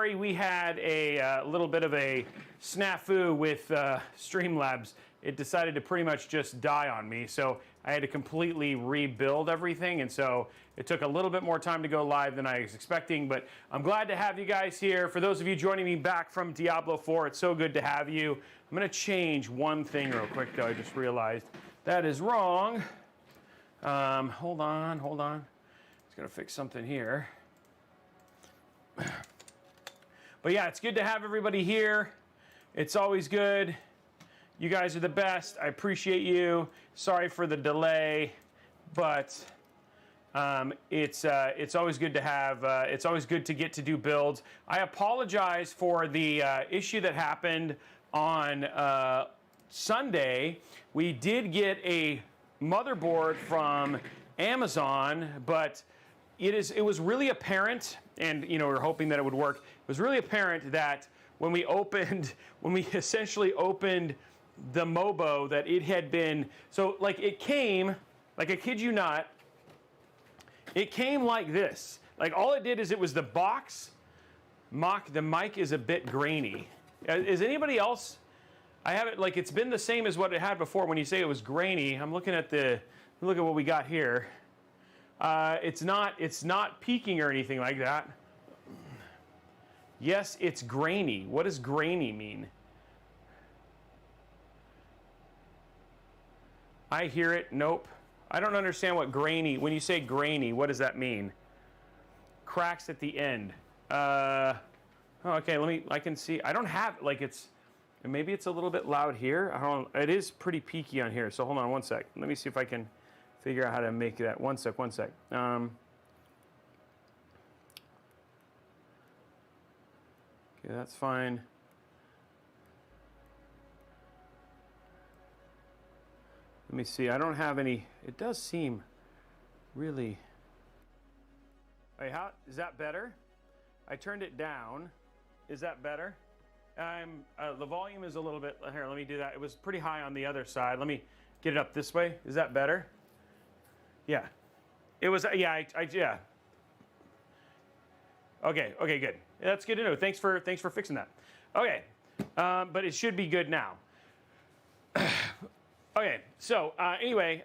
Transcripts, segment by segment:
Sorry, we had a little bit of a snafu with Streamlabs. It decided to pretty much just die on me, so I had to completely rebuild everything, and so it took a little bit more time to go live than I was expecting, but I'm glad to have you guys here. For those of you joining me back from Diablo 4, it's so good to have you. I'm going to change one thing real quick, though. I just realized that is wrong. Hold on. It's going to fix something here. But yeah, it's good to have everybody here. It's always good. You guys are the best. I appreciate you. Sorry for the delay, but it's always good to have. It's always good to get to do builds. I apologize for the issue that happened on Sunday. We did get a motherboard from Amazon, but it was really apparent, and we're hoping that it would work. It was really apparent that when we essentially opened the Mobo, that it had been, so like it came, like I kid you not, it came like this. Like all it did is it was the box. The mic is a bit grainy. Is anybody else? I have it like it's been the same as what it had before. When you say it was grainy, I'm looking at look at what we got here. It's not peaking or anything like that. Yes, it's grainy. What does grainy mean? I hear it. Nope. I don't understand what grainy. When you say grainy, what does that mean? Cracks at the end. Oh, okay. I can see. I don't have like maybe it's a little bit loud here. I don't. It is pretty peaky on here. So hold on one sec. Let me see if I can figure out how to make that. One sec. Okay, that's fine. Let me see. I don't have any. It does seem really. Hey, is that better? I turned it down. Is that better? The volume is a little bit. Here, let me do that. It was pretty high on the other side. Let me get it up this way. Is that better? Yeah. It was. Yeah. Yeah. Okay. Okay. Good. That's good to know. Thanks for fixing that. Okay. But it should be good now. Okay, so anyway,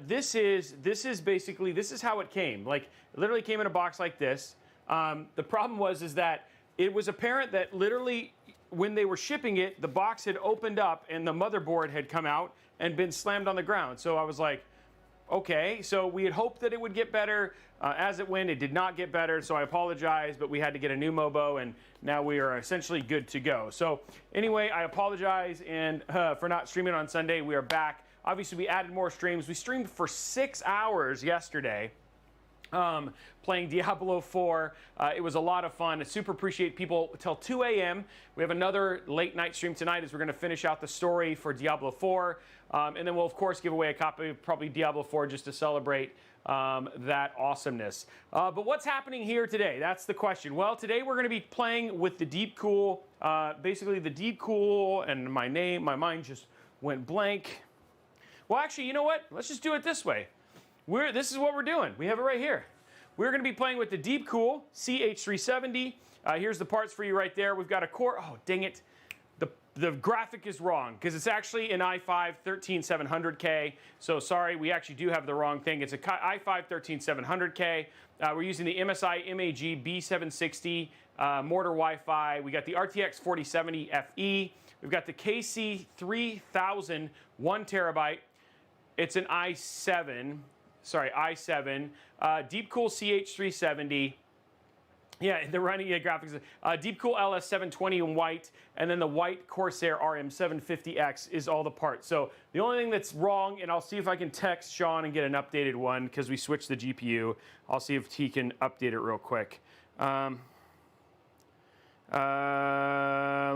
this is basically, this is how it came. Like, it literally came in a box like this. The problem is that it was apparent that literally when they were shipping it, the box had opened up and the motherboard had come out and been slammed on the ground. So I was like, okay, so we had hoped that it would get better. As it went, it did not get better, so I apologize, but we had to get a new Mobo, and now we are essentially good to go. So anyway, I apologize and for not streaming on Sunday. We are back. Obviously, we added more streams. We streamed for 6 hours yesterday. Playing Diablo 4. It was a lot of fun. I super appreciate people till 2 a.m. We have another late night stream tonight as we're going to finish out the story for Diablo 4. And then we'll, of course, give away a copy of probably Diablo 4 just to celebrate that awesomeness. But what's happening here today? That's the question. Well, today we're going to be playing with the DeepCool. Basically, the DeepCool, and my mind just went blank. Well, actually, you know what? Let's just do it this way. This is what we're doing. We have it right here. We're going to be playing with the DeepCool CH370. Here's the parts for you right there. We've got a core. Oh, dang it. The graphic is wrong because it's actually an i7-13700K. So sorry, we actually do have the wrong thing. It's a i5-13700K. We're using the MSI MAG B760 Mortar Wi-Fi. We got the RTX 4070 FE. We've got the KC3000 1 terabyte. It's an i7. DeepCool CH370. Yeah, they're running graphics. DeepCool LS720 in white, and then the white Corsair RM750X is all the parts. So the only thing that's wrong, and I'll see if I can text Sean and get an updated one because we switched the GPU. I'll see if he can update it real quick. Let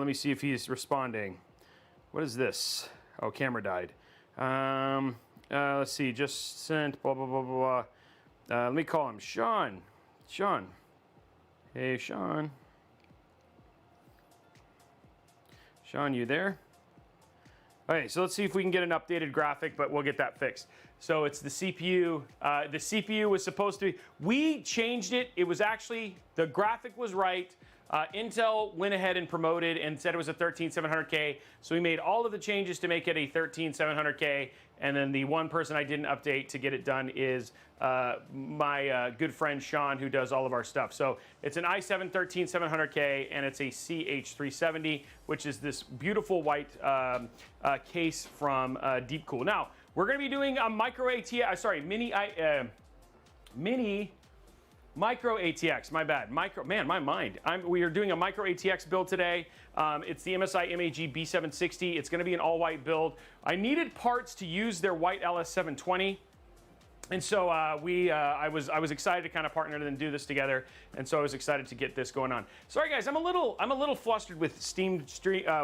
me see if he's responding. What is this? Oh, camera died. Let's see, just sent, blah, blah, blah, blah, blah. Let me call him. Sean. Hey, Sean. Sean, you there? Okay, so let's see if we can get an updated graphic, but we'll get that fixed. So it's the CPU. The CPU was supposed to be, we changed it. It was actually, the graphic was right. Intel went ahead and promoted and said it was a 13700K, so we made all of the changes to make it a 13700K, and then the one person I didn't update to get it done is my good friend Sean, who does all of our stuff. So it's an i7-13700K, and it's a CH370, which is this beautiful white case from DeepCool. Now, we're going to be doing a micro ATX, my bad. My mind. We are doing a micro ATX build today. It's the MSI MAG B760. It's going to be an all-white build. I needed parts to use their white LS720. And so I was excited to kind of partner and do this together, and so I was excited to get this going on. Sorry guys, I'm a little flustered with Streamlabs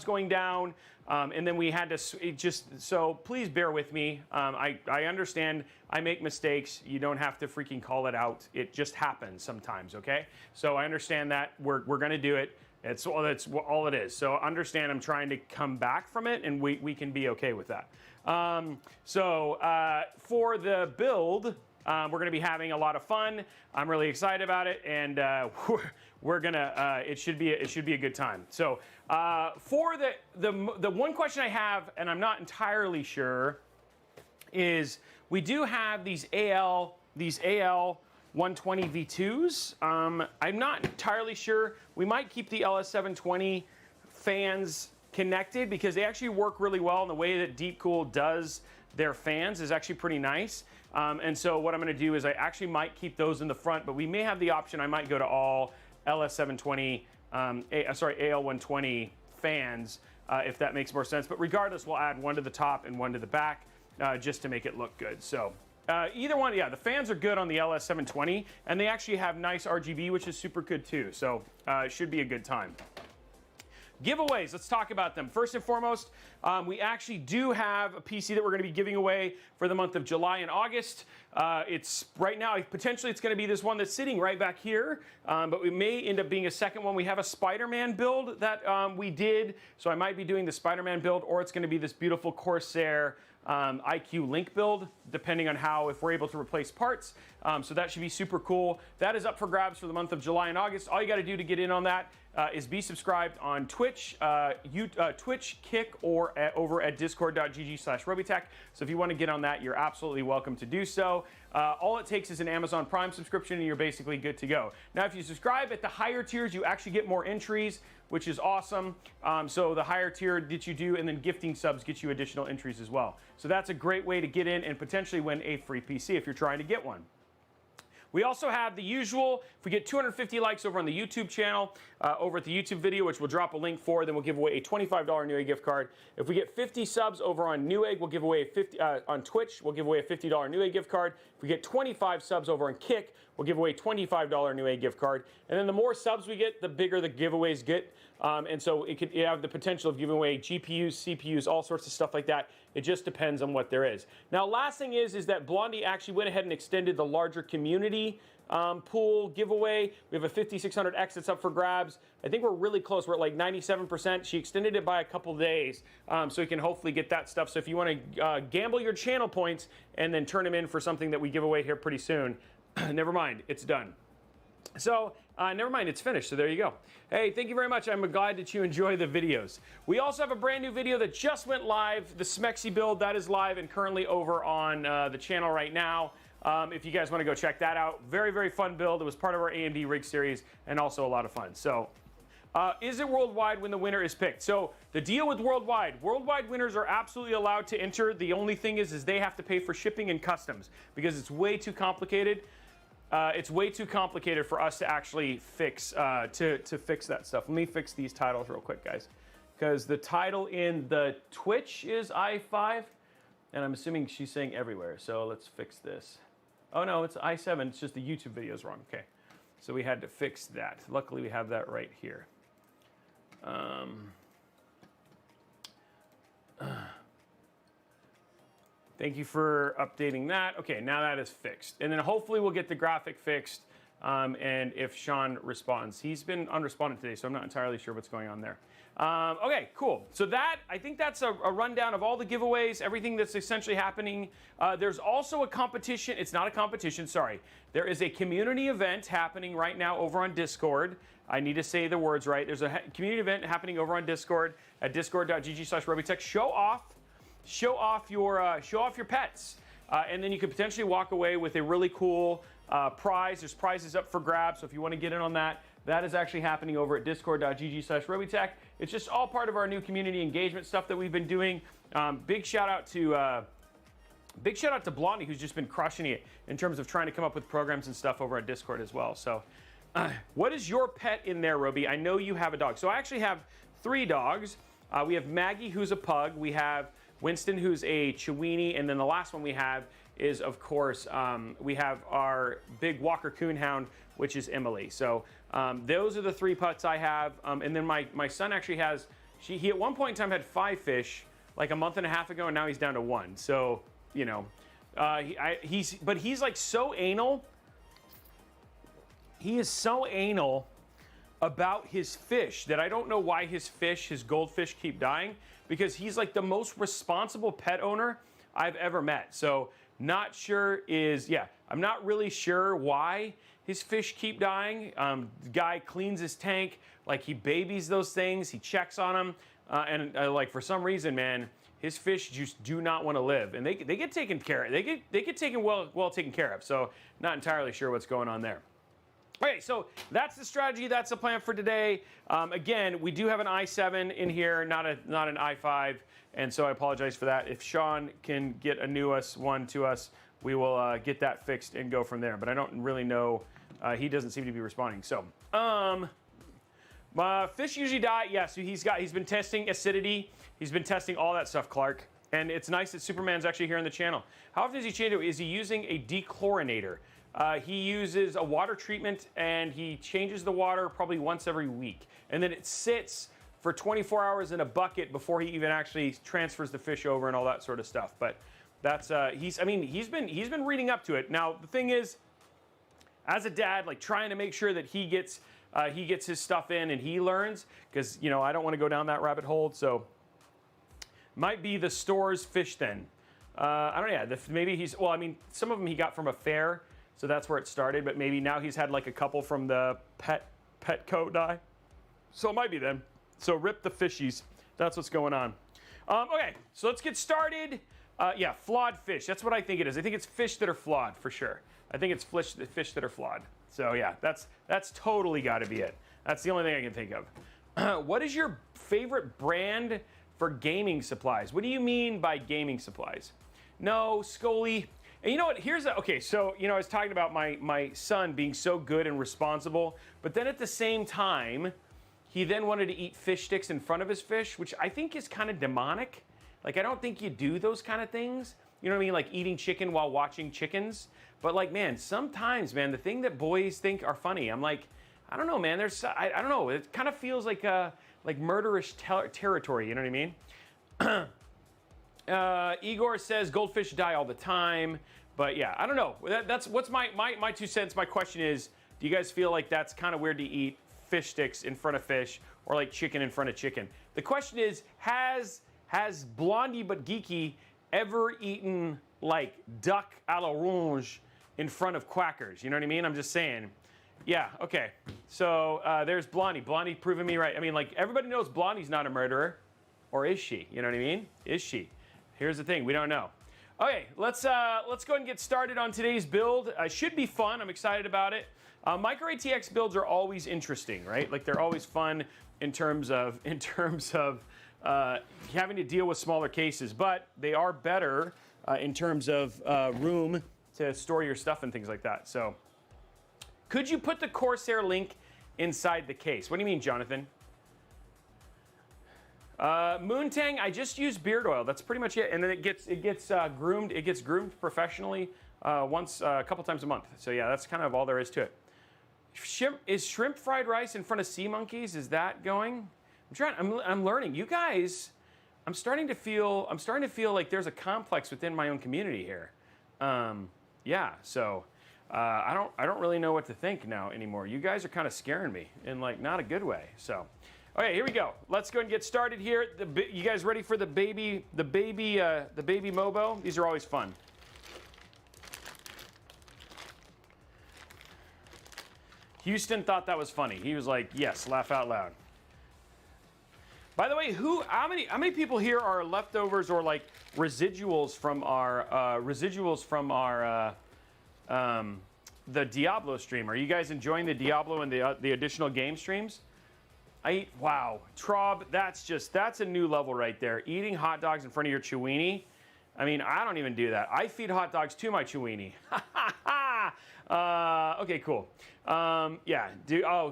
going down, and then we had to so please bear with me. I understand I make mistakes. You don't have to freaking call it out. It just happens sometimes. Okay, so I understand that we're gonna do it. That's all it is. So understand I'm trying to come back from it, and we can be okay with that. For the build, we're going to be having a lot of fun. I'm really excited about it, and we're gonna. It should be a good time. So for the one question I have, and I'm not entirely sure, is we do have these AL 120 V2s. I'm not entirely sure. We might keep the LS720 fans connected because they actually work really well, and the way that DeepCool does their fans is actually pretty nice. And so what I'm going to do is I actually might keep those in the front, but we may have the option. I might go to all LS720, AL120 fans if that makes more sense. But regardless, we'll add one to the top and one to the back just to make it look good. So either one, yeah, the fans are good on the LS720, and they actually have nice RGB, which is super good too. So it should be a good time. Giveaways, let's talk about them. First and foremost, we actually do have a PC that we're going to be giving away for the month of July and August. It's right now, potentially it's going to be this one that's sitting right back here, but we may end up being a second one. We have a Spider-Man build that we did, so I might be doing the Spider-Man build, or it's going to be this beautiful Corsair IQ Link build, depending on if we're able to replace parts. So that should be super cool. That is up for grabs for the month of July and August. All you got to do to get in on that is be subscribed on Twitch, Twitch, Kick, or over at discord.gg/Robeytech. So if you want to get on that, you're absolutely welcome to do so. All it takes is an Amazon Prime subscription, and you're basically good to go. Now, if you subscribe at the higher tiers, you actually get more entries, which is awesome. So the higher tier that you do, and then gifting subs get you additional entries as well. So that's a great way to get in and potentially win a free PC if you're trying to get one. We also have the usual, if we get 250 likes over on the YouTube channel, over at the YouTube video, which we'll drop a link for, then we'll give away a $25 Newegg gift card. If we get 50 subs over on Newegg, we'll give away on Twitch, we'll give away a $50 Newegg gift card. If we get 25 subs over on Kick, we'll give away a $25 Newegg gift card. And then the more subs we get, the bigger the giveaways get. And so you have the potential of giving away GPUs, CPUs, all sorts of stuff like that. It just depends on what there is. Now, last thing is that Blondie actually went ahead and extended the larger community pool giveaway. We have a 5600X that's up for grabs. I think we're really close. We're at like 97%. She extended it by a couple days, so you can hopefully get that stuff. So if you want to gamble your channel points and then turn them in for something that we give away here pretty soon, never mind, it's done. So, never mind, it's finished, so there you go. Hey, thank you very much. I'm glad that you enjoy the videos. We also have a brand new video that just went live, the Smexy build. That is live and currently over on the channel right now. If you guys want to go check that out. Very, very fun build. It was part of our AMD rig series and also a lot of fun. So, is it worldwide when the winner is picked? So, the deal with worldwide winners are absolutely allowed to enter. The only thing is they have to pay for shipping and customs because it's way too complicated. It's way too complicated for us to actually fix to fix that stuff. Let me fix these titles real quick, guys, because the title in the Twitch is i5, and I'm assuming she's saying everywhere. So let's fix this. Oh no, it's i7. It's just the YouTube video is wrong. Okay, so we had to fix that. Luckily, we have that right here. Thank you for updating that. Okay, now that is fixed. And then hopefully we'll get the graphic fixed and if Sean responds. He's been unresponded today, so I'm not entirely sure what's going on there. Okay, cool. So I think that's a rundown of all the giveaways, everything that's essentially happening. There's also a competition. It's not a competition, sorry. There is a community event happening right now over on Discord. I need to say the words right. There's a community event happening over on Discord at discord.gg/Robeytech. Show off your pets, and then you could potentially walk away with a really cool prize. There's prizes up for grabs, so if you want to get in on that, that is actually happening over at discord.gg/Robeytech. It's just all part of our new community engagement stuff that we've been doing. Big shout out to Blondie, who's just been crushing it in terms of trying to come up with programs and stuff over at Discord as well. So, what is your pet in there, Robey? I know you have a dog. So I actually have 3 dogs. We have Maggie, who's a pug. We have Winston, who's a Chiweenie, and then the last one we have is, of course, we have our big Walker Coonhound, which is Emily. So those are the 3 pets I have. And then my son actually has, he at one point in time had 5 fish, like a month and a half ago, and now he's down to 1. So, you know, he's like so anal. He is so anal about his fish that I don't know why his goldfish keep dying, because he's like the most responsible pet owner I've ever met. So I'm not really sure why his fish keep dying. The guy cleans his tank, like he babies those things, he checks on them, and like for some reason, man, his fish just do not want to live, and they get taken care of. They get taken well taken care of. So not entirely sure what's going on there. Okay, so that's the strategy. That's the plan for today. Again, we do have an i7 in here, not an i5, and so I apologize for that. If Sean can get a new one to us, we will get that fixed and go from there. But I don't really know. He doesn't seem to be responding. So, fish usually die. Yeah, so he's been testing acidity. He's been testing all that stuff, Clark. And it's nice that Superman's actually here on the channel. How often does he change it? Is he using a dechlorinator? He uses a water treatment, and he changes the water probably once every week. And then it sits for 24 hours in a bucket before he even actually transfers the fish over and all that sort of stuff. But that's he's been reading up to it. Now the thing is, as a dad, like trying to make sure that he gets his stuff in and he learns, because you know I don't want to go down that rabbit hole. So might be the store's fish then. I don't know. Yeah, maybe some of them he got from a fair. So that's where it started, but maybe now he's had like a couple from the Petco die. So it might be them. So rip the fishies. That's what's going on. Okay, so let's get started. Yeah, flawed fish. That's what I think it is. I think it's fish that are flawed for sure. I think it's fish that are flawed. So yeah, that's totally got to be it. That's the only thing I can think of. What is your favorite brand for gaming supplies? What do you mean by gaming supplies? No, Scully. And you know what, okay, so, you know, I was talking about my son being so good and responsible, but then at the same time, he then wanted to eat fish sticks in front of his fish, which I think is kind of demonic. Like, I don't think you do those kind of things. You know what I mean? Like eating chicken while watching chickens. But like, man, sometimes, man, the thing that boys think are funny, I'm like, I don't know, man, I don't know, it kind of feels like murderish territory, you know what I mean? Igor says goldfish die all the time, but yeah, I don't know. That's what's my 2 cents. My question is, do you guys feel like that's kind of weird to eat fish sticks in front of fish, or like chicken in front of chicken? The question is, has Blondie but Geeky ever eaten like duck a la rouge in front of quackers? You know what I mean? I'm just saying. Yeah, okay. So there's Blondie. Blondie proving me right. I mean, like, everybody knows Blondie's not a murderer. Or is she? You know what I mean? Is she? Here's the thing, we don't know. Okay, let's go ahead and get started on today's build. Should be fun, I'm excited about it. Micro ATX builds are always interesting, right? Like, they're always fun in terms of having to deal with smaller cases, but they are better in terms of room to store your stuff and things like that. So, could you put the Corsair link inside the case? What do you mean, Jonathan? Moontang, I just use beard oil. That's pretty much it, and then it gets groomed. It gets groomed professionally a couple times a month. So yeah, that's kind of all there is to it. Is shrimp fried rice in front of sea monkeys? Is that going? I'm learning. You guys, I'm starting to feel like there's a complex within my own community here. Yeah. So, I don't really know what to think now anymore. You guys are kind of scaring me in like not a good way. So, okay, here we go. Let's go and get started here. You guys ready for the baby Mobo? These are always fun. Houston thought that was funny. He was like, "Yes, laugh out loud." By the way, how many people here are leftovers or like residuals from our the Diablo stream? Are you guys enjoying the Diablo and the additional game streams? Wow, Trob, that's a new level right there. Eating hot dogs in front of your Chewini. I mean, I don't even do that. I feed hot dogs to my Chewini. Okay, cool. Yeah.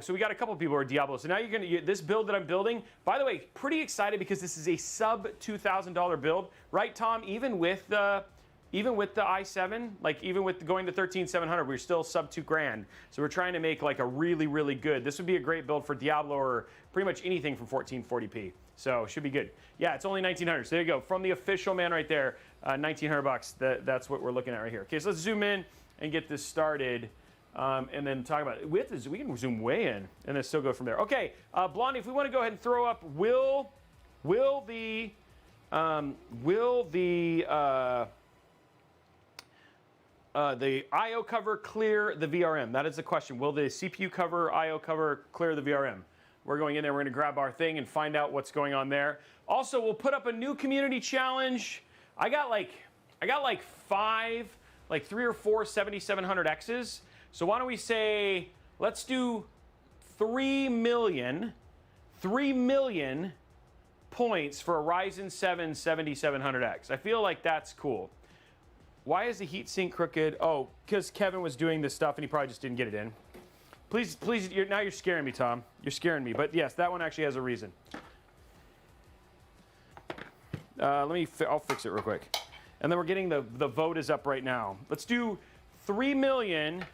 So we got a couple people who are Diablo. So now you're gonna this build that I'm building. By the way, pretty excited because this is a sub $2,000 build, right, Tom? Even with the i7, like even with going to 13700, we're still sub $2,000. So we're trying to make like a really, really good. This would be a great build for Diablo or pretty much anything from 1440p. So it should be good. Yeah, it's only 1,900. So there you go. From the official man right there, 1,900 bucks. That's what we're looking at right here. Okay, so let's zoom in and get this started, and then talk about it. We can zoom way in and then still go from there. Okay, Blondie, if we want to go ahead and throw up, will the I/O cover clear the VRM? That is the question. Will the CPU cover, I/O cover clear the VRM? We're going in there. We're going to grab our thing and find out what's going on there. Also, we'll put up a new community challenge. I got like 3 or 4 7700Xs. So why don't we say, let's do 3 million points for a Ryzen 7 7700X. I feel like that's cool. Why is the heatsink crooked? Oh, because Kevin was doing this stuff and he probably just didn't get it in. Please, now you're scaring me, Tom. You're scaring me. But yes, that one actually has a reason. I'll fix it real quick. And then we're getting the vote is up right now. Let's do 3 million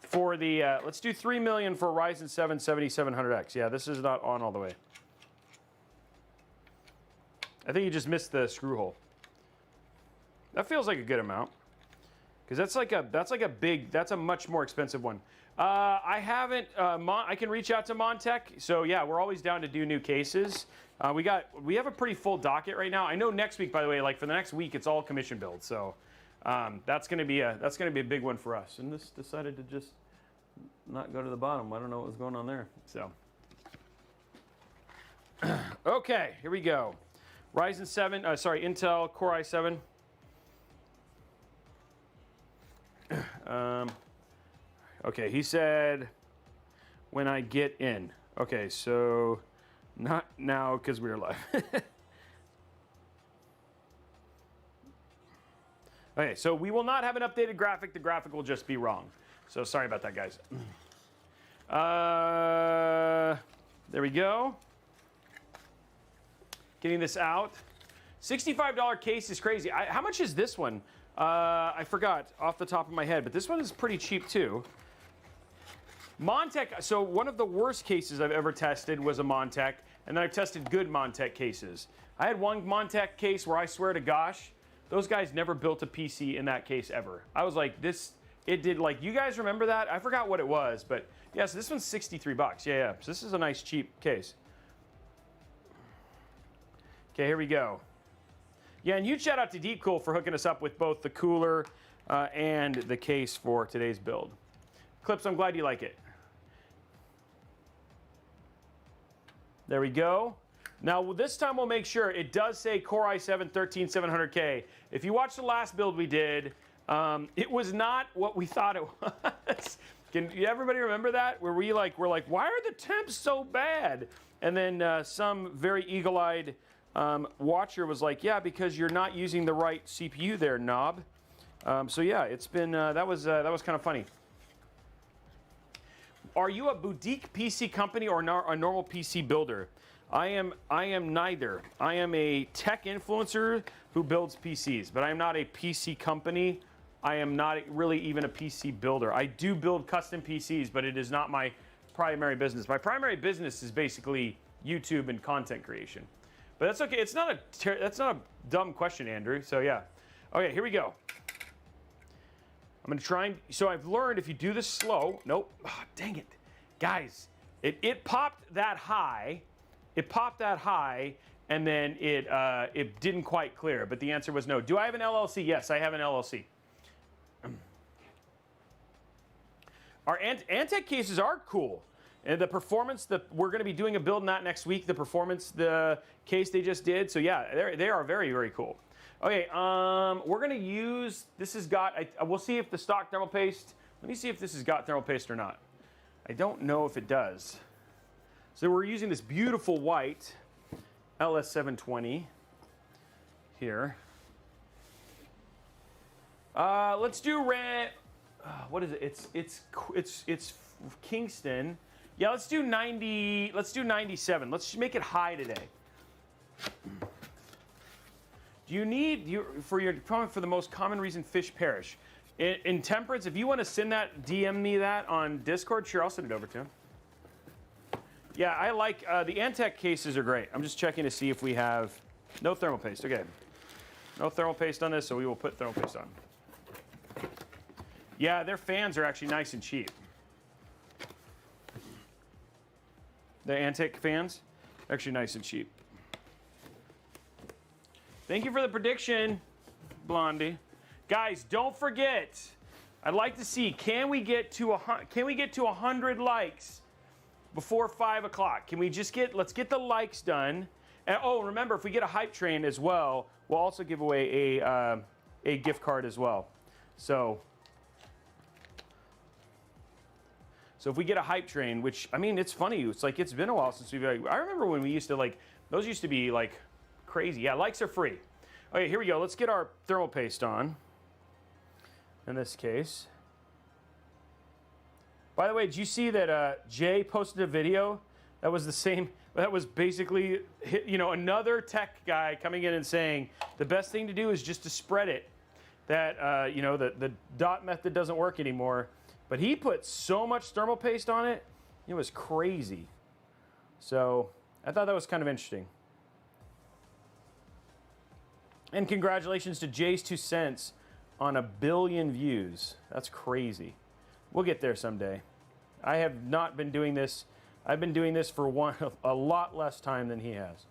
for the let's do 3 million for Ryzen 7 7700X. Yeah, this is not on all the way. I think you just missed the screw hole. That feels like a good amount. Because that's a much more expensive one. I haven't, I can reach out to Montech. So yeah, we're always down to do new cases. We have a pretty full docket right now. I know next week, by the way, like for the next week, it's all commission builds. So that's gonna be a big one for us. And this decided to just not go to the bottom. I don't know what was going on there. So okay, here we go. Ryzen 7, Intel Core i7. Okay, he said when I get in. Okay, so not now because we're live. Okay, so we will not have an updated graphic. The graphic will just be wrong. So sorry about that, guys. There we go. Getting this out. $65 case is crazy. How much is this one? I forgot off the top of my head, but this one is pretty cheap too. Montech, so one of the worst cases I've ever tested was a Montech, and then I've tested good Montech cases. I had one Montech case where I swear to gosh, those guys never built a PC in that case ever. I was like, it did like, you guys remember that? I forgot what it was, but yeah, so this one's 63 bucks. Yeah. So this is a nice cheap case. Okay, here we go. Yeah, and huge shout out to DeepCool for hooking us up with both the cooler and the case for today's build. Clips, I'm glad you like it. There we go. Now this time we'll make sure it does say Core i7 13700K. If you watched the last build we did, it was not what we thought it was. Can everybody remember that? Where we're like, why are the temps so bad? And then some very eagle-eyed watcher was like, yeah, because you're not using the right CPU there, knob. So yeah, it's been that was kind of funny. Are you a boutique PC company or a normal PC builder? I am neither. I am a tech influencer who builds PCs, but I am not a PC company. I am not really even a PC builder. I do build custom PCs, but it is not my primary business. My primary business is basically YouTube and content creation. But that's okay. That's not a dumb question, Andrew. So yeah. Okay, here we go. I'm I'm gonna try and, so I've learned if you do this slow, nope, oh, dang it. Guys, it popped that high, and then it didn't quite clear, but the answer was no. Do I have an LLC? Yes, I have an LLC. Our Antec cases are cool. And the performance, we're going to be doing a build on that next week, the case they just did. So yeah, they are very, very cool. Okay, we're going to use, this has got, we'll see if the stock thermal paste, let me see if this has got thermal paste or not. I don't know if it does. So we're using this beautiful white LS720 here. Let's do red. What is it? It's Kingston. Yeah, let's do 90. Let's do 97. Let's make it high today. Do you need for the most common reason fish perish? In temperance, if you want to send that, DM me that on Discord. Sure, I'll send it over to him. Yeah, I like the Antec cases are great. I'm just checking to see if we have no thermal paste. Okay, no thermal paste on this, so we will put thermal paste on. Yeah, their fans are actually nice and cheap. The Antec fans, actually nice and cheap. Thank you for the prediction, Blondie. Guys, don't forget. I'd like to see, can we get to 100 likes before 5 o'clock? Can we just let's get the likes done. And oh, remember, if we get a hype train as well, we'll also give away a gift card as well. So if we get a hype train, which, I mean, it's funny. It's like, it's been a while since we've, I remember when we used to those used to be like crazy. Yeah, likes are free. Okay, here we go. Let's get our thermal paste on. In this case. By the way, did you see that Jay posted a video that was the same, that was basically, another tech guy coming in and saying the best thing to do is just to spread it. That, the dot method doesn't work anymore. But he put so much thermal paste on it, it was crazy. So I thought that was kind of interesting. And congratulations to Jay's 2 cents on 1 billion views. That's crazy. We'll get there someday. I have not been doing this. I've been doing this for a lot less time than he has.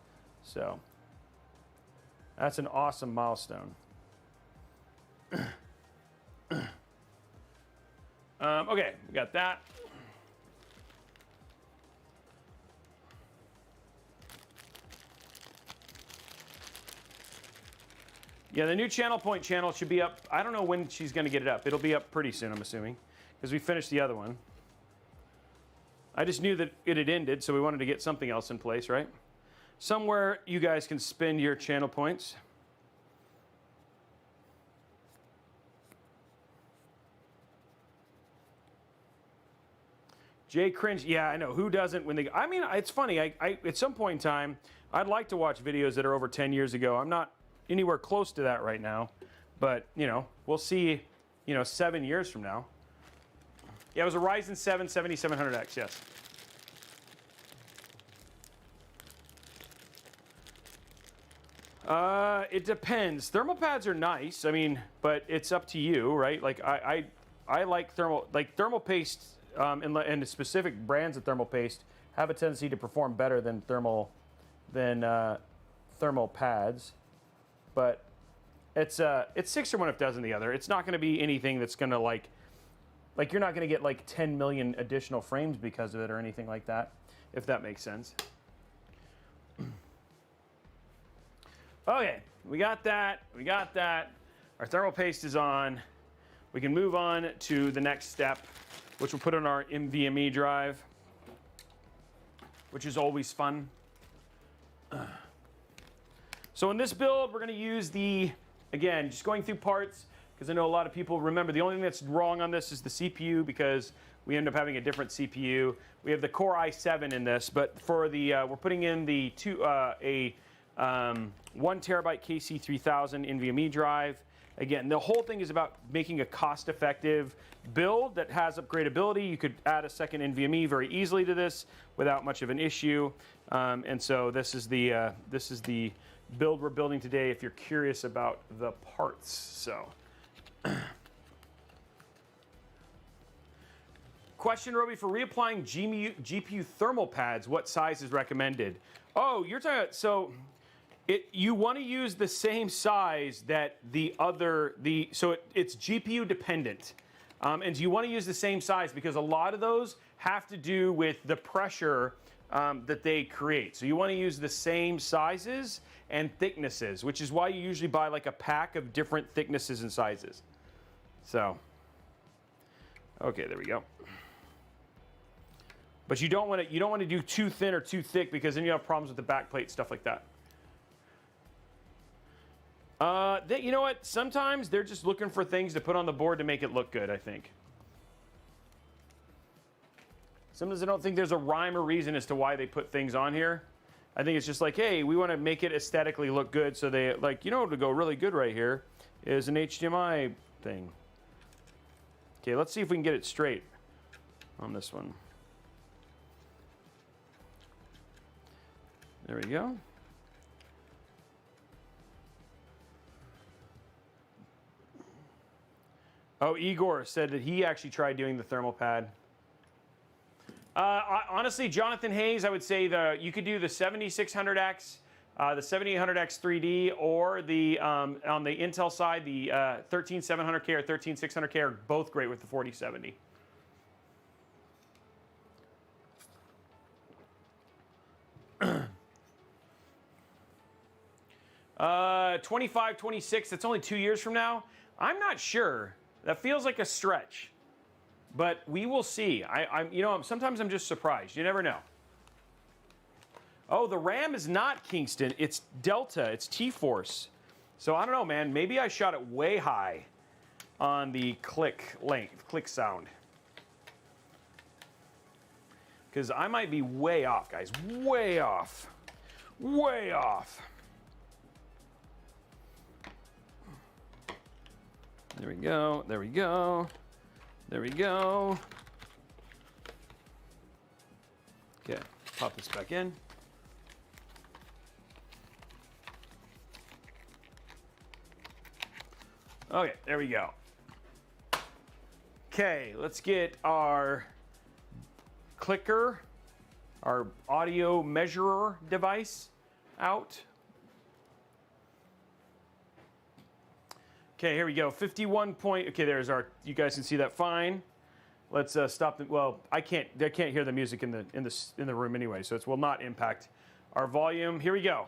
So that's an awesome milestone. Okay, we got that. Yeah, the new channel point channel should be up. I don't know when she's going to get it up. It'll be up pretty soon, I'm assuming, because we finished the other one. I just knew that it had ended, so we wanted to get something else in place, right? Somewhere you guys can spend your channel points. Jay cringe. Yeah, I know. Who doesn't when they... I mean, it's funny. I at some point in time, I'd like to watch videos that are over 10 years ago. I'm not anywhere close to that right now. But, we'll see, 7 years from now. Yeah, it was a Ryzen 7 7700X, yes. It depends. Thermal pads are nice. I mean, but it's up to you, right? Like, I like thermal paste... and the specific brands of thermal paste have a tendency to perform better than thermal pads, but it's 6 or 1 if dozen the other. It's not going to be anything that's going to like you're not going to get like 10 million additional frames because of it or anything like that, if that makes sense. Okay, we got that. Our thermal paste is on. We can move on to the next step, which we'll put on our NVMe drive, which is always fun. So in this build, we're going to use again, just going through parts, because I know a lot of people remember the only thing that's wrong on this is the CPU, because we end up having a different CPU. We have the Core i7 in this, but for we're putting in the 1 terabyte KC3000 NVMe drive. Again, the whole thing is about making a cost-effective build that has upgradability. You could add a second NVMe very easily to this without much of an issue. And so this is the build we're building today if you're curious about the parts. So Question, Robey, for reapplying GPU thermal pads, what size is recommended? Oh, you're talking about, so you want to use the same size that it's GPU dependent. And you want to use the same size because a lot of those have to do with the pressure that they create. So you want to use the same sizes and thicknesses, which is why you usually buy like a pack of different thicknesses and sizes. So, okay, there we go. But you don't want to do too thin or too thick because then you have problems with the backplate, stuff like that. You know what? Sometimes they're just looking for things to put on the board to make it look good, I think. Sometimes I don't think there's a rhyme or reason as to why they put things on here. I think it's just like, hey, we want to make it aesthetically look good, so they, like, you know, to go really good right here is an HDMI thing. Okay, let's see if we can get it straight on this one. There we go. Oh, Igor said that he actually tried doing the thermal pad. Honestly, Jonathan Hayes, I would say you could do the 7600X, the 7800X 3D, or the on the Intel side, the 13700K or 13600K are both great with the 4070. Uh, 25, 26. That's only 2 years from now. I'm not sure. That feels like a stretch, but we will see. Sometimes I'm just surprised. You never know. Oh, the RAM is not Kingston. It's Delta. It's T-Force. So I don't know, man. Maybe I shot it way high on the click sound. Because I might be way off, guys. Way off. Way off. There we go, there we go, there we go. Okay, pop this back in. Okay, there we go. Okay, let's get our clicker, our audio measurer device out. Okay, here we go. 51 point. Okay, there's our. You guys can see that fine. Let's stop the. Well, I can't hear the music in the room anyway, so it will not impact our volume. Here we go.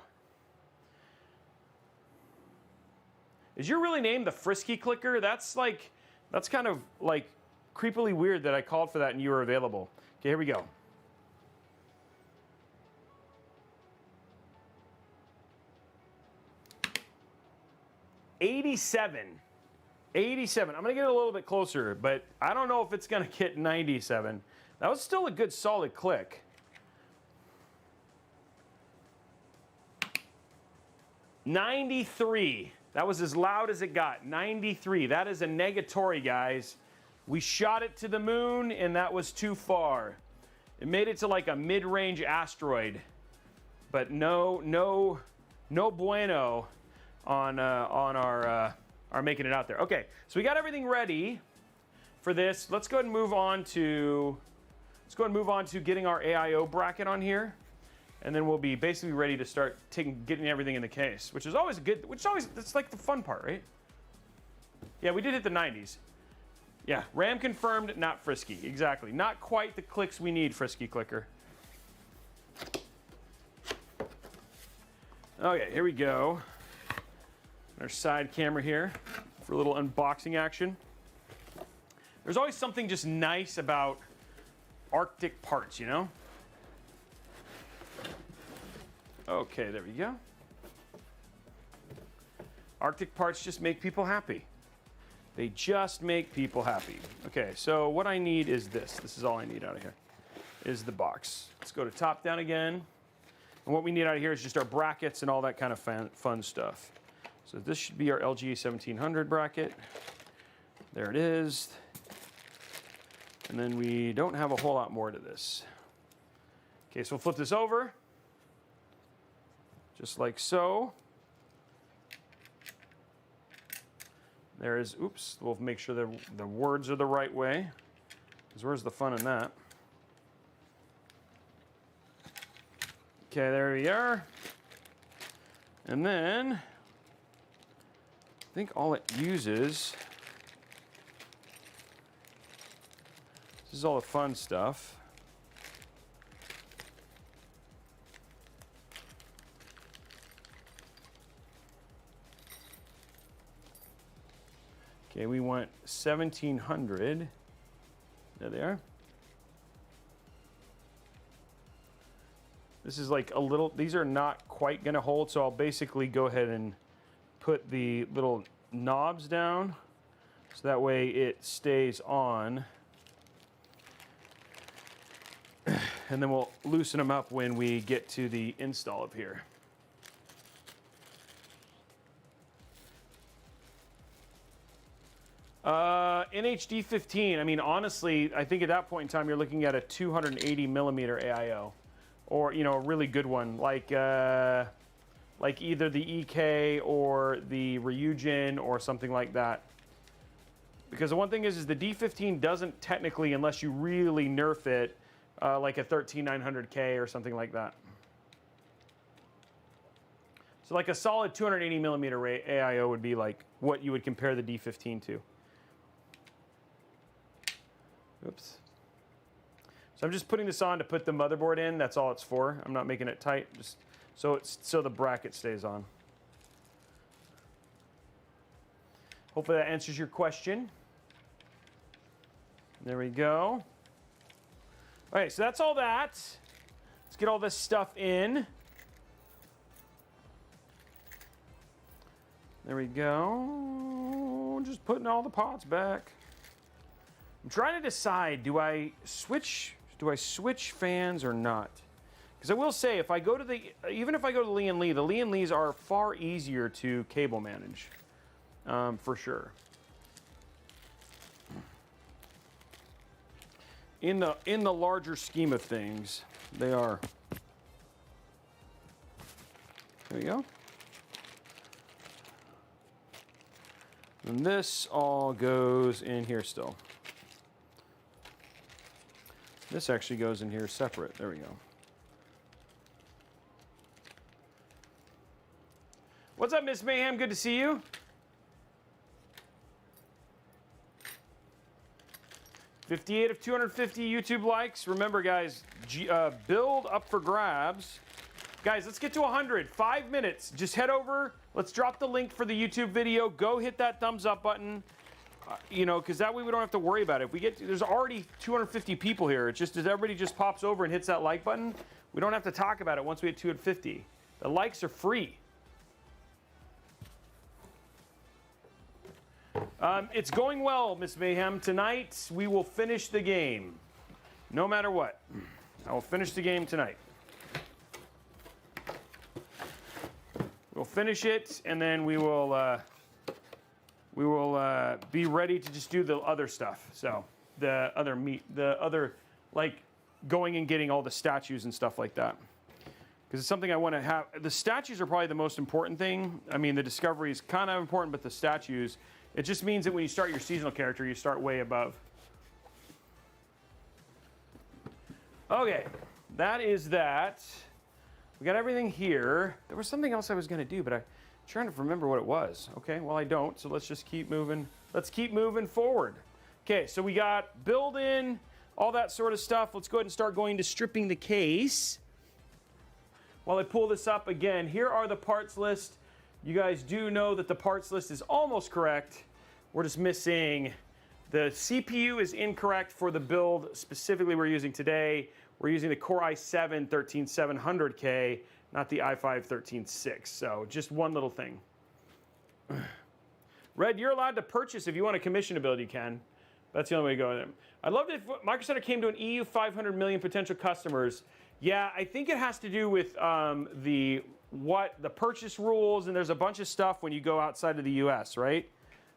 Is your really name the Frisky Clicker? That's kind of like creepily weird that I called for that and you were available. Okay, here we go. '87. I'm gonna get a little bit closer, but I don't know if it's gonna get 97. That was still a good solid click. 93. That was as loud as it got. 93. That is a negatory, guys. We shot it to the moon, and that was too far. It made it to like a mid-range asteroid, but no bueno on our making it out there. Okay, so we got everything ready for this. Let's go ahead and move on to getting our AIO bracket on here, and then we'll be basically ready to start getting everything in the case, which is always good. That's like the fun part, right? Yeah, we did hit the 90s. Yeah, RAM confirmed, not Frisky. Exactly, not quite the clicks we need, Frisky Clicker. Okay, here we go. Our side camera here for a little unboxing action. There's always something just nice about Arctic parts, you know? Okay, there we go. Arctic parts just make people happy. They just make people happy. Okay, so what I need is this. This is all I need out of here, is the box. Let's go to top down again. And what we need out of here is just our brackets and all that kind of fun stuff. So this should be our LG 1700 bracket. There it is. And then we don't have a whole lot more to this. Okay, so we'll flip this over. Just like so. There is, oops, we'll make sure the words are the right way. Because where's the fun in that? Okay, there we are. And then, I think all it uses, this is all the fun stuff. Okay, we want 1700. There they are. This is like a little, these are not quite gonna hold, so I'll basically go ahead and put the little knobs down so that way it stays on. And then we'll loosen them up when we get to the install up here. NHD 15, I mean, honestly, I think at that point in time, you're looking at a 280 millimeter AIO, or, you know, a really good one, like either the EK or the Ryujin or something like that. Because the one thing is the D15 doesn't technically, unless you really nerf it, like a 13900K or something like that. So like a solid 280 millimeter AIO would be like what you would compare the D15 to. Oops. So I'm just putting this on to put the motherboard in. That's all it's for. I'm not making it tight, just so the bracket stays on. Hopefully that answers your question. There we go. All right, so that's all that. Let's get all this stuff in. There we go. Just putting all the pots back. I'm trying to decide, do I switch fans or not? Because I will say, if I go to even if I go to the Lee and Lees are far easier to cable manage, for sure. In the larger scheme of things, they are. There we go. And this all goes in here still. This actually goes in here separate. There we go. What's up, Miss Mayhem? Good to see you. $58 of 250 YouTube likes. Remember, guys, build up for grabs. Guys, let's get to 100. 5 minutes. Just head over. Let's drop the link for the YouTube video. Go hit that thumbs up button. You know, because that way we don't have to worry about it. If we get, there's already 250 people here. It's just as everybody just pops over and hits that like button, we don't have to talk about it once we hit 250. The likes are free. It's going well, Miss Mayhem. Tonight we will finish the game, no matter what. I will finish the game tonight. We'll finish it, and then we will be ready to just do the other stuff. So the other like going and getting all the statues and stuff like that. Because it's something I want to have. The statues are probably the most important thing. I mean, the discovery is kind of important, but the statues, it just means that when you start your seasonal character, you start way above. Okay, that is that. We got everything here. There was something else I was going to do, but I'm trying to remember what it was. Okay, well, I don't, so let's just keep moving. Let's keep moving forward. Okay, so we got build-in, all that sort of stuff. Let's go ahead and start going to stripping the case. While I pull this up again, here are the parts list. You guys do know that the parts list is almost correct. We're just missing, the CPU is incorrect for the build specifically we're using today. We're using the Core i7-13700K, not the i5-136. So just one little thing. Red, you're allowed to purchase if you want to commission a build, you can. That's the only way to go. I'd love it if Micro Center came to an EU 500 million potential customers. Yeah, I think it has to do with the purchase rules, and there's a bunch of stuff when you go outside of the US, right?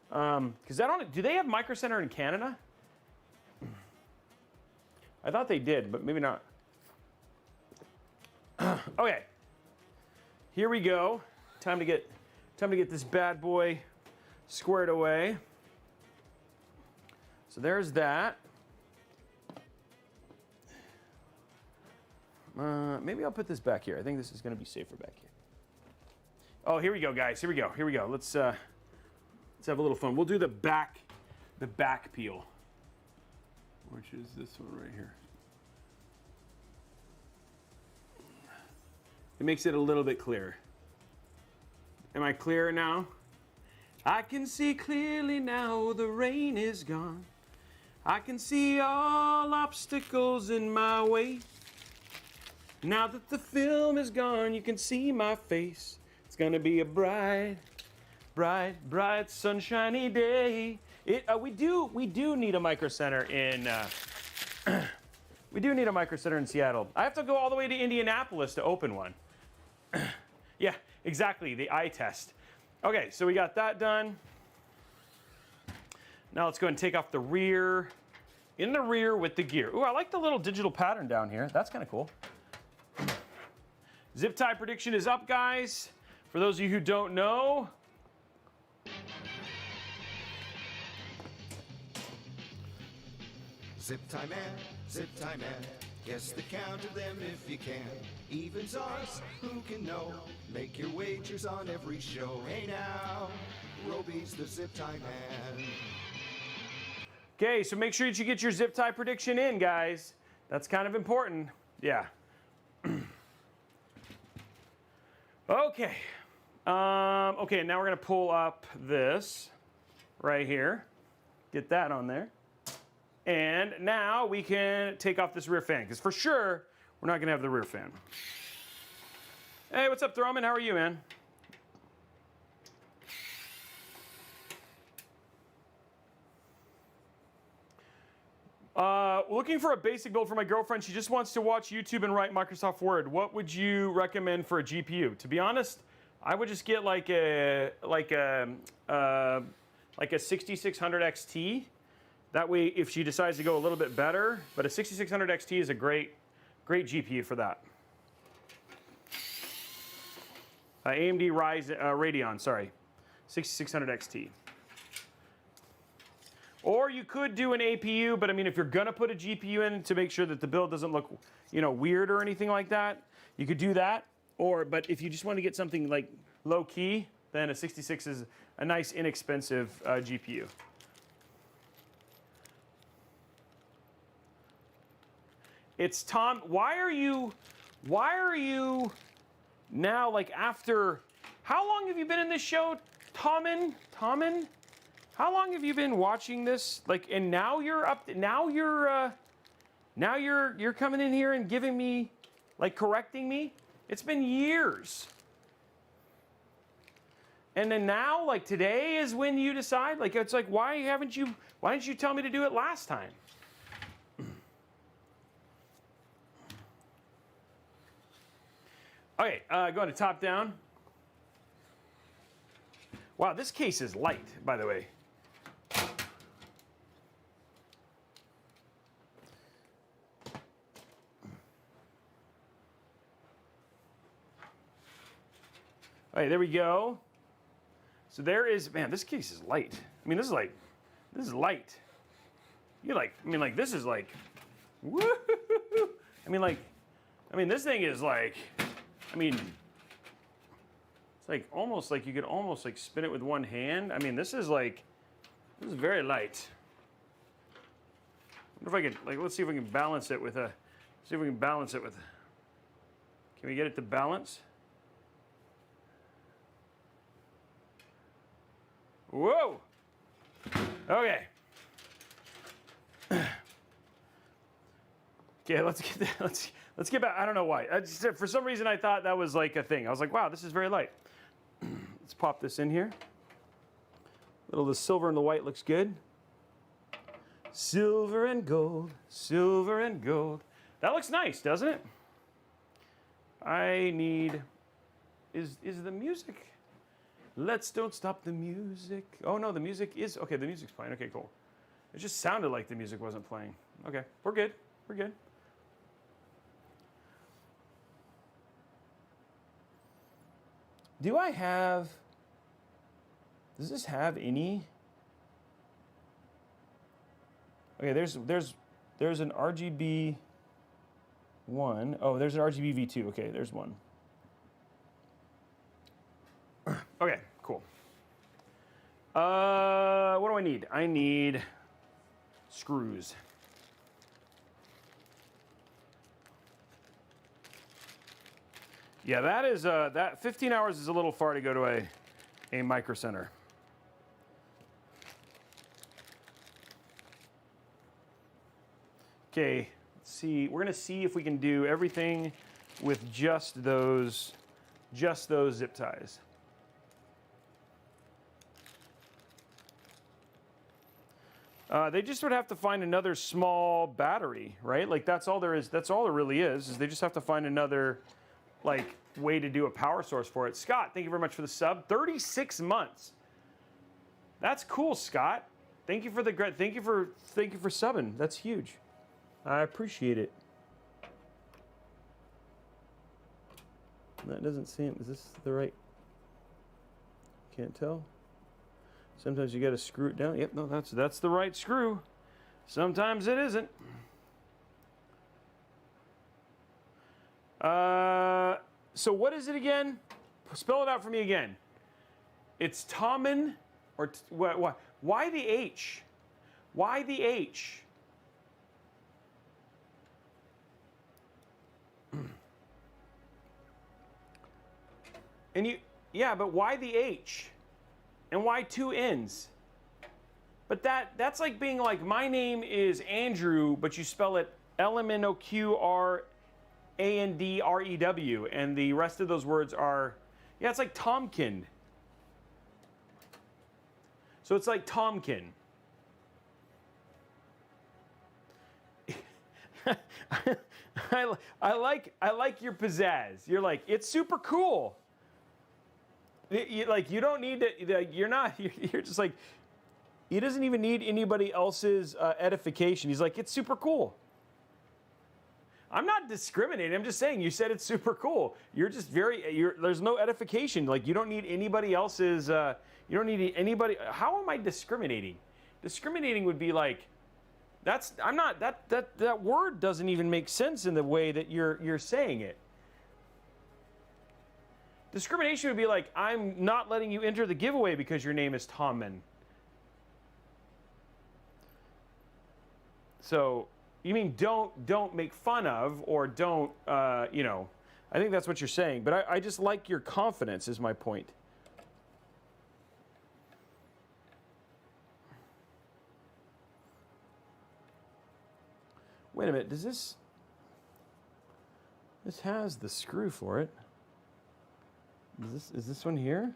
Because do they have Micro Center in Canada? I thought they did, but maybe not. Okay, here we go. Time to get this bad boy squared away. So there's that. Maybe I'll put this back here. I think this is going to be safer back here. Oh, here we go, guys. Here we go. Here we go. Let's have a little fun. We'll do the back peel, which is this one right here. It makes it a little bit clearer. Am I clear now? I can see clearly now the rain is gone. I can see all obstacles in my way. Now that the film is gone, you can see my face. It's gonna be a bright, bright, bright, sunshiny day. We do need a micro center in. We do need a micro center in Seattle. I have to go all the way to Indianapolis to open one. Yeah, exactly, the eye test. Okay, so we got that done. Now let's go and take off the rear. In the rear with the gear. Ooh, I like the little digital pattern down here. That's kind of cool. Zip tie prediction is up, guys. For those of you who don't know. Zip tie man, guess the count of them if you can. Evens odds, who can know? Make your wagers on every show. Hey now, Robey's the zip tie man. Okay, so make sure that you get your zip tie prediction in, guys. That's kind of important. Yeah. Okay. Okay, now we're gonna pull up this right here. Get that on there. And now we can take off this rear fan, because for sure, we're not gonna have the rear fan. Hey, what's up, Thurman? How are you, man? Looking for a basic build for my girlfriend. She just wants to watch YouTube and write Microsoft Word. What would you recommend for a GPU? To be honest, I would just get like a 6600 XT. That way, if she decides to go a little bit better, but a 6600 XT is a great GPU for that. AMD Radeon, sorry, 6600 XT. Or you could do an APU, but I mean, if you're gonna put a GPU in to make sure that the build doesn't look, weird or anything like that, you could do that. But if you just want to get something like low key, then a 66 is a nice inexpensive GPU. It's Tom. Why are you now, like, after, how long have you been in this show, Tommen? How long have you been watching this? Like, and now you're coming in here and giving me, like, correcting me? It's been years. And then now, like, today is when you decide? Like, it's like, why didn't you tell me to do it last time? Okay, going to top down. Wow, this case is light, by the way. All right, there we go. So there is, man, this case is light. I mean, this is light. This is like, woo. This thing is like, it's like almost like you could almost like spin it with one hand. I mean, this is very light. I wonder if I could, like, let's see if we can balance it with can we get it to balance? Whoa! Okay. Okay, let's get back. I don't know why. For some reason, I thought that was like a thing. I was like, wow, this is very light. Let's pop this in here. The silver and the white looks good. Silver and gold, silver and gold. That looks nice, doesn't it? Is the music? Let's don't stop the music. Oh no, the music is, okay, the music's playing. Okay, cool. It just sounded like the music wasn't playing. Okay, we're good. We're good. Does this have any? Okay, there's an RGB. one. Oh, there's an RGB V2. Okay, there's one. Okay, cool. What do I need? I need screws. Yeah, that is that 15 hours is a little far to go to a micro center. Okay, let's see. We're gonna see if we can do everything with just those zip ties. They just would have to find another small battery, right? Like that's all there is. That's all there really is they just have to find another like way to do a power source for it. Scott, thank you very much for the sub. 36 months. That's cool, Scott. Thank you for subbing. That's huge. I appreciate it. That doesn't seem. Is this the right? Can't tell. Sometimes you got to screw it down. Yep, no, that's the right screw. Sometimes it isn't. So what is it again? Spell it out for me again. It's Tommen, or what? Why the H? Why the H? And yeah, but why the H? And why two N's? But that's like being like, my name is Andrew, but you spell it LMNOQRANDREW, and the rest of those words are, yeah, it's like Tomkin. So it's like Tomkin. I like your pizzazz. You're like, it's super cool. You don't need to. You're just like. He doesn't even need anybody else's edification. He's like, it's super cool. I'm not discriminating. I'm just saying. You said it's super cool. You're just there's no edification. Like you don't need anybody else's. You don't need anybody. How am I discriminating? Discriminating would be like. I'm not. That word doesn't even make sense in the way that you're saying it. Discrimination would be like, I'm not letting you enter the giveaway because your name is Tommen. So, you mean don't make fun of, or don't, I think that's what you're saying. But I just like your confidence is my point. Wait a minute, does this has the screw for it. Is this one here?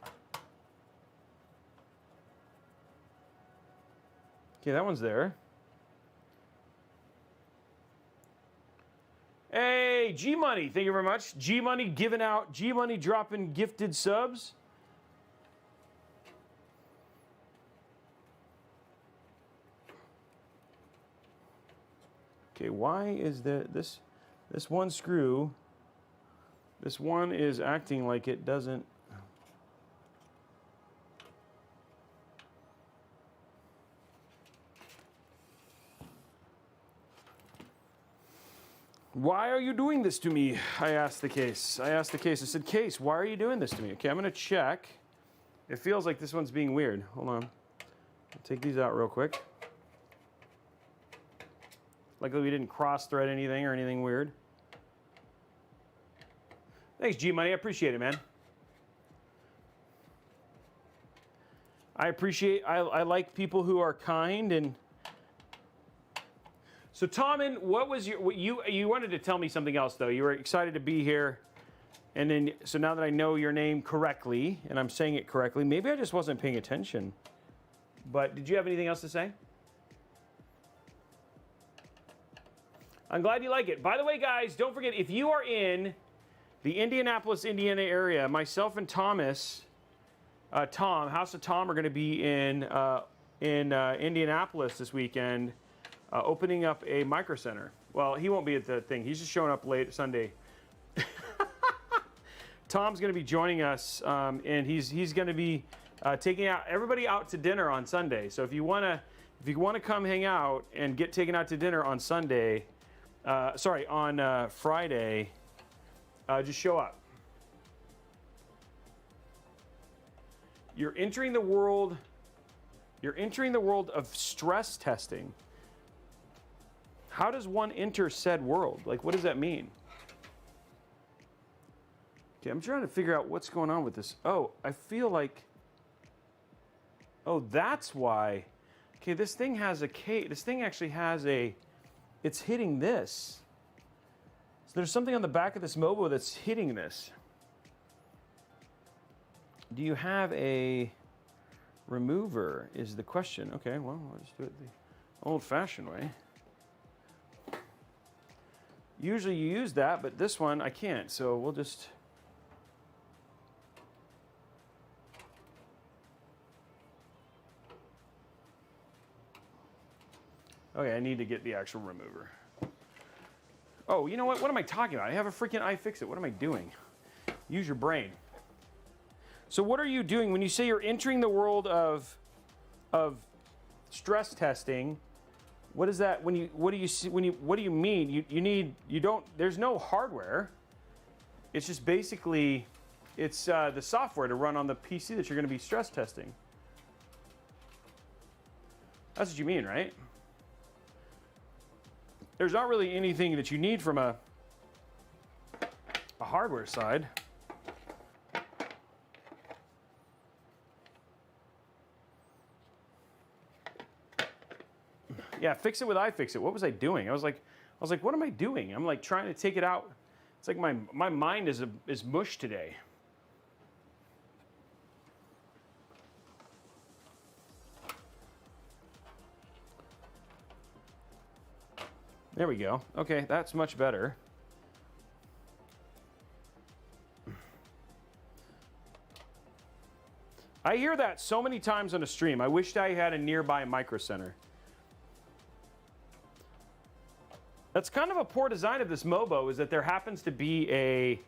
Okay, that one's there. Hey, G Money, thank you very much. G Money giving out, G Money dropping gifted subs. Okay, why is this one screw? This one is acting like it doesn't. Why are you doing this to me? I asked the case. I said, Case, why are you doing this to me? Okay, I'm going to check. It feels like this one's being weird. Hold on. I'll take these out real quick. Luckily we didn't cross-thread anything or anything weird. Thanks, G Money. I appreciate it, man. I like people who are kind. And so, Tommen, you wanted to tell me something else though. You were excited to be here, and then so now that I know your name correctly and I'm saying it correctly, maybe I just wasn't paying attention. But did you have anything else to say? I'm glad you like it. By the way, guys, don't forget, if you are in the Indianapolis, Indiana area, myself and Thomas, House of Tom, are going to be in Indianapolis this weekend, opening up a micro center. Well, he won't be at the thing. He's just showing up late Sunday. Tom's going to be joining us, and he's going to be taking everybody out to dinner on Sunday. So if you want to come hang out and get taken out to dinner on Sunday, sorry, on Friday, just show up. You're entering the world of stress testing. How does one enter said world? Like, what does that mean? Okay, I'm trying to figure out what's going on with this. Oh, I feel like, oh, that's why. Okay, this thing has a this thing actually has a, it's hitting this. So there's something on the back of this Mobo that's hitting this. Do you have a remover is the question. Okay, well, let's do it the old-fashioned way. Usually you use that, but this one I can't, so we'll just... Okay, I need to get the actual remover. Oh, you know what? What am I talking about? I have a freaking iFixit. What am I doing? Use your brain. So what are you doing when you say you're entering the world of stress testing? What is that? What do you mean? You don't. There's no hardware. It's just basically, it's the software to run on the PC that you're going to be stress testing. That's what you mean, right? There's not really anything that you need from a hardware side. Yeah, fix it with iFixit. What was I doing? I was like, what am I doing? I'm like trying to take it out. It's like my mind is mush today. There we go. Okay, that's much better. I hear that so many times on a stream. I wished I had a nearby micro center. That's kind of a poor design of this Mobo, is that there happens to be a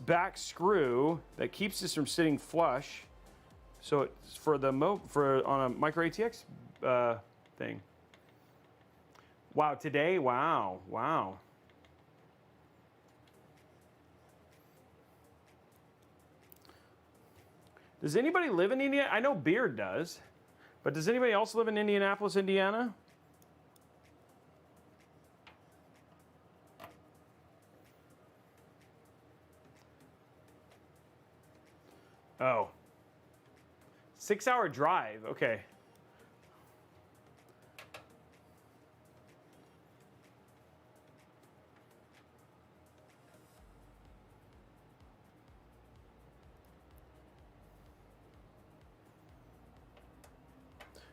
back screw that keeps this from sitting flush. So it's for the on a micro ATX thing. Wow, today, wow. Does anybody live in Indiana? I know Beard does, but does anybody else live in Indianapolis, Indiana? Oh. 6-hour drive, okay.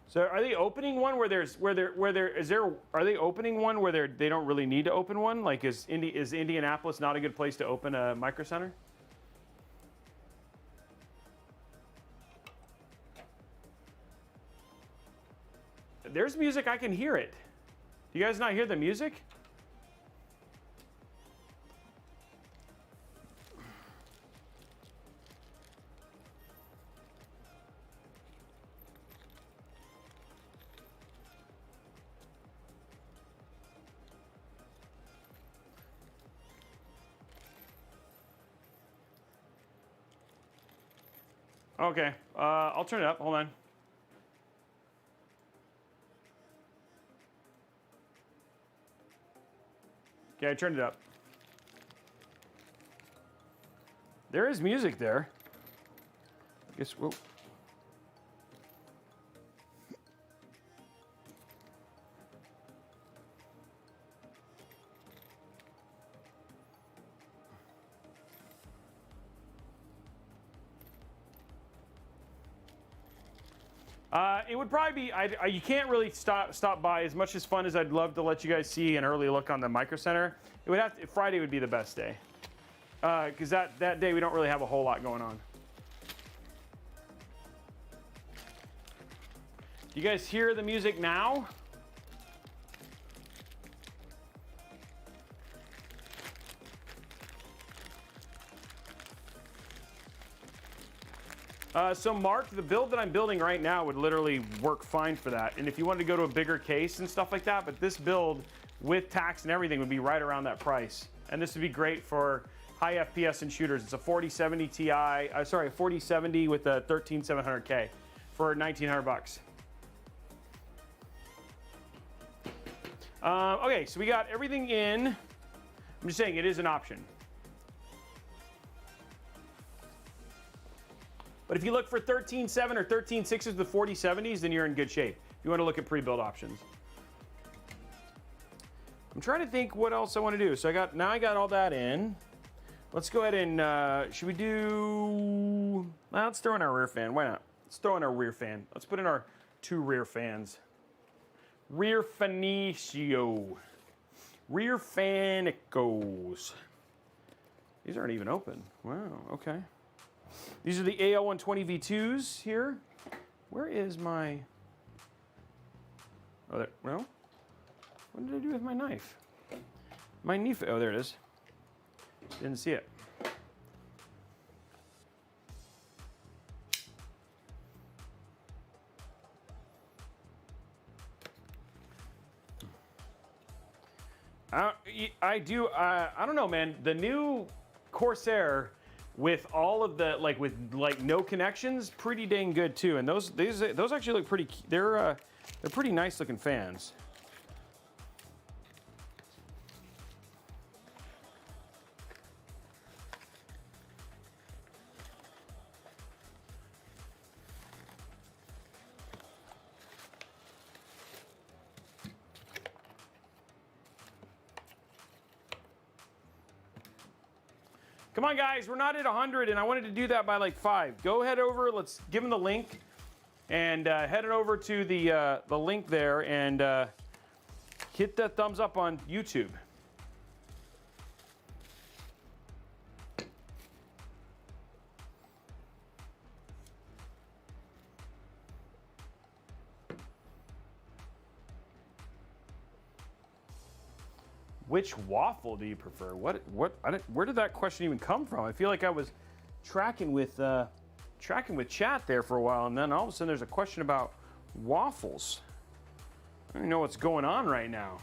So are they opening one where are they opening one where they don't really need to open one? Like is Indianapolis not a good place to open a micro center? There's music, I can hear it. Do you guys not hear the music? Okay, I'll turn it up, hold on. Okay, I turned it up. There is music there. I guess, whoa. It would probably be, you can't really stop by. As much as fun as I'd love to let you guys see an early look on the Micro Center, it would have to, Friday would be the best day. Because that day we don't really have a whole lot going on. You guys hear the music now? So Mark, the build that I'm building right now would literally work fine for that. And if you wanted to go to a bigger case and stuff like that, but this build with tax and everything would be right around that price. And this would be great for high FPS and shooters. It's a 4070 Ti, sorry, a 4070 with a 13700K for 1900 bucks. Okay, so we got everything in. I'm just saying it is an option. But if you look for 13.7 or 13.6s with 4070s, then you're in good shape. You want to look at pre-built options. I'm trying to think what else I want to do. So now I got all that in. Let's go ahead and, should we do, well, let's throw in our rear fan. Why not? Let's throw in our rear fan. Let's put in our 2 rear fans. Rear Fanicio. Rear Fanicos. These aren't even open. Wow, okay. These are the AIO 120V2s here. Where is my, oh, there, well, what did I do with my knife? My knife, oh, there it is. Didn't see it. I don't know, man. The new Corsair with all of the, with no connections, pretty dang good too. And those actually look pretty, they're pretty nice looking fans. Come on, guys, we're not at 100, and I wanted to do that by like 5. Go head over, let's give them the link, and head it over to the link there, and hit that thumbs up on YouTube. Which waffle do you prefer? Where did that question even come from? I feel like I was tracking with chat there for a while, and then all of a sudden there's a question about waffles. I don't even know what's going on right now.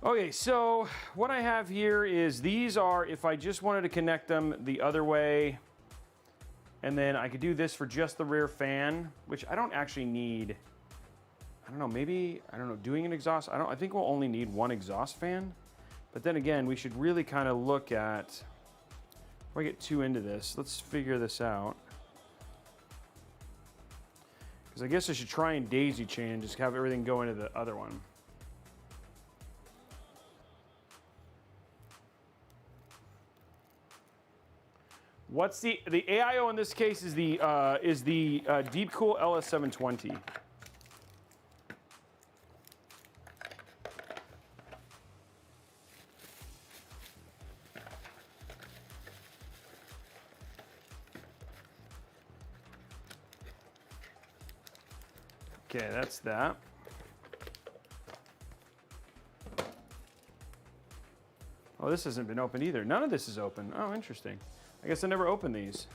Okay, so what I have here is these are, if I just wanted to connect them the other way, and then I could do this for just the rear fan, which I don't actually need. I don't know, maybe, I don't know, doing an exhaust, I think we'll only need 1 exhaust fan. But then again, we should really kind of look at, if I get too into this, let's figure this out. Because I guess I should try and daisy chain and just have everything go into the other one. What's the AIO in this case is the DeepCool LS720. Okay, that's that. Oh, this hasn't been opened either. None of this is open. Oh, interesting. I guess I never opened these.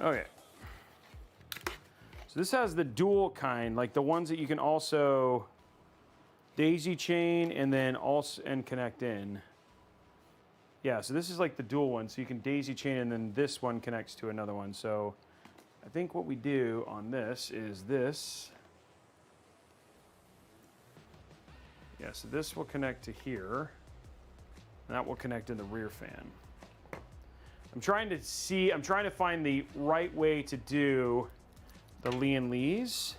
Okay. So this has the dual kind, like the ones that you can also daisy chain and then also connect in. Yeah, so this is like the dual one, so you can daisy chain and then this one connects to another one. So I think what we do on this is this. Yeah, so this will connect to here. And that will connect in the rear fan. I'm trying to find the right way to do the Lee and Lees.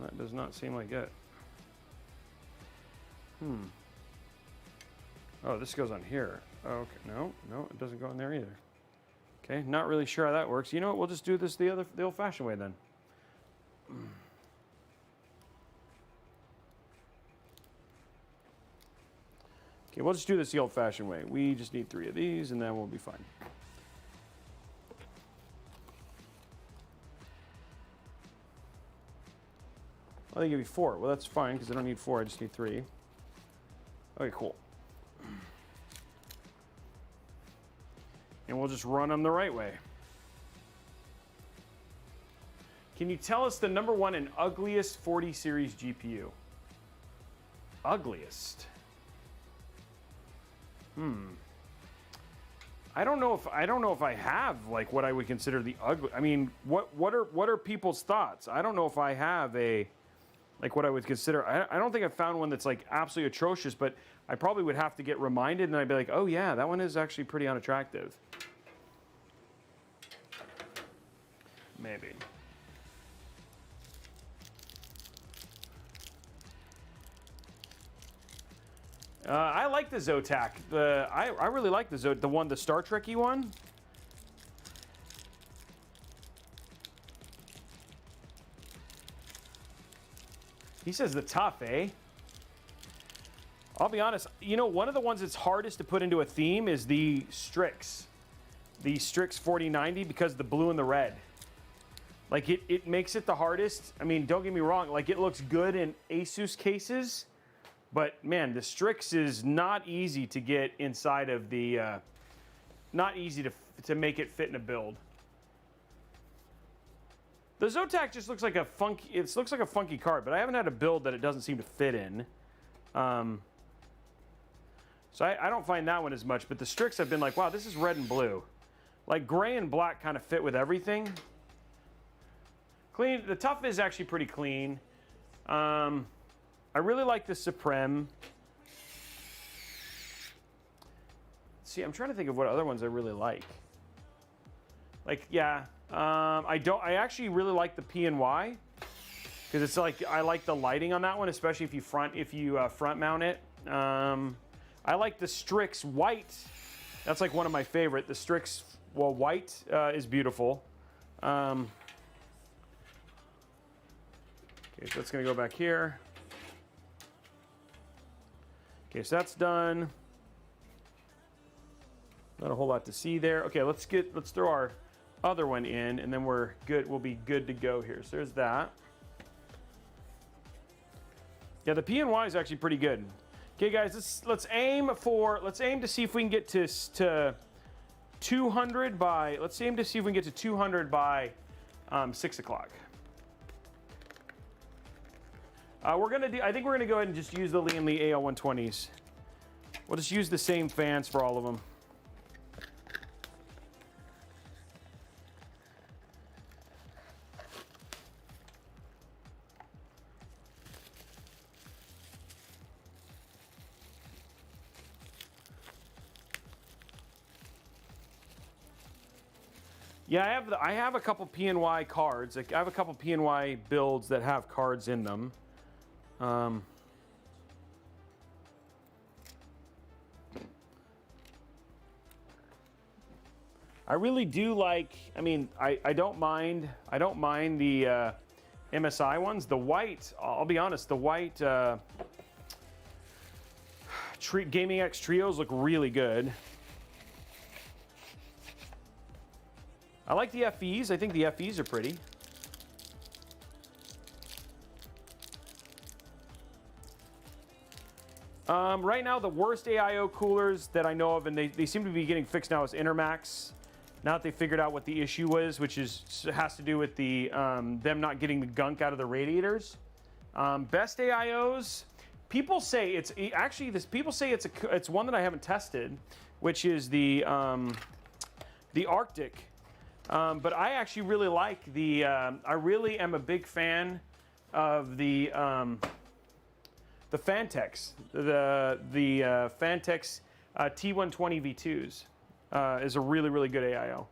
That does not seem like it. Oh, this goes on here. Oh, okay, no, it doesn't go in there either. Okay, not really sure how that works. You know what, we'll just do this the old-fashioned way then. Okay, we'll just do this the old-fashioned way. We just need 3 of these, and then we'll be fine. Oh, they give you 4. Well, that's fine, because I don't need 4. I just need 3. Okay, cool. And we'll just run them the right way. Can you tell us the #1 and ugliest 40 series GPU? Ugliest. I don't know if I have like what I would consider the ugly. I mean, what are people's thoughts? I don't know if I have a like what I would consider. I don't think I've found one that's like absolutely atrocious, but I probably would have to get reminded, and I'd be like, oh yeah, that one is actually pretty unattractive. Maybe. I like the Zotac. I really like the the Star Trek-y one. He says the tough, eh? I'll be honest. You know, one of the ones that's hardest to put into a theme is the Strix. The Strix 4090 because of the blue and the red. Like, it makes it the hardest. I mean, don't get me wrong. Like, it looks good in Asus cases. But, man, the Strix is not easy to get inside of the... not easy to make it fit in a build. The Zotac just looks like a funky... It looks like a funky card, but I haven't had a build that it doesn't seem to fit in. So I don't find that one as much. But the Strix, I've been like, wow, this is red and blue. Like, gray and black kind of fit with everything. Clean. The Tough is actually pretty clean. I really like the Supreme. See, I'm trying to think of what other ones I really like. Like, yeah, I actually really like the PNY because it's like I like the lighting on that one, especially if you front mount it. I like the Strix White. That's like one of my favorite. The Strix White is beautiful. Okay, so that's gonna go back here. Okay, so that's done. Not a whole lot to see there. Okay, let's throw our other one in, and then we're good. We'll be good to go here. So there's that. Yeah, the PNY is actually pretty good. Okay, guys, let's aim to see if we can get to 200 by. Let's aim to see if we can get to 200 by 6 o'clock. I think we're gonna go ahead and just use the Liam Lee AIO 120s. We'll just use the same fans for all of them. Yeah, I have a couple PNY cards. Like, I have a couple PNY builds that have cards in them. I really do like. I mean, I don't mind the MSI ones. The white. I'll be honest. The white Gaming X Trios look really good. I like the FEs. I think the FEs are pretty. Right now, the worst AIO coolers that I know of, and they seem to be getting fixed now, is Intermax. Now that they figured out what the issue was, which has to do with the them not getting the gunk out of the radiators. Best AIOs, people say it's actually this. People say it's one that I haven't tested, which is the Arctic. But I actually really like the. I really am a big fan of the Fantex. The Fantex T120 V2s is a really good AIO.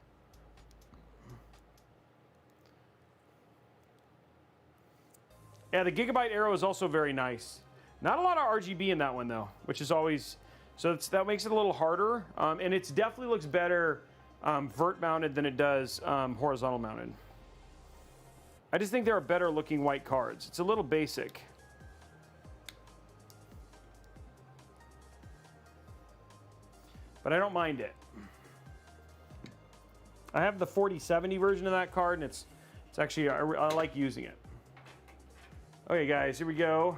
Yeah, the Gigabyte Arrow is also very nice. Not a lot of RGB in that one though, which is always that makes it a little harder. And it definitely looks better. Vert mounted than it does horizontal mounted. I just think there are better looking white cards. It's a little basic. but I don't mind it. I have the 4070 version of that card, and it's actually, I like using it. Okay, guys, here we go.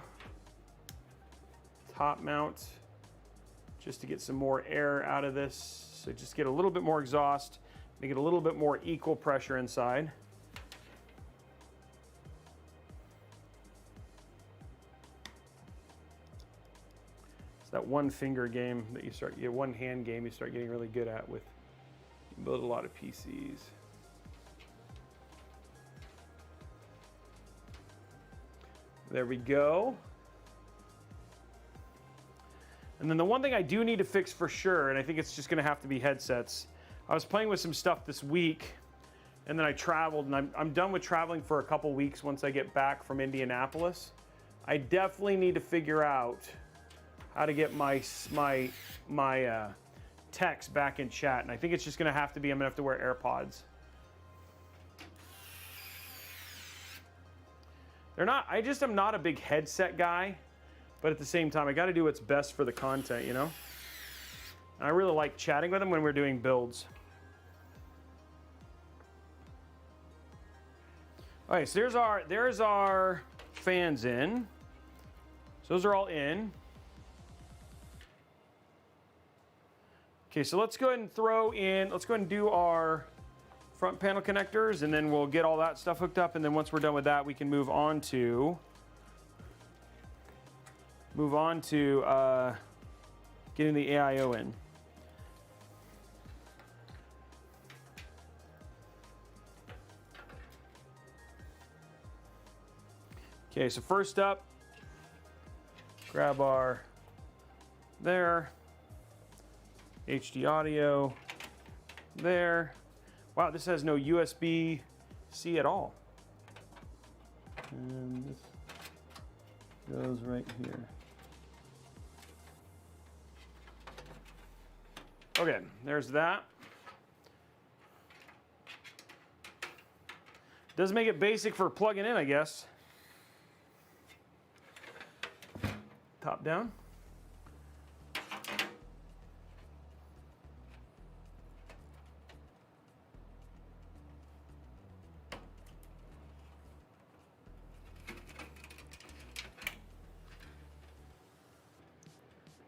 Top mount, just to get some more air out of this. So just get a little bit more exhaust, make it a little bit more equal pressure inside. It's that one finger game that one hand game you start getting really good at with, you build a lot of PCs. There we go. And then the one thing I do need to fix for sure, and I think it's just gonna have to be headsets. I was playing with some stuff this week, and then I traveled, and I'm done with traveling for a couple weeks once I get back from Indianapolis. I definitely need to figure out how to get my techs back in chat, and I think it's just gonna have to be, I'm gonna have to wear AirPods. They're not, I just am not a big headset guy, but at the same time, I gotta do what's best for the content, you know? And I really like chatting with them when we're doing builds. All right, so there's our fans in. So those are all in. Okay, so let's go ahead and let's go ahead and do our front panel connectors, and then we'll get all that stuff hooked up, and then once we're done with that, we can move on to getting the AIO in. Okay, so first up, grab our there, HD audio there. Wow, this has no USB-C at all. And this goes right here. Okay, there's that. Does make it basic for plugging in, I guess. Top down.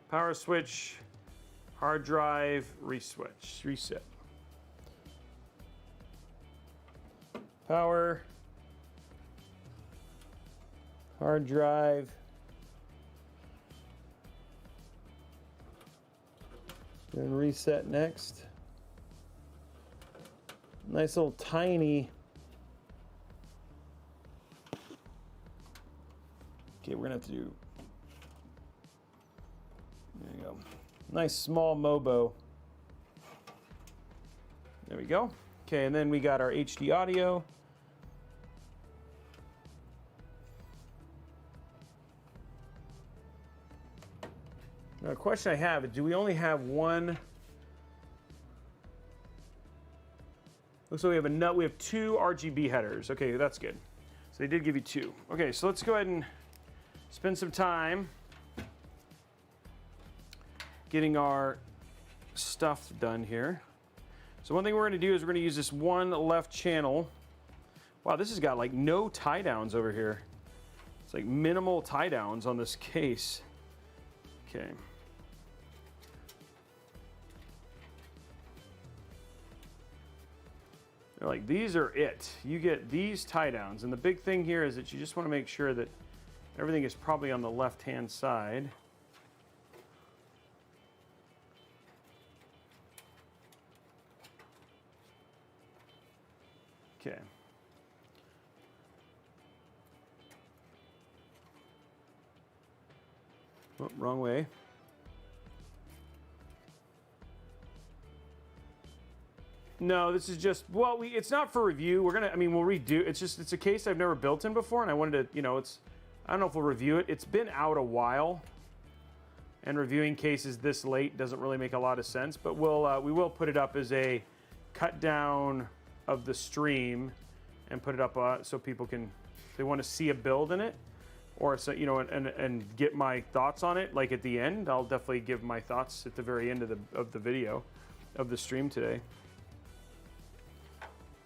Power switch, hard drive, reset. Power, hard drive, then reset next. Nice little tiny. Okay, we're gonna have to do. There you go. Nice small MOBO. There we go. Okay, and then we got our HD audio. Now, a question I have is, do we only have one? Looks like we have two RGB headers. Okay, that's good. So they did give you two. Okay, so let's go ahead and spend some time getting our stuff done here. So one thing we're gonna do is we're gonna use this one left channel. Wow, this has got like no tie downs over here. It's like minimal tie downs on this case. Okay. They're like, these are it. You get these tie downs. And the big thing here is that you just wanna make sure that everything is probably on the left-hand side. Okay. Oh, wrong way. No, this is just, well, it's not for review. We'll redo. It's a case I've never built in before, and I wanted to, I don't know if we'll review it. It's been out a while, and reviewing cases this late doesn't really make a lot of sense, but we will put it up as a cut down of the stream and put it up so people can, if they want to see a build in it. or so, you know, and get my thoughts on it. Like at the end, I'll definitely give my thoughts at the very end of the video, of the stream today.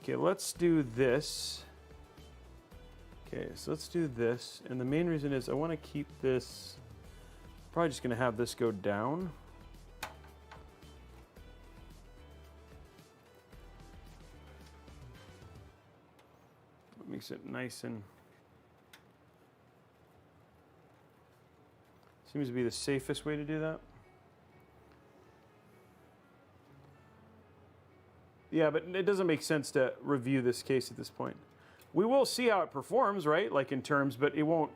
Okay, let's do this. Okay, so let's do this, and the main reason is I want to keep this. Probably just going to have this go down. It makes it nice and seems to be the safest way to do that. Yeah, but it doesn't make sense to review this case at this point. We will see how it performs, right? Like in terms, but it won't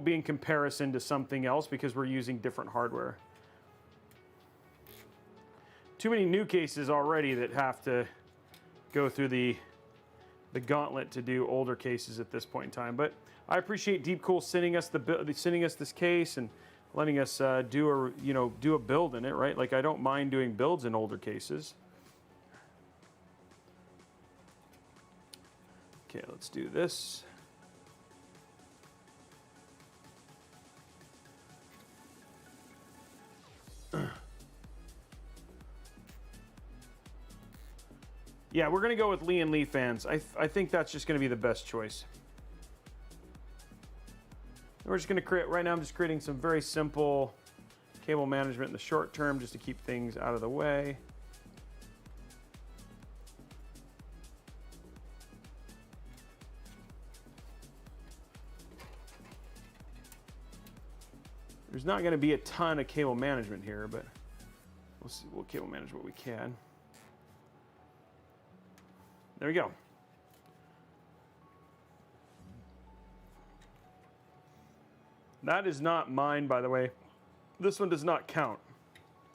be in comparison to something else because we're using different hardware. Too many new cases already that have to go through the gauntlet to do older cases at this point in time. But I appreciate DeepCool sending us this case and letting us do a build in it, right? Like I don't mind doing builds in older cases. Okay, let's do this. Yeah, we're gonna go with Lee and Lee fans. I think that's just gonna be the best choice. We're just gonna create, right now I'm just creating some very simple cable management in the short term just to keep things out of the way. There's not gonna be a ton of cable management here, but we'll see, we'll cable manage what we can. There we go. That is not mine, by the way. This one does not count.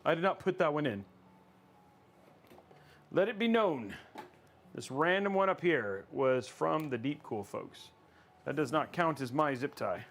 I did not put that one in. Let it be known. This random one up here was from the DeepCool folks. That does not count as my zip tie.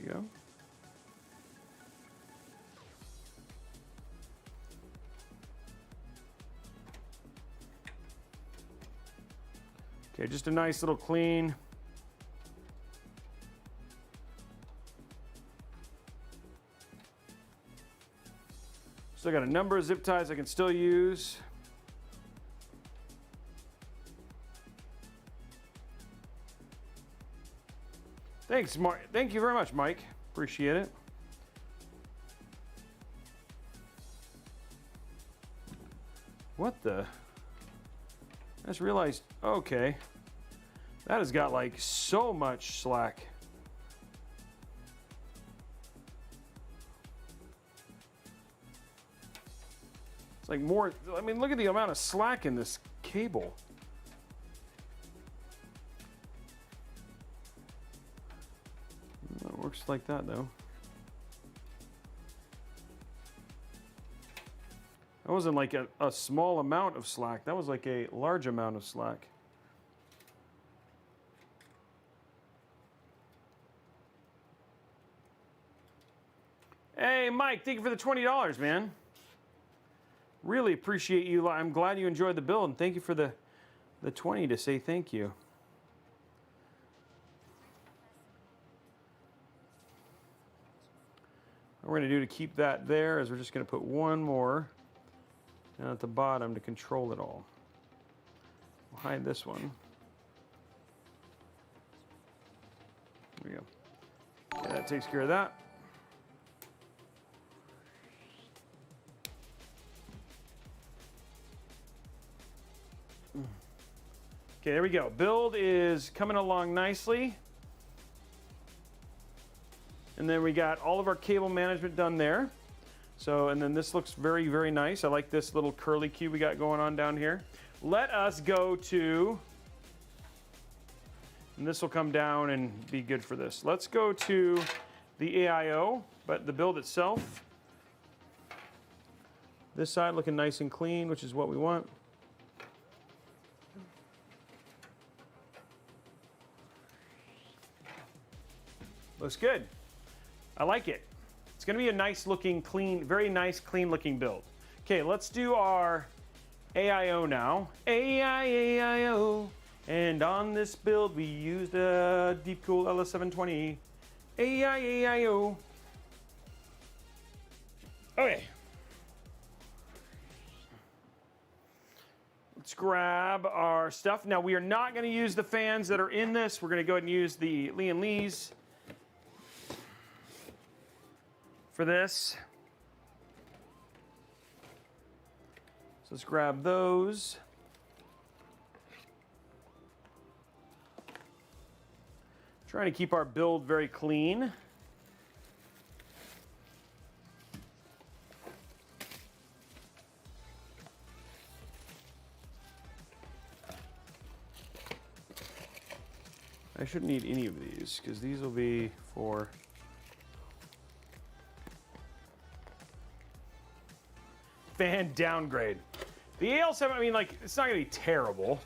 Go. Okay, just a nice little clean. So I got a number of zip ties I can still use. Thanks, Mark. Thank you very much, Mike. Appreciate it. What the? I just realized, okay. That has got like so much slack. It's like more, I mean, look at the amount of slack in this cable. It works like that though. That wasn't like a small amount of slack. That was like a large amount of slack. Hey, Mike, thank you for the $20, man. Really appreciate you. I'm glad you enjoyed the build, and thank you for the 20 to say thank you. What we're going to do to keep that there is we're just going to put one more down at the bottom to control it all. We'll hide this one. There we go. Okay, that takes care of that. Okay, there we go. Build is coming along nicely. And then we got all of our cable management done there. So, and then this looks very, very nice. I like this little curly cube we got going on down here. Let us go to, and this will come down and be good for this. Let's go to the AIO, but the build itself. This side looking nice and clean, which is what we want. Looks good. I like it. It's going to be a nice looking, clean, very nice, clean looking build. Okay, let's do our AIO now. AIO. And on this build, we used a DeepCool LS720. AIO. Okay. Let's grab our stuff. Now, we are not going to use the fans that are in this. We're going to go ahead and use the Lee & Lee's for this. So let's grab those. Trying to keep our build very clean. I shouldn't need any of these because these will be for fan downgrade. The AL7, I mean, like, it's not going to be terrible.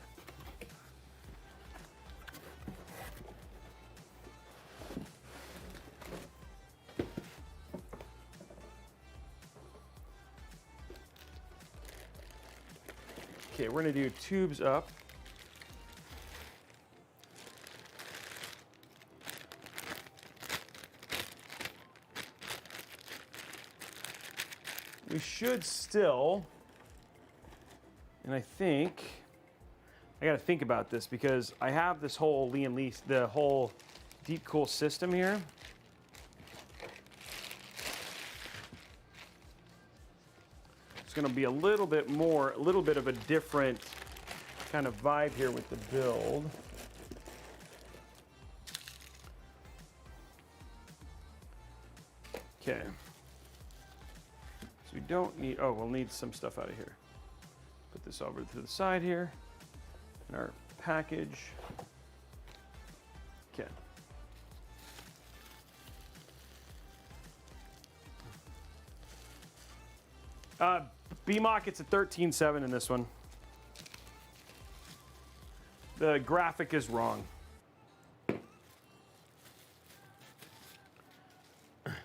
Okay, we're going to do tubes up. We should still, and I think, I got to think about this because I have this whole Lee & Lee, the whole DeepCool system here. It's going to be a little bit of a different kind of vibe here with the build. Okay. So we don't need, oh, we'll need some stuff out of here. Put this over to the side here in our package. Okay. BMOC, it's a 13.7 in this one. The graphic is wrong. That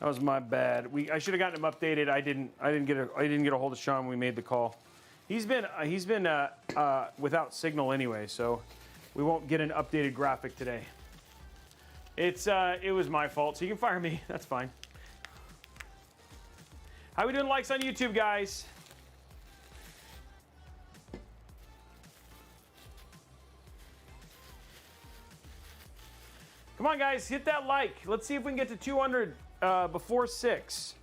was my bad. I should have gotten him updated. I didn't get a hold of Sean when we made the call. He's been without signal anyway, so we won't get an updated graphic today. It was my fault, so you can fire me. That's fine. How we doing likes on YouTube, guys? Come on, guys, hit that like. Let's see if we can get to 200 before 6.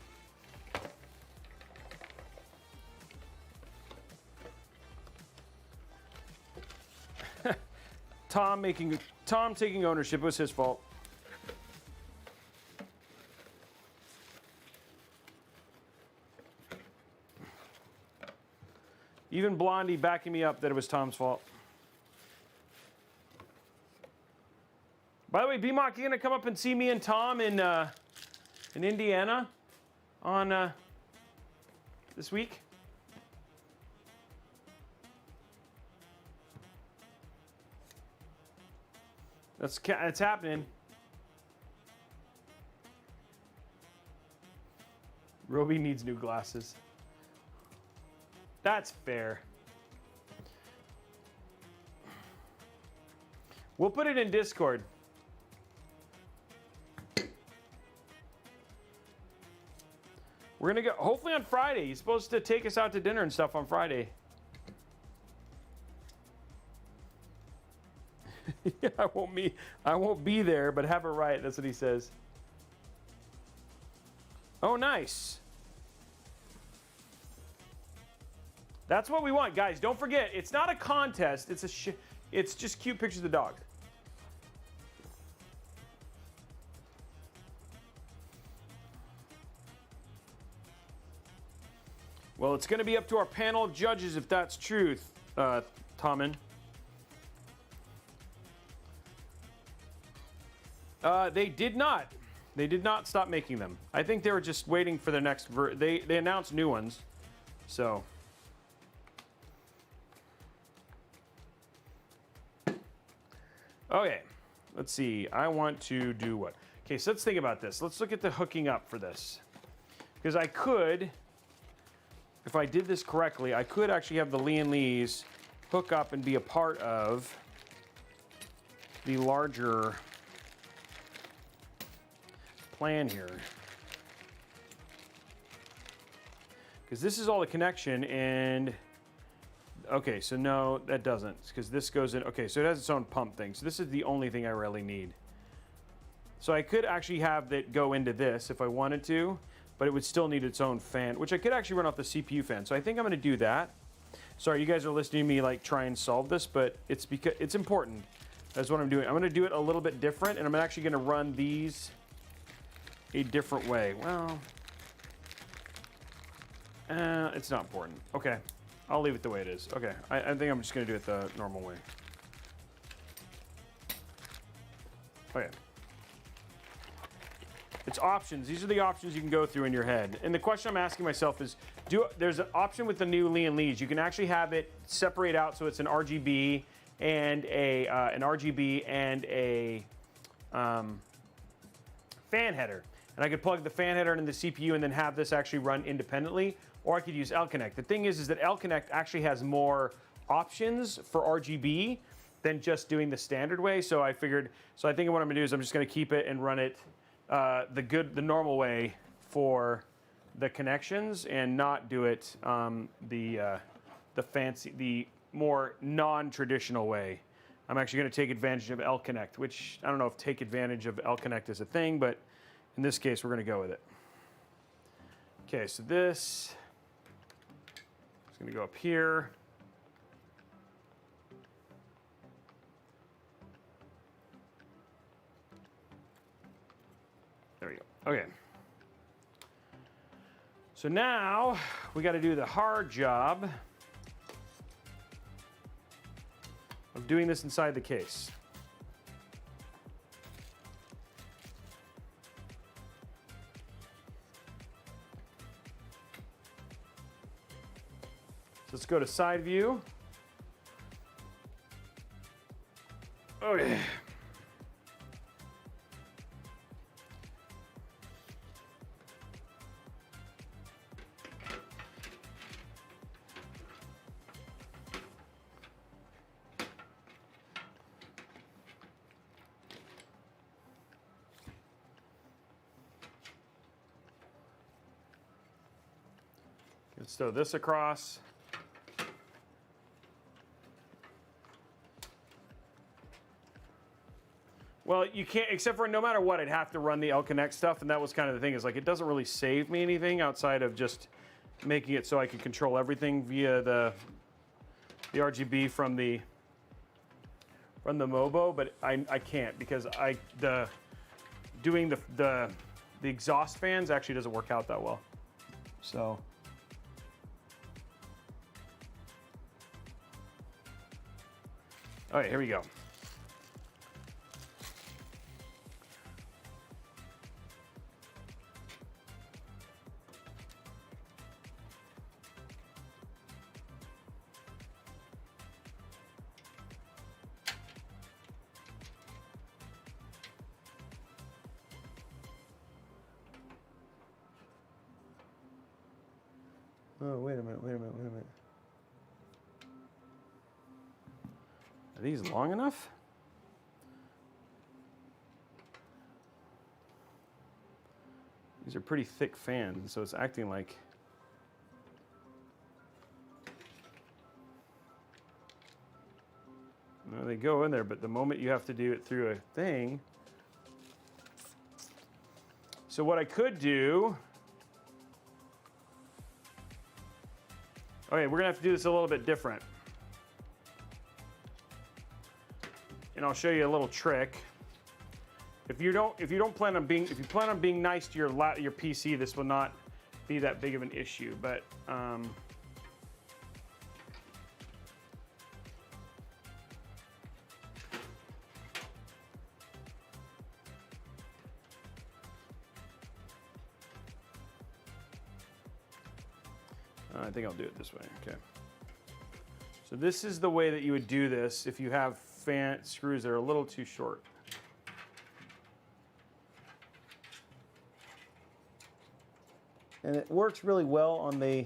Tom taking ownership. It was his fault. Even Blondie backing me up that it was Tom's fault. By the way, BMOC, you gonna come up and see me and Tom in Indiana on this week? That's happening. Robey needs new glasses. That's fair. We'll put it in Discord. We're gonna go hopefully on Friday. He's supposed to take us out to dinner and stuff on Friday. Yeah, I won't be there, but have it right. That's what he says. Oh, nice. That's what we want, guys. Don't forget, it's not a contest. It's just cute pictures of the dog. Well, it's going to be up to our panel of judges if that's true, Tommen. They did not. They did not stop making them. I think they were just waiting for their next they announced new ones. So okay, let's see. I want to do what? Okay, so let's think about this. Let's look at the hooking up for this. Because I could, if I did this correctly, I could actually have the Lee & Lees hook up and be a part of the larger plan here. Because this is all the connection, and okay, so no, that doesn't, because this goes in. Okay, so it has its own pump thing. So this is the only thing I really need. So I could actually have that go into this if I wanted to, but it would still need its own fan, which I could actually run off the CPU fan. So I think I'm going to do that. Sorry, you guys are listening to me like try and solve this, but it's because it's important. That's what I'm doing. I'm going to do it a little bit different, and I'm actually going to run these a different way. Well, it's not important. Okay, I'll leave it the way it is. Okay, I think I'm just going to do it the normal way. Okay. It's options. These are the options you can go through in your head. And the question I'm asking myself is, there's an option with the new Lee & Lees. You can actually have it separate out so it's an RGB and a fan header. And I could plug the fan header into the CPU and then have this actually run independently, or I could use L-Connect. The thing is that L-Connect actually has more options for RGB than just doing the standard way. So I think what I'm gonna do is I'm just gonna keep it and run it the normal way for the connections, and not do it the more non-traditional way. I'm actually going to take advantage of L-Connect, which I don't know if take advantage of L-Connect is a thing, but in this case we're going to go with it. Okay, so this is going to go up here. There we go. Okay. So now we got to do the hard job of doing this inside the case. So let's go to side view. Okay. Let's throw this across. Well, you can't, except for no matter what, I'd have to run the L-Connect stuff, and that was kind of the thing, is like it doesn't really save me anything outside of just making it so I can control everything via the RGB from the Mobo, but I can't, because doing the exhaust fans actually doesn't work out that well. So all right, here we go. Oh, wait a minute. Are these long enough? These are pretty thick fans, so it's acting like... No, they go in there, but the moment you have to do it through a thing... So what I could do... Okay, we're gonna have to do this a little bit different. And I'll show you a little trick. If you plan on being nice to your PC, this will not be that big of an issue. But I think I'll do it this way, okay. So this is the way that you would do this if you have fan screws that are a little too short. And it works really well on the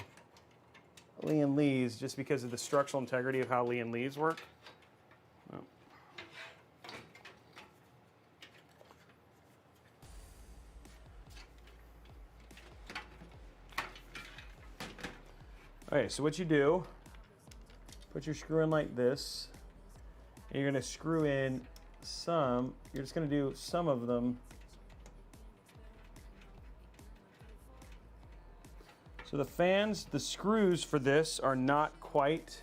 Lee and Lees just because of the structural integrity of how Lee and Lees work. Oh. Okay, so what you do, put your screw in like this, and you're going to screw in some, you're just going to do some of them. So the fans, the screws for this are not quite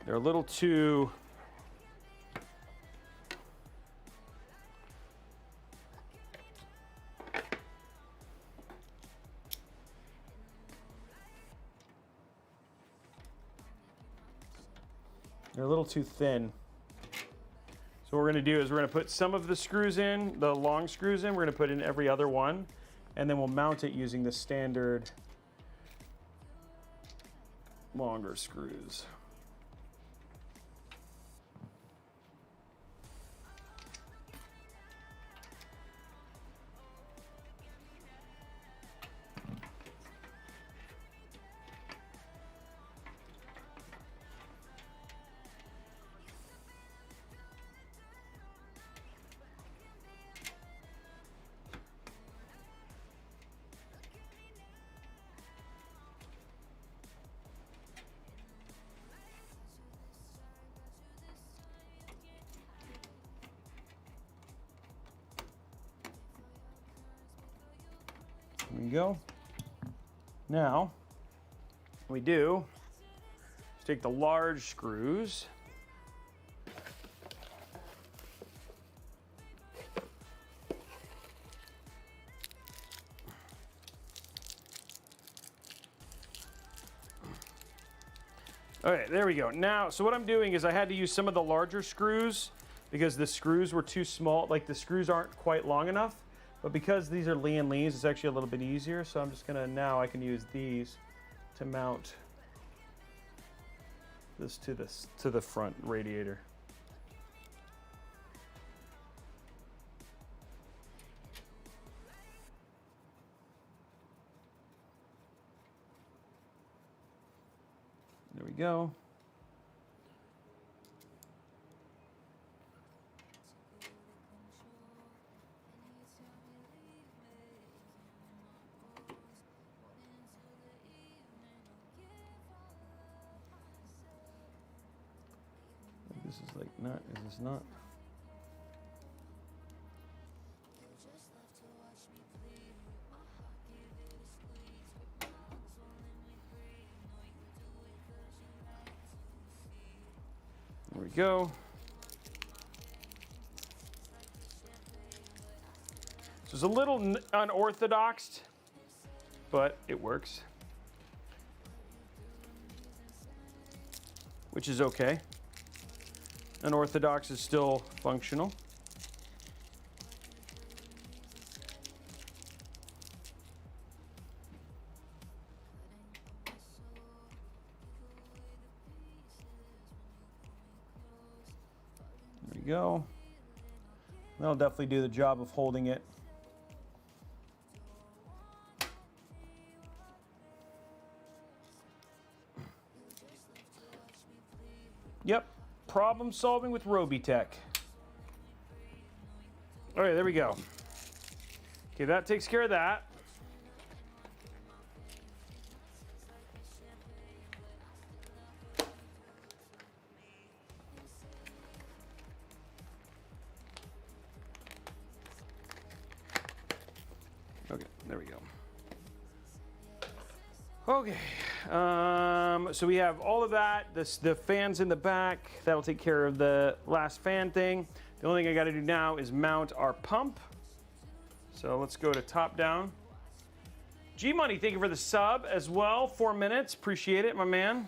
they're a little too thin. So what we're going to do is we're going to put some of the screws in, the long screws in, we're going to put in every other one, and then we'll mount it using the standard longer screws. There we go. Now, what we do is take the large screws, okay, there we go. Now, so what I'm doing is I had to use some of the larger screws because the screws were too small, like the screws aren't quite long enough. But because these are Lee and Lees, it's actually a little bit easier. So I'm just gonna, now I can use these to mount this to the front radiator. There we go. This is like not, is this not? There we go. So it's a little unorthodox, but it works, which is okay. Unorthodox is still functional. There we go. That'll definitely do the job of holding it. Yep. Problem solving with Robeytech. All right, there we go. Okay, that takes care of that. Okay, there we go. Okay, so we have all of that. The fans in the back, that'll take care of the last fan thing. The only thing I gotta do now is mount our pump. So let's go to top down. G-Money, thank you for the sub as well. 4 minutes. Appreciate it, my man.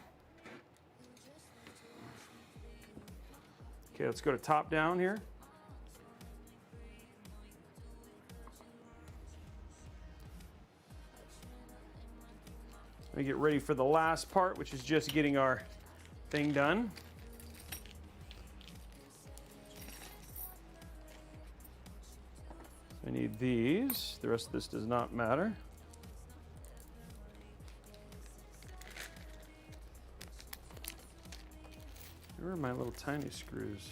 Okay, let's go to top down here. Let me get ready for the last part, which is just getting our thing done. I need these. The rest of this does not matter. Where are my little tiny screws?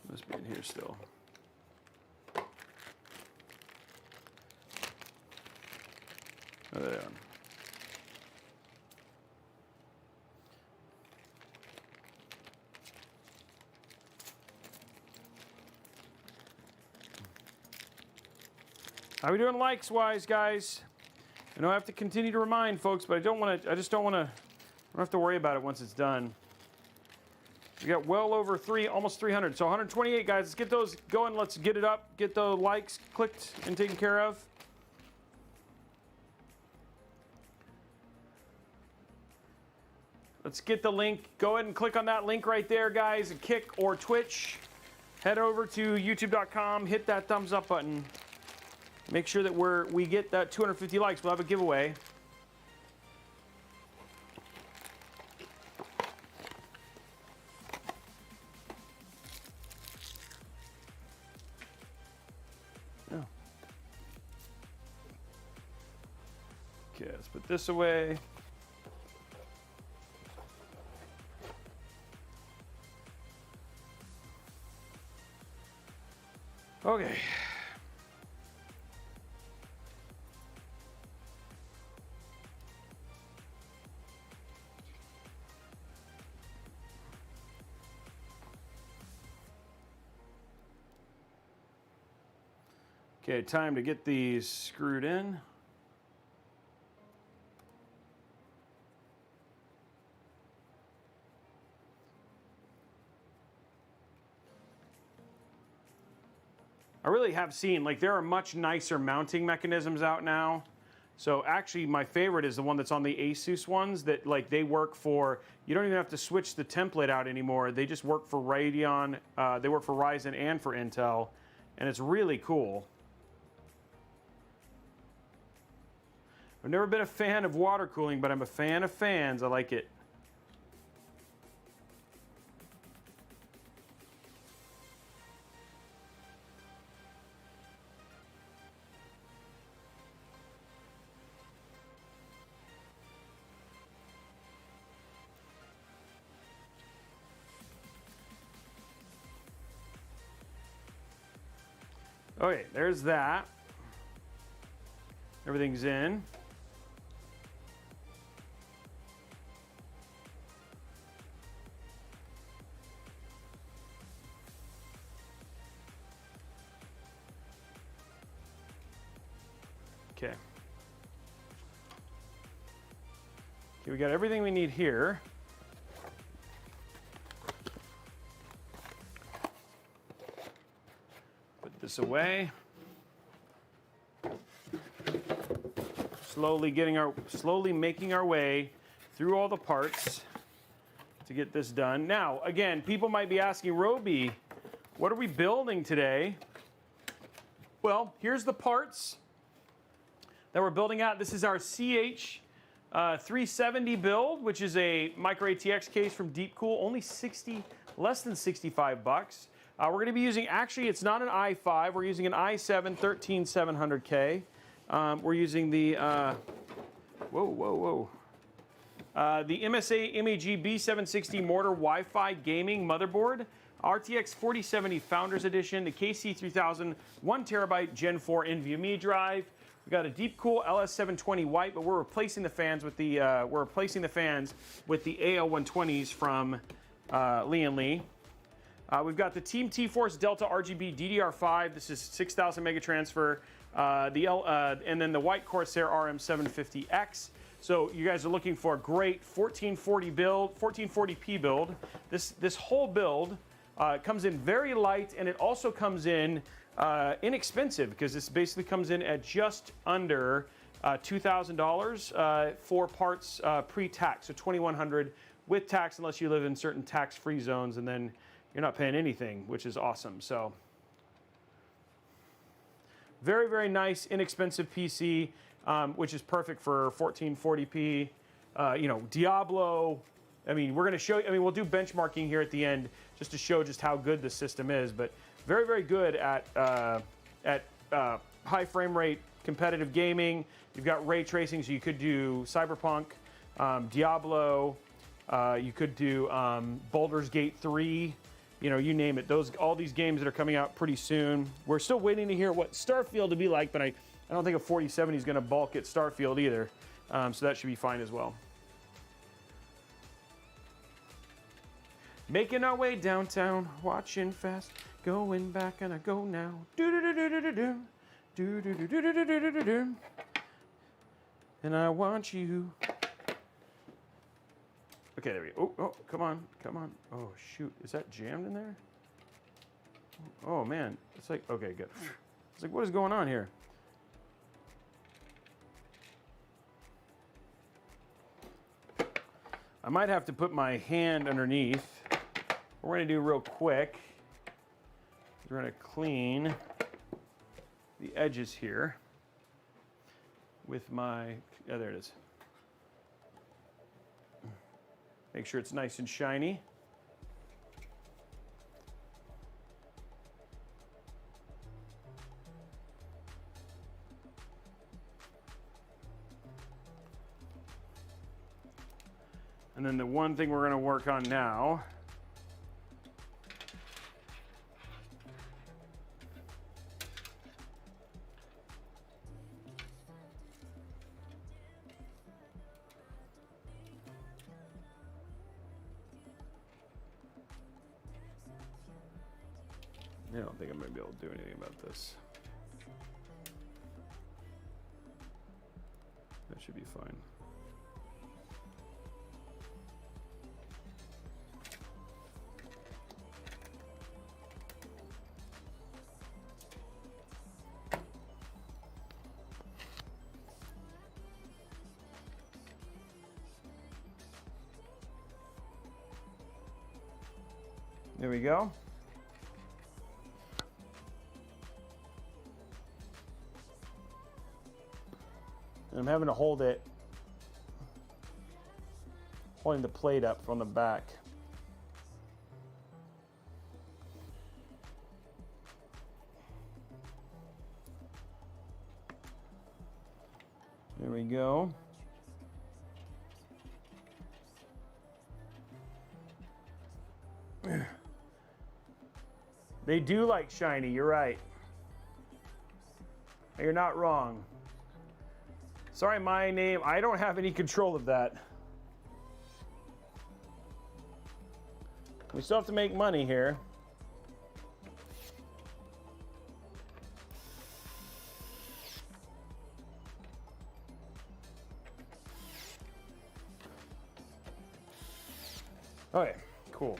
Must be in here still. Oh, there they are. How are we doing likes wise, guys? I know I have to continue to remind folks, but I don't want to. I just don't want to. I don't have to worry about it once it's done. We got well over almost 300. So 128, guys. Let's get those going. Let's get it up. Get the likes clicked and taken care of. Let's get the link. Go ahead and click on that link right there, guys. Kick or Twitch. Head over to youtube.com. Hit that thumbs up button. Make sure that we get that 250 likes. We'll have a giveaway. Oh. Okay, let's put this away. Okay. Okay, time to get these screwed in. I really have seen, like, there are much nicer mounting mechanisms out now. So actually my favorite is the one that's on the Asus ones that, like, they work for, you don't even have to switch the template out anymore. They just work for Radeon, they work for Ryzen and for Intel, and it's really cool. I've never been a fan of water cooling, but I'm a fan of fans. I like it. Okay, there's that. Everything's in. Okay. Okay, we got everything we need here. Put this away. Slowly making our way through all the parts to get this done. Now, again, people might be asking, Robey, what are we building today? Well, here's the parts that we're building out. This is our CH370 build, which is a micro ATX case from DeepCool, only less than 65 bucks. We're going to be using, actually, it's not an i5. We're using an i7-13700K. We're using the, the MSA MEG B760 Mortar Wi-Fi gaming motherboard, RTX 4070 Founders Edition, the KC3000 1TB Gen 4 NVMe drive. We got a DeepCool LS720 white, but we're replacing the fans with the AIO 120s from Lee & Lee. We've got the Team T-Force Delta RGB DDR5. This is 6,000 mega transfer. And then the white Corsair RM750X. So you guys are looking for a great 1440p build. This whole build It comes in very light, and it also comes in inexpensive, because this basically comes in at just under $2,000 for parts pre-tax, so $2,100 with tax, unless you live in certain tax-free zones, and then you're not paying anything, which is awesome. So very, very nice, inexpensive PC, which is perfect for 1440p. You know, Diablo. I mean, we're going to show you, I mean, we'll do benchmarking here at the end just to show just how good the system is, but very, very good at high frame rate competitive gaming. You've got ray tracing, so you could do Cyberpunk, Diablo, you could do Baldur's Gate 3, you know, you name it. All these games that are coming out pretty soon. We're still waiting to hear what Starfield will be like, but I don't think a 4070 is going to balk at Starfield either, so that should be fine as well. Making our way downtown, watching fast, going back and I go now. Do-do-do-do-do-do, do-do-do-do-do-do-do-do. And I want you. Okay, there we go. Oh, come on, come on. Oh, shoot, is that jammed in there? Oh, man, it's like, okay, good. It's like, what is going on here? I might have to put my hand underneath. What we're gonna do real quick, we're gonna clean the edges here with my, oh, there it is. Make sure it's nice and shiny. And then the one thing we're gonna work on now I don't think I'm going to be able to do anything about this. That should be fine. There we go. I'm having to hold it, holding the plate up from the back. There we go. They do like shiny, you're right. You're not wrong. Sorry, my name, I don't have any control of that. We still have to make money here. Okay, cool.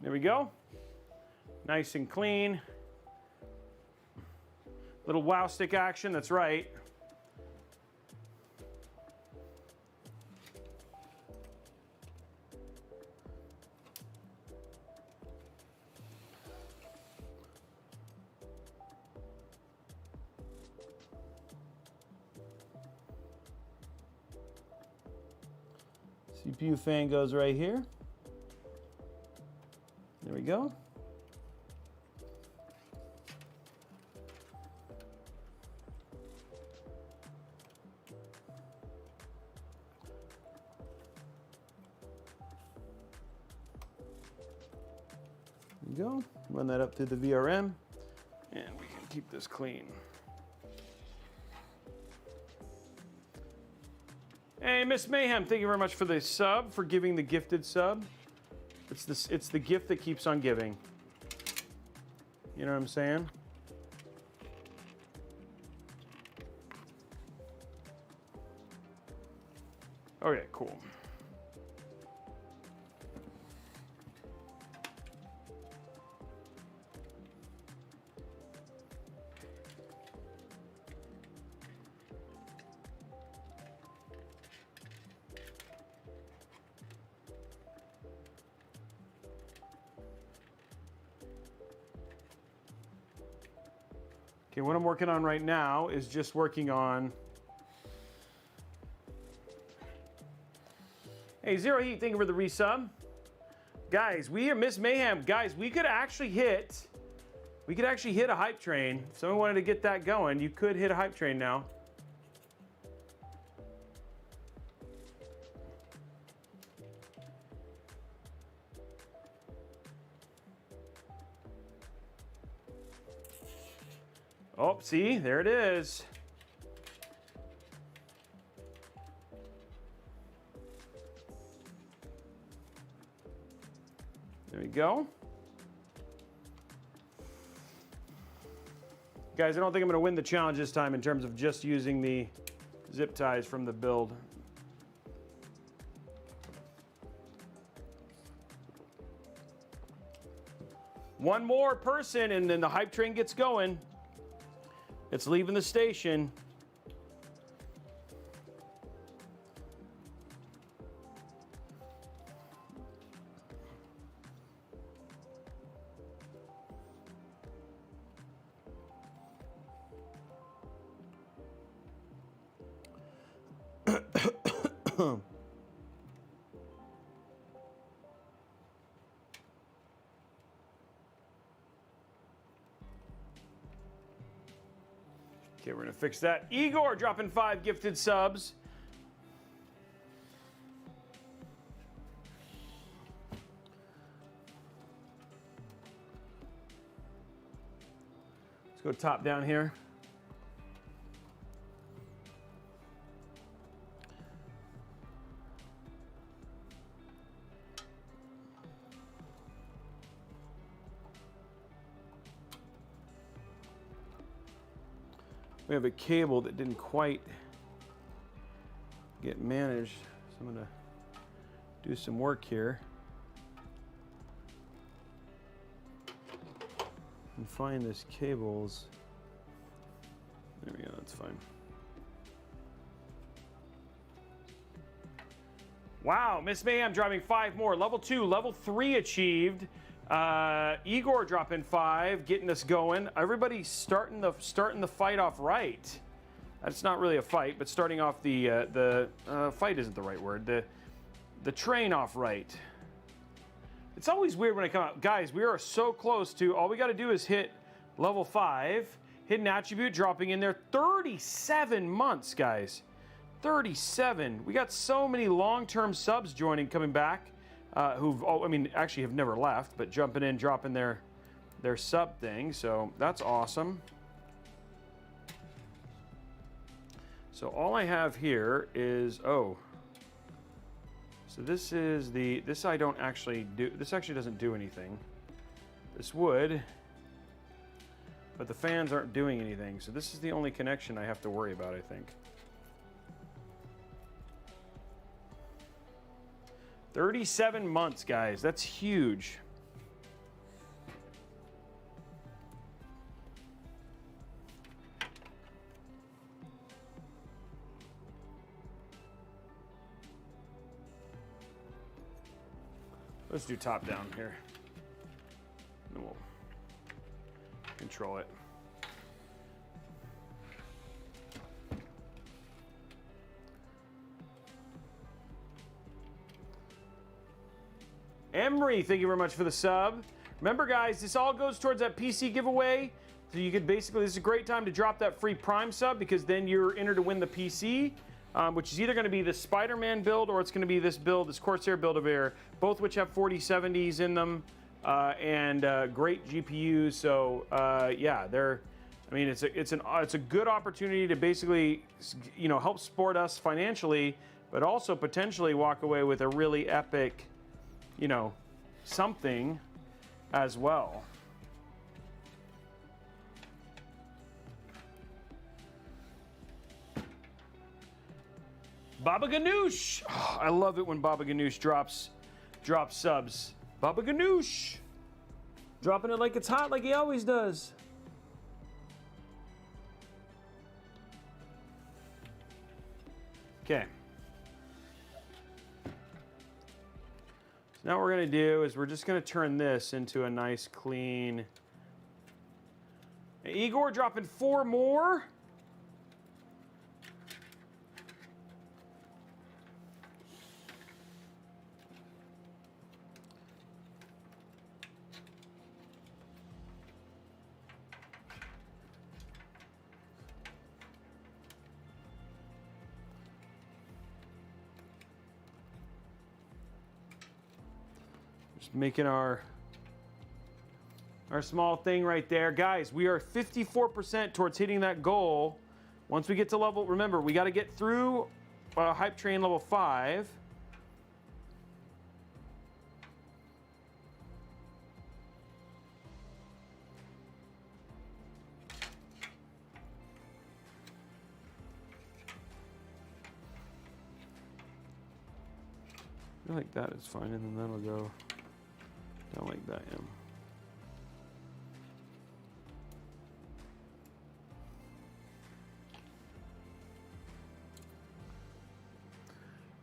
There we go. Nice and clean. Little wow stick action, that's right. CPU fan goes right here. There we go. There you go. Run that up through the VRM. And we can keep this clean. Hey, Miss Mayhem, thank you very much for the sub, for giving the gifted sub. It's the gift that keeps on giving. You know what I'm saying? Okay, cool. Okay, what I'm working on right now is just working on. Hey, Zero Heat, thank you for the resub. Guys, we are Miss Mayhem. Guys, we could actually hit a hype train. If someone wanted to get that going, you could hit a hype train now. Oh, see, there it is. There we go. Guys, I don't think I'm going to win the challenge this time in terms of just using the zip ties from the build. One more person and then the hype train gets going. It's leaving the station. Okay, we're gonna fix that. Igor dropping 5 gifted subs. Let's go top down here. We have a cable that didn't quite get managed, so I'm gonna do some work here and find this cable's. There we go, that's fine. Wow, Miss Mayhem dropping 5 more. Level 2, level 3 achieved. Igor dropping 5, getting us going. Everybody starting the fight off right. That's not really a fight, but starting off the fight isn't the right word. The train off right. It's always weird when I come out. Guys, we are so close to, all we got to do is hit level 5, hidden attribute dropping in there. 37 months, guys. 37. We got so many long-term subs joining, coming back. Who've, I mean, actually have never left, but jumping in, dropping their sub thing. So that's awesome. So all I have here is, oh. So this is this I don't actually do, this actually doesn't do anything. This would, but the fans aren't doing anything. So this is the only connection I have to worry about, I think. 37 months, guys. That's huge. Let's do top down here. And we'll control it. Emery, thank you very much for the sub. Remember, guys, this all goes towards that PC giveaway. So you could basically, this is a great time to drop that free Prime sub, because then you're entered to win the PC, which is either going to be the Spider-Man build or it's going to be this build, this Corsair build of Air, both which have 4070s in them. and great GPUs. So yeah, I mean, it's a good opportunity to basically, you know, help support us financially, but also potentially walk away with a really epic, you know, something as well. Baba Ganoush! Oh, I love it when Baba Ganoush drops subs. Baba Ganoush! Dropping it like it's hot, like he always does. Okay. So now what we're going to do is we're just going to turn this into a nice clean. Igor dropping 4 more. Making our small thing right there. Guys, we are 54% towards hitting that goal. Once we get to level, remember, we got to get through Hype Train level 5. I feel like that is fine, and then that'll go down like that, yeah.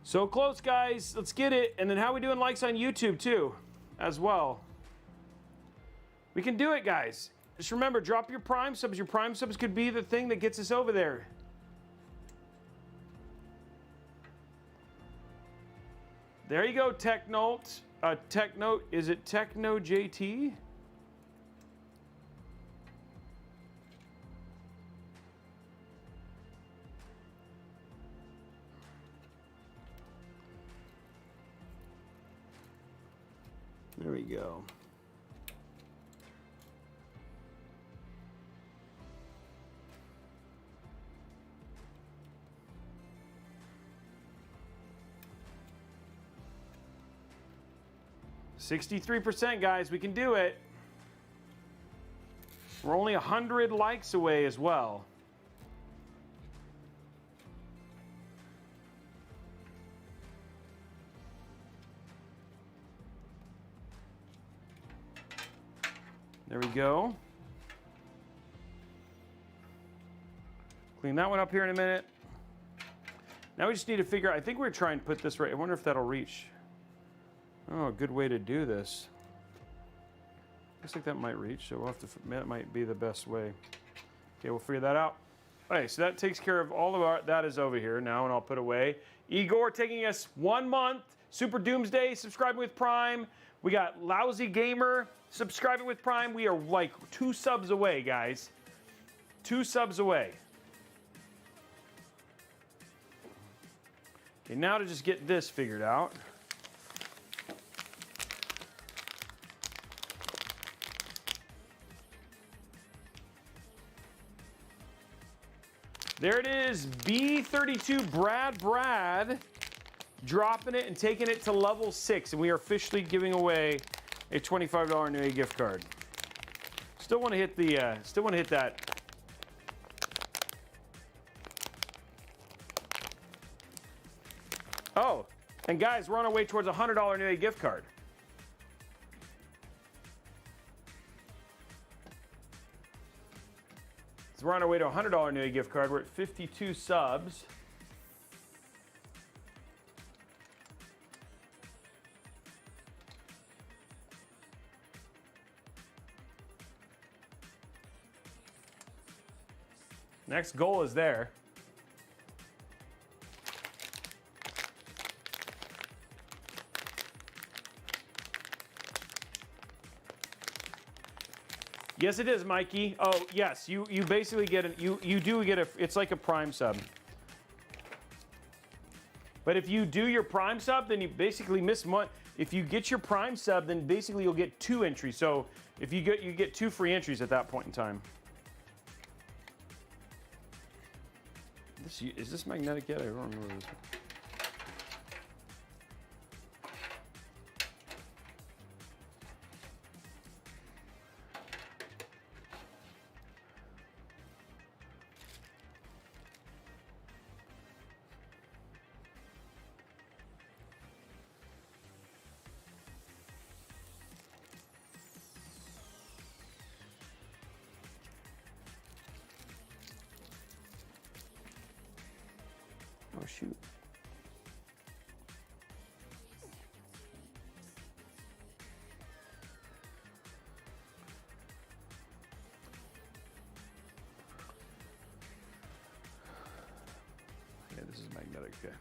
So close, guys. Let's get it. And then how are we doing likes on YouTube, too, as well? We can do it, guys. Just remember, drop your Prime subs. Your Prime subs could be the thing that gets us over there. There you go, TechNote. TechNote, is it Techno JT? There we go. %, guys, we can do it. We're only 100 likes away as well. There we go. Clean that one up here in a minute. Now we just need to figure out, I think we're trying to put this right. I wonder if that'll reach. Oh, a good way to do this. Looks like that might reach, so we'll have to, that might be the best way. Okay, we'll figure that out. Okay, so that takes care of all of our, that is over here now, and I'll put away. Igor taking us 1 month. Super Doomsday, subscribing with Prime. We got Lousy Gamer, subscribing with Prime. We are like 2 subs away, guys. 2 subs away. Okay, now to just get this figured out. There it is, B32 Brad, dropping it and taking it to level 6, and we are officially giving away a $25 Newegg gift card. Still want to hit the, that. Oh, and guys, we're on our way towards a $100 Newegg gift card. So we're on our way to a $100 Newegg gift card. We're at 52 subs. Next goal is there. Yes, it is, Mikey. Oh, yes, you basically get you do get a, it's like a Prime sub. But if you do your Prime sub, then you basically miss one. If you get your Prime sub, then basically you'll get 2 entries. So if you get 2 free entries at that point in time. Is this magnetic yet? I don't remember this. Oh, shoot. Yeah, this is magnetic. Okay.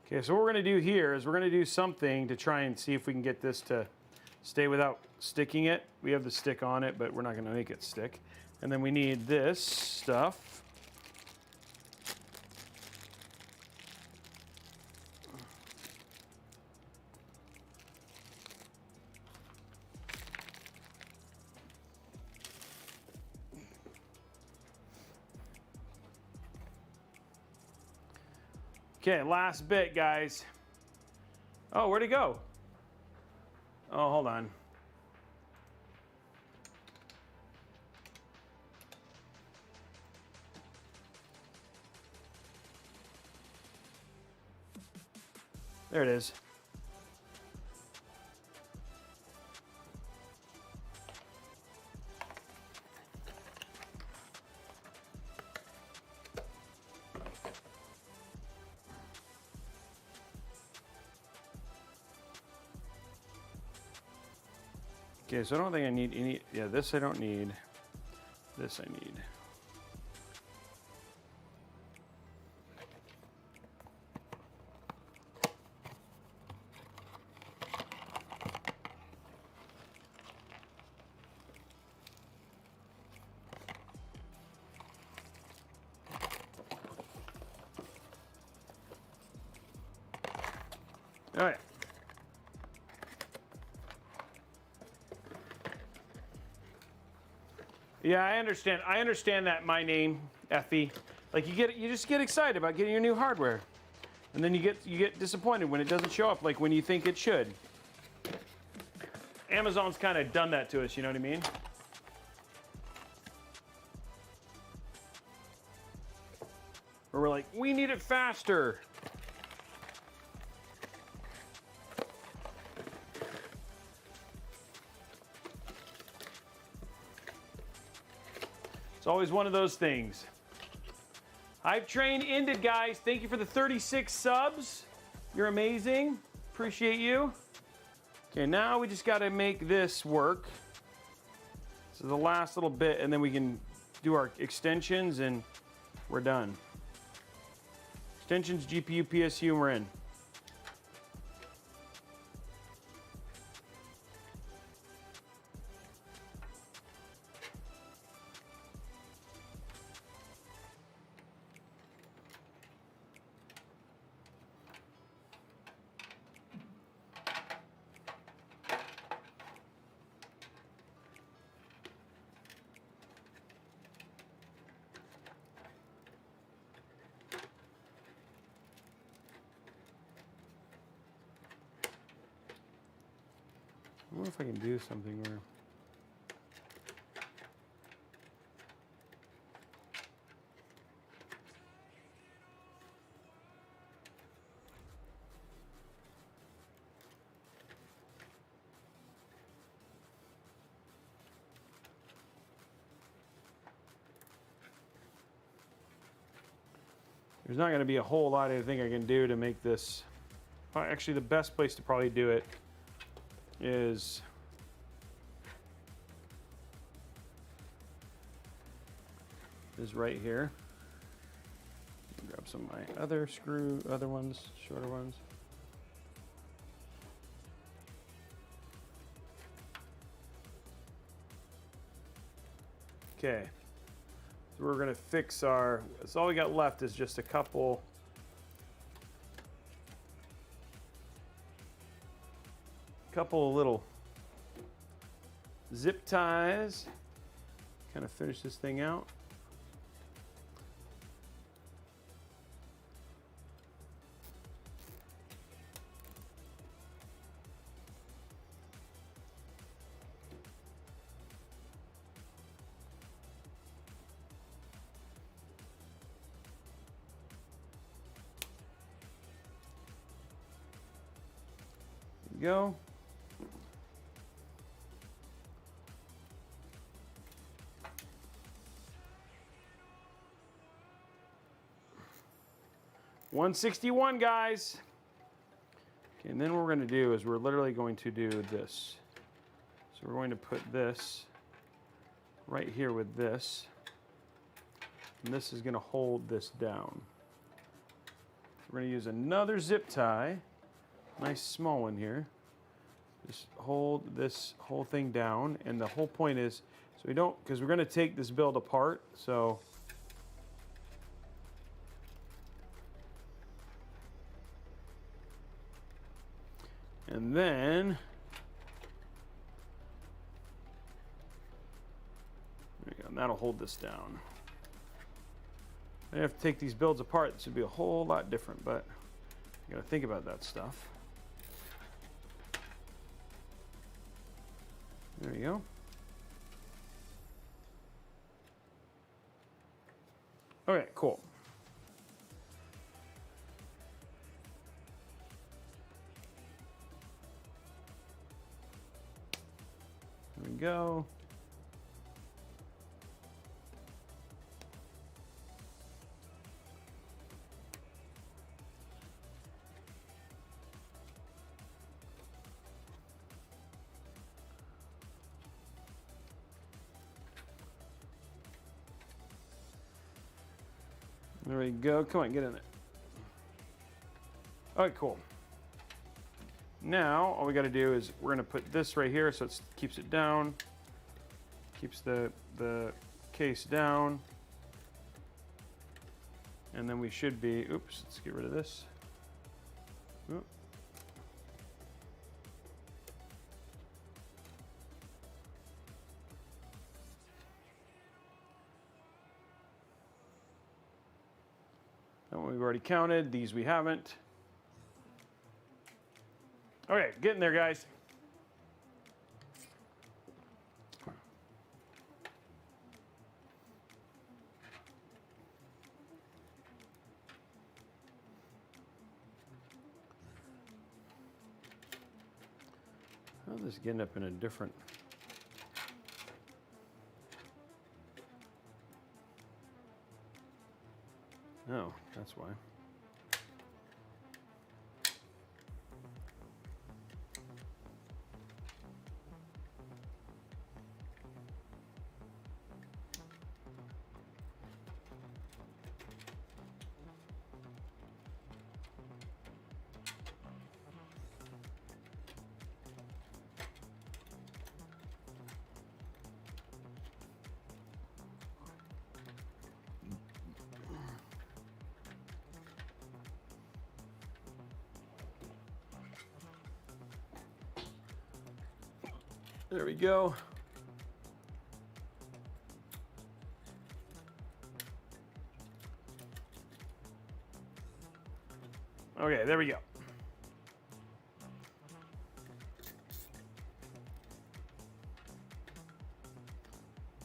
Okay, so what we're going to do here is we're going to do something to try and see if we can get this to stay without sticking it. We have the stick on it, but we're not going to make it stick. And then we need this stuff. Okay, last bit, guys. Oh, where'd it go? Oh, hold on. There it is. Okay, so I don't think I need any, yeah, this I don't need. This I need. All right. Yeah, I understand. I understand that my name, Effie. Like you just get excited about getting your new hardware, and then you get disappointed when it doesn't show up like when you think it should. Amazon's kind of done that to us. You know what I mean? Where we're like, we need it faster. It's always one of those things. I've trained ended, guys. Thank you for the 36 subs. You're amazing. Appreciate you. Okay, now we just got to make this work. This is the last little bit, and then we can do our extensions, and we're done. Extensions, GPU, PSU, and we're in. I wonder if I can do something where... There's not going to be a whole lot I think I can do to make this. Actually, the best place to probably do it is right here. Grab some of my other ones, shorter ones. Okay, so we're gonna fix our, so all we got left is just a couple of little zip ties, kind of finish this thing out. Go. $161, guys. Okay, and then what we're going to do is we're literally going to do this. So we're going to put this right here with this, and this is going to hold this down. We're going to use another zip tie. Nice small one here. Just hold this whole thing down, and the whole point is so we don't, because we're going to take this build apart, so and then there we go, and that'll hold this down. I have to take these builds apart. This would be a whole lot different, but you got to think about that stuff. There you go. Okay, cool. There we go. There we go. Come on, get in there. All right, cool. Now, all we got to do is we're going to put this right here so it keeps it down, keeps the case down, and then we should be, oops, let's get rid of this. Oop. That one we've already counted, these we haven't. Okay, getting there, guys. How's this getting up in a different... Oh, that's why. There we go. Okay, there we go.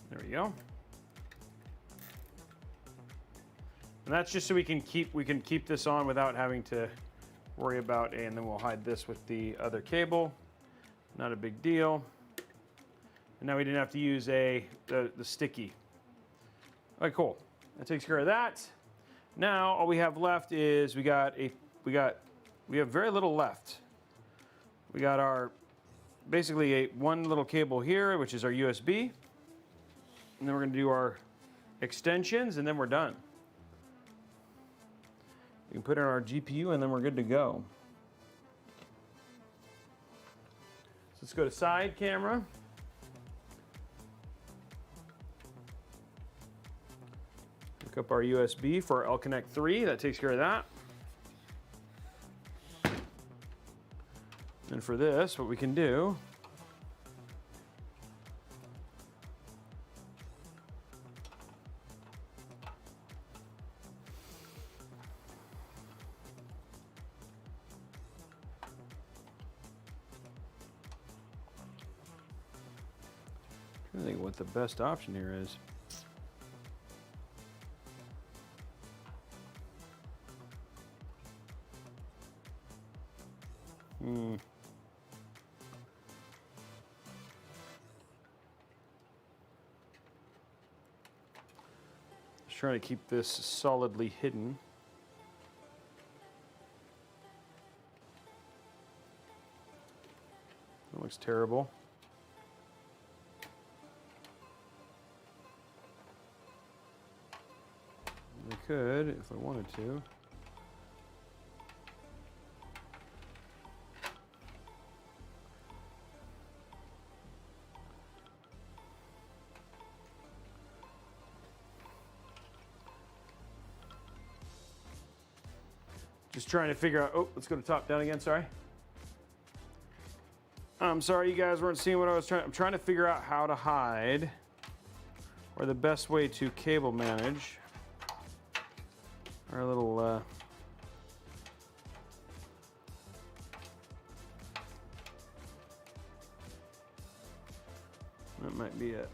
There we go. And that's just so we can keep this on without having to worry about, and then we'll hide this with the other cable. Not a big deal. And now we didn't have to use the sticky. All right, cool. That takes care of that. Now all we have left is we have very little left. We got our basically one little cable here, which is our USB, and then we're going to do our extensions, and then we're done. We can put in our GPU, and then we're good to go. So let's go to side camera. Hook up our USB for our L-Connect 3. That takes care of that. And for this, what we can do I think what the best option here is. Just trying to keep this solidly hidden. That looks terrible. I could, if I wanted to. Just trying to figure out, oh, let's go to top down again, sorry. I'm sorry you guys weren't seeing what I was trying, I'm trying to figure out how to hide, or the best way to cable manage our little, that might be it.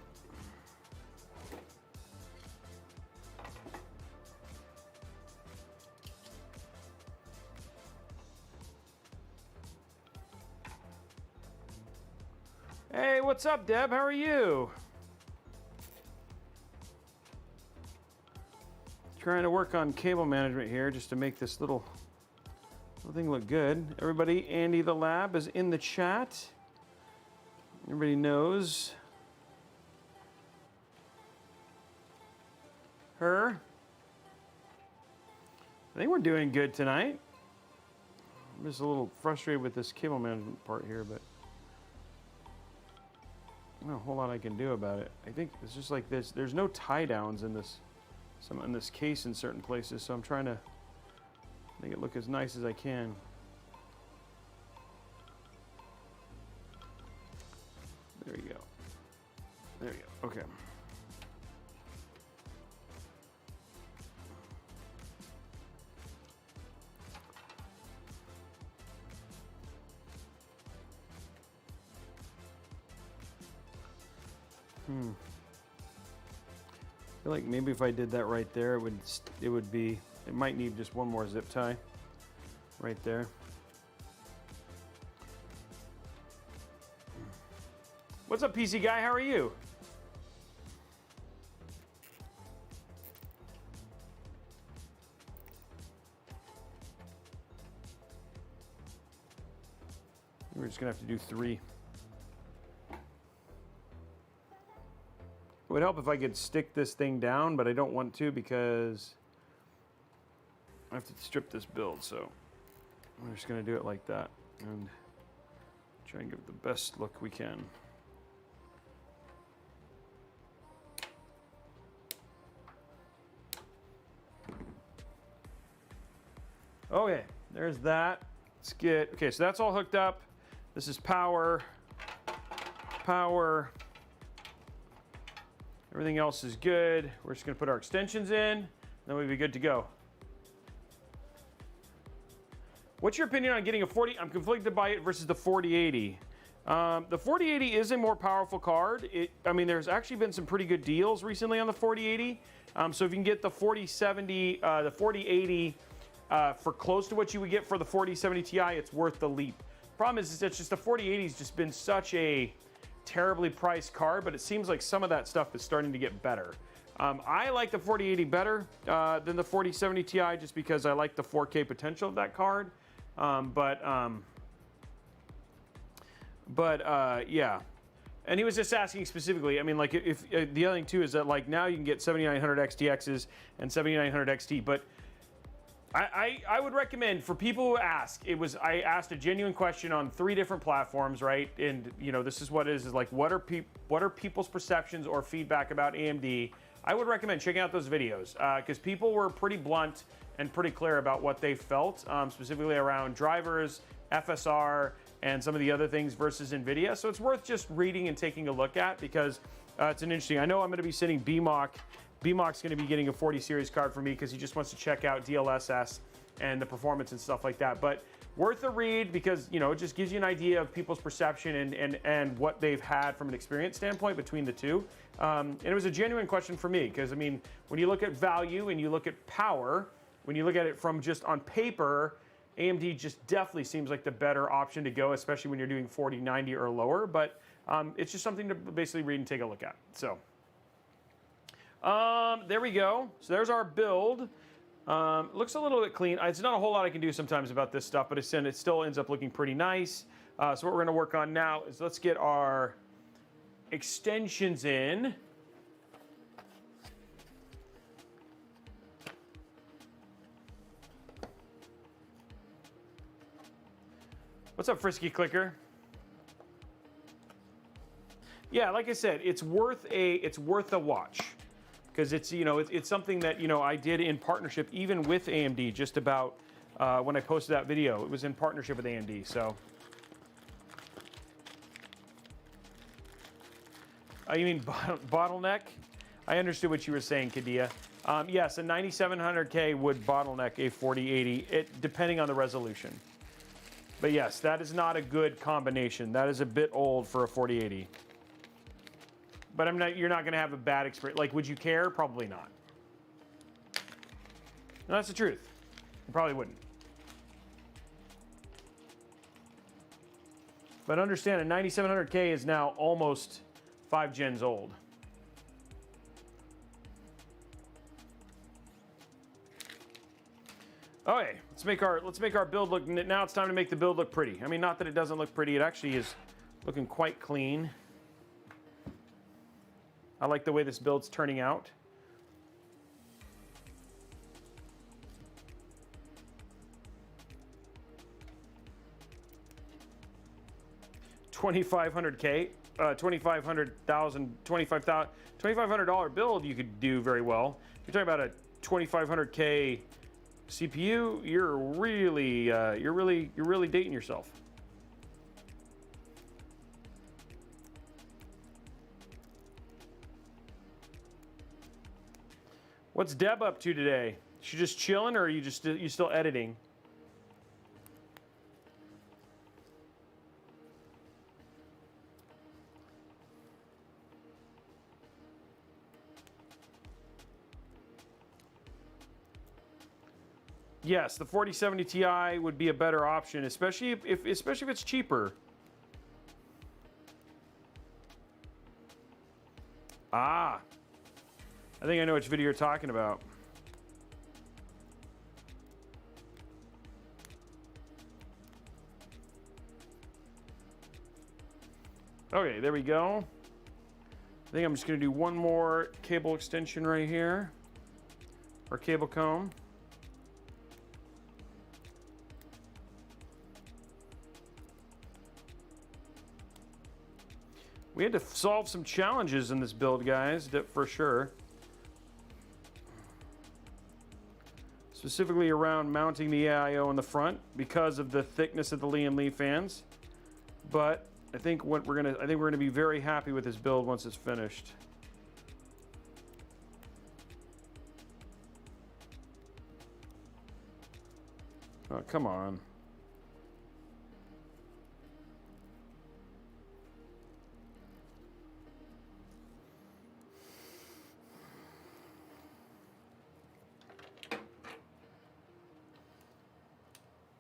Hey, what's up, Deb? How are you? Trying to work on cable management here just to make this little thing look good. Everybody, Andy the Lab is in the chat. Everybody knows her. I think we're doing good tonight. I'm just a little frustrated with this cable management part here, but not a whole lot I can do about it. I think it's just like this. There's no tie downs in this, in this case in certain places, so I'm trying to make it look as nice as I can. There you go. There you go. Okay. I feel like maybe if I did that right there, it might need just one more zip tie right there. What's up, PC guy? How are you? We're just gonna have to do 3. It would help if I could stick this thing down, but I don't want to because I have to strip this build, so we're just going to do it like that and try and give it the best look we can. Okay, there's that. Let's get, okay, so that's all hooked up. This is power. Everything else is good. We're just gonna put our extensions in, then we'll be good to go. What's your opinion on getting a 40? I'm conflicted by it versus the 4080. The 4080 is a more powerful card. I mean, there's actually been some pretty good deals recently on the 4080. So if you can get the 4070, the 4080 for close to what you would get for the 4070 Ti, it's worth the leap. Problem is it's just the 4080 has just been such a terribly priced card, but it seems like some of that stuff is starting to get better. I like the 4080 better than the 4070 Ti just because I like the 4K potential of that card. Yeah. And he was just asking specifically, I mean, like, if the other thing too is that, like, now you can get 7900 XTXs and 7900 XT, but I would recommend for people who ask, I asked a genuine question on 3 different platforms, right? And, you know, this is what it is like, what are people's perceptions or feedback about AMD? I would recommend checking out those videos because people were pretty blunt and pretty clear about what they felt, specifically around drivers, FSR, and some of the other things versus NVIDIA. So it's worth just reading and taking a look at because it's an interesting. I know I'm going to be sending BMOC. BMOC's going to be getting a 40 series card for me because he just wants to check out DLSS and the performance and stuff like that. But worth a read because, you know, it just gives you an idea of people's perception and what they've had from an experience standpoint between the two. And it was a genuine question for me because, I mean, when you look at value and you look at power, when you look at it from just on paper, AMD just definitely seems like the better option to go, especially when you're doing 4090 or lower. But it's just something to basically read and take a look at. So there we go. So there's our build. Looks a little bit clean. It's not a whole lot I can do sometimes about this stuff, but it still ends up looking pretty nice. So what we're going to work on now is let's get our extensions in. What's up, Frisky Clicker? Yeah, like I said, it's worth a watch because it's, you know, it's something that, you know, I did in partnership even with AMD. Just about when I posted that video, it was in partnership with AMD. So, you mean bottleneck? I understood what you were saying, Kadia. Yes, a 9700K would bottleneck a 4080, depending on the resolution. But yes, that is not a good combination. That is a bit old for a 4080. But you're not going to have a bad experience. Like, would you care? Probably not. No, that's the truth. You probably wouldn't. But understand, a 9700K is now almost 5 gens old. Okay, let's make our build look. Now it's time to make the build look pretty. I mean, not that it doesn't look pretty. It actually is looking quite clean. I like the way this build's turning out. $2,500K, $2,500 build you could do very well. If you're talking about a 2,500K CPU, you're really dating yourself. What's Deb up to today? She just chilling, or are you still editing? Yes, the 4070 Ti would be a better option, especially if it's cheaper. Ah, I think I know which video you're talking about. Okay, there we go. I think I'm just going to do one more cable extension right here, or cable comb. We had to solve some challenges in this build, guys, for sure. Specifically around mounting the AIO in the front because of the thickness of the Liam Lee fans. But I think we're gonna be very happy with this build once it's finished. Oh, come on.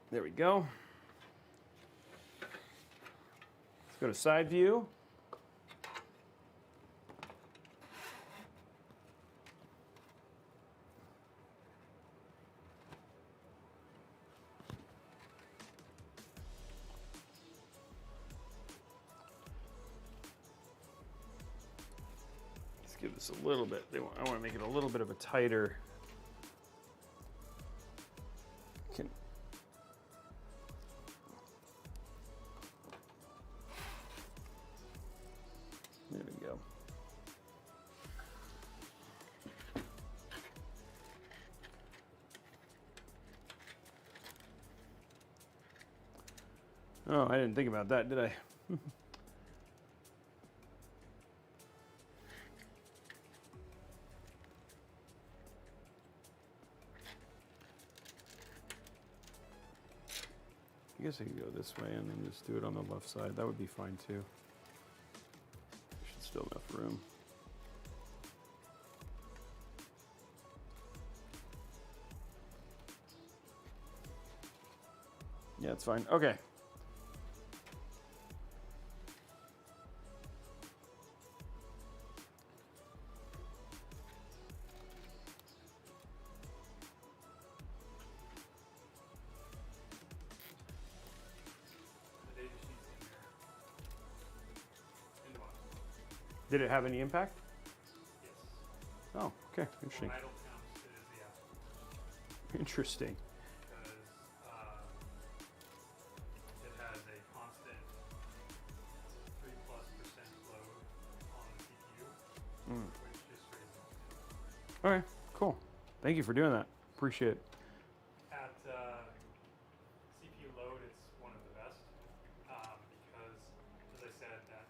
There we go. Let's go to side view. this a little bit. I want to make it a little bit of a tighter. There we go. Oh, I didn't think about that, did I? I guess I could go this way and then just do it on the left side. That would be fine too. Should still enough room. Yeah, it's fine. Okay. Did it have any impact? Yes. Oh, okay, interesting. Idle temps, it is the absolute. Interesting. Because it has a constant 3+% load on the CPU, which just raises it. Okay, cool. Thank you for doing that. Appreciate it. At CPU load, it's one of the best because, as I said, that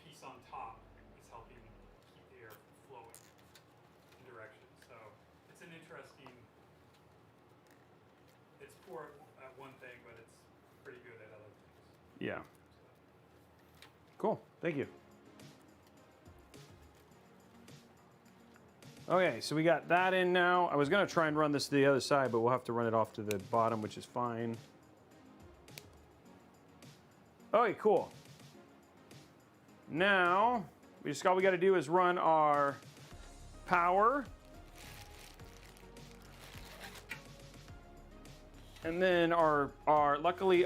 piece on top is helping keep the air flowing in direction. So it's an interesting. It's poor at one thing, but it's pretty good at other things. Yeah. Cool. Thank you. Okay, so we got that in now. I was going to try and run this to the other side, but we'll have to run it off to the bottom, which is fine. Okay, cool. Now, all we got to do is run our power. And then luckily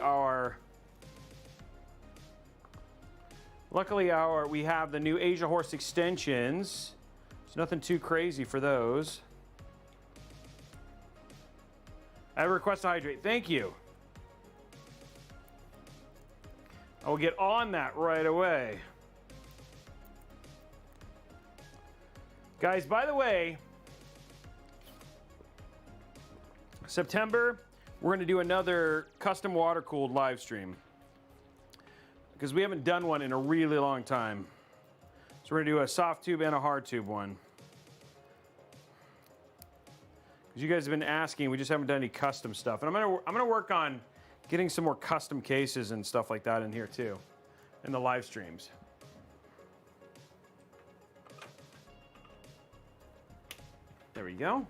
we have the new Asia Horse extensions. There's nothing too crazy for those. I have a request to hydrate. Thank you. I will get on that right away. Guys, by the way, September, we're going to do another custom water-cooled live stream because we haven't done one in a really long time. So we're going to do a soft tube and a hard tube one. Because you guys have been asking, we just haven't done any custom stuff. And I'm going to work on getting some more custom cases and stuff like that in here too, in the live streams. There we go.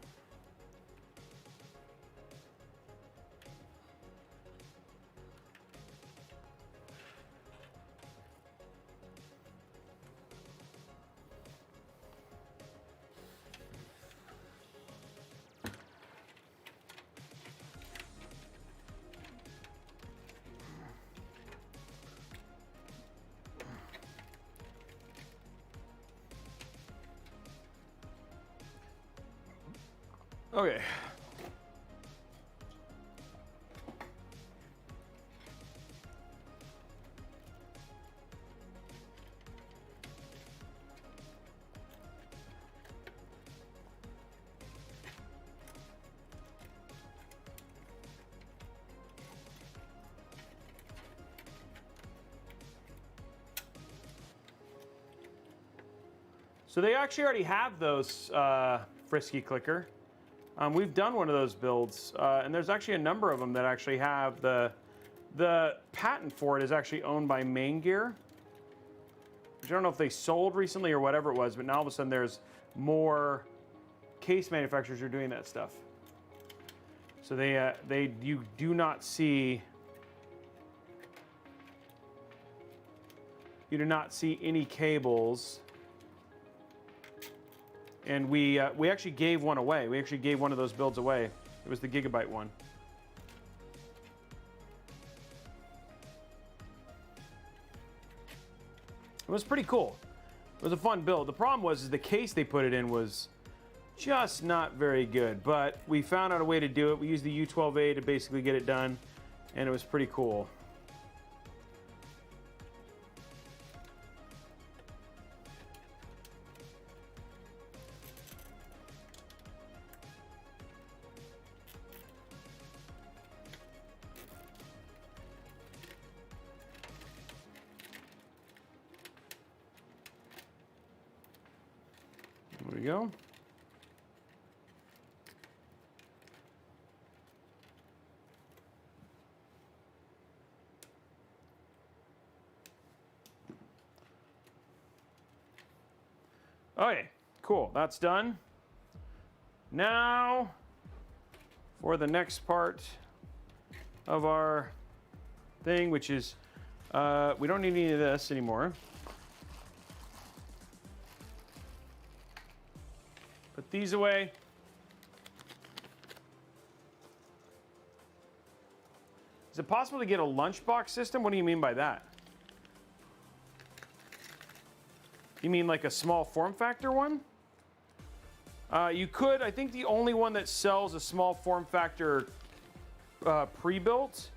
Okay. So they actually already have those Frisky Clicker. We've done one of those builds, and there's actually a number of them that actually have the patent for it is actually owned by Main Gear. Which I don't know if they sold recently or whatever it was, but now all of a sudden there's more case manufacturers who are doing that stuff. So you do not see any cables. And we actually gave one away. We actually gave one of those builds away. It was the Gigabyte one. It was pretty cool. It was a fun build. The problem was is the case they put it in was just not very good, but we found out a way to do it. We used the U12A to basically get it done, and it was pretty cool. There we go. Okay, cool. That's done. Now, for the next part of our thing, which is, we don't need any of this anymore. Put these away. Is it possible to get a lunchbox system? What do you mean by that? You mean like a small form factor one? You could. I think the only one that sells a small form factor pre-built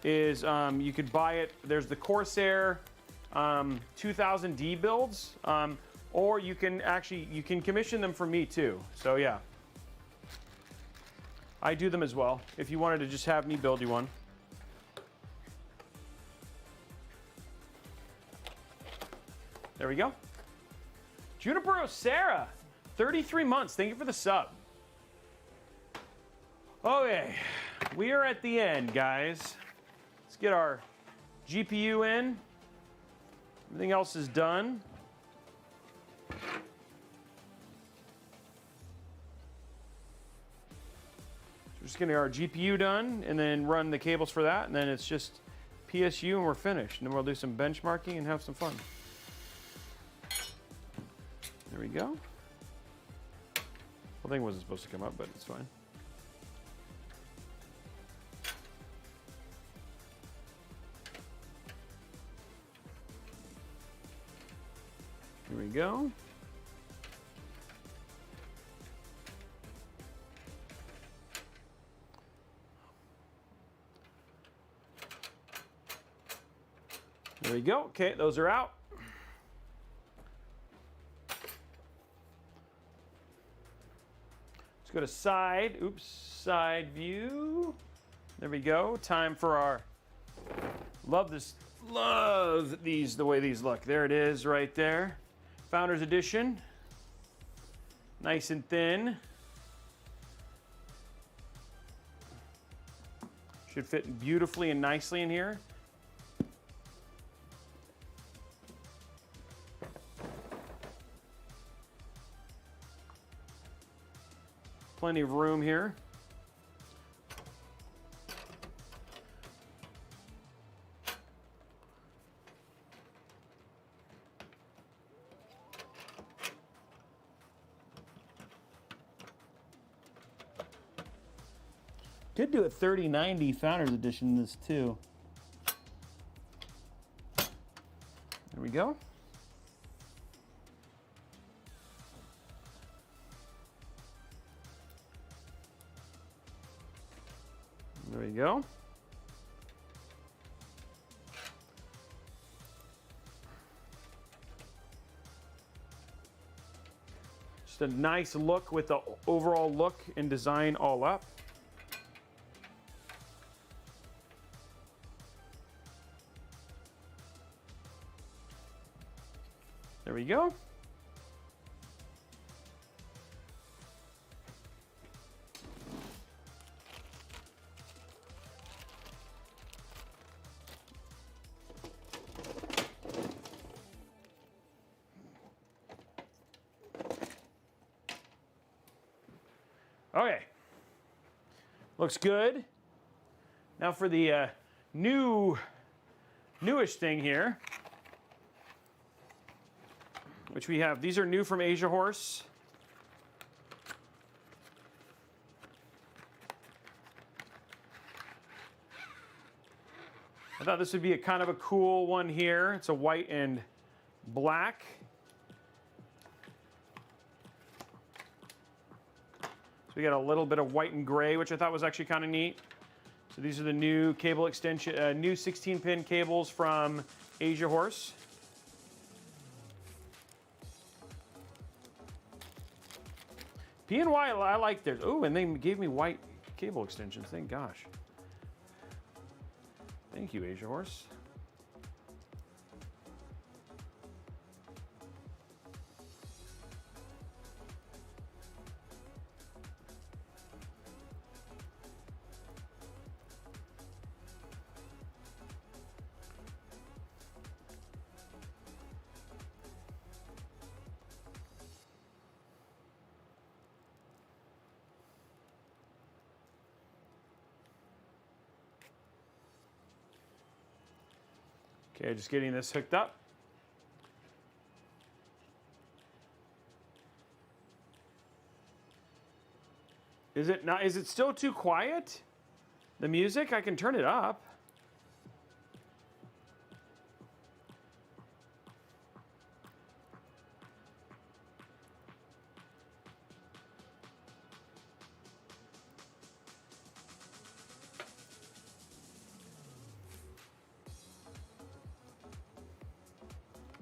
is you could buy it. There's the Corsair 2000D builds, or you can commission them from me too. So yeah, I do them as well. If you wanted to just have me build you one. There we go. Juniper Sarah, 33 months. Thank you for the sub. Okay, we are at the end, guys. Let's get our GPU in. Everything else is done. We're just getting our GPU done and then run the cables for that, and then it's just PSU and we're finished. And then we'll do some benchmarking and have some fun. There we go. The thing wasn't supposed to come up, but it's fine. Here we go. There we go. Okay, those are out. Let's go to side view. There we go. Time for our, love these, the way these look. There it is right there. Founders Edition. Nice and thin. Should fit beautifully and nicely in here. Plenty of room here. Could do a 3090 Founders Edition in this too. There we go. There we go. Just a nice look with the overall look and design all up. There we go. Okay, looks good. Now for the newish thing here, which we have. These are new from Asia Horse. I thought this would be a kind of a cool one here. It's a white and black. we got a little bit of white and gray, which I thought was actually kind of neat. So these are the new cable extension, new 16-pin cables from Asia Horse. PNY, I like theirs. Oh, and they gave me white cable extensions. Thank gosh. Thank you, Asia Horse. Okay, just getting this hooked up. Is it still too quiet? The music? I can turn it up.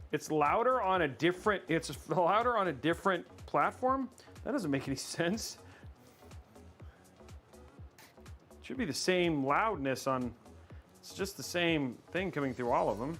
It's louder on a different platform? That doesn't make any sense. It should be the same loudness on, it's just the same thing coming through all of them.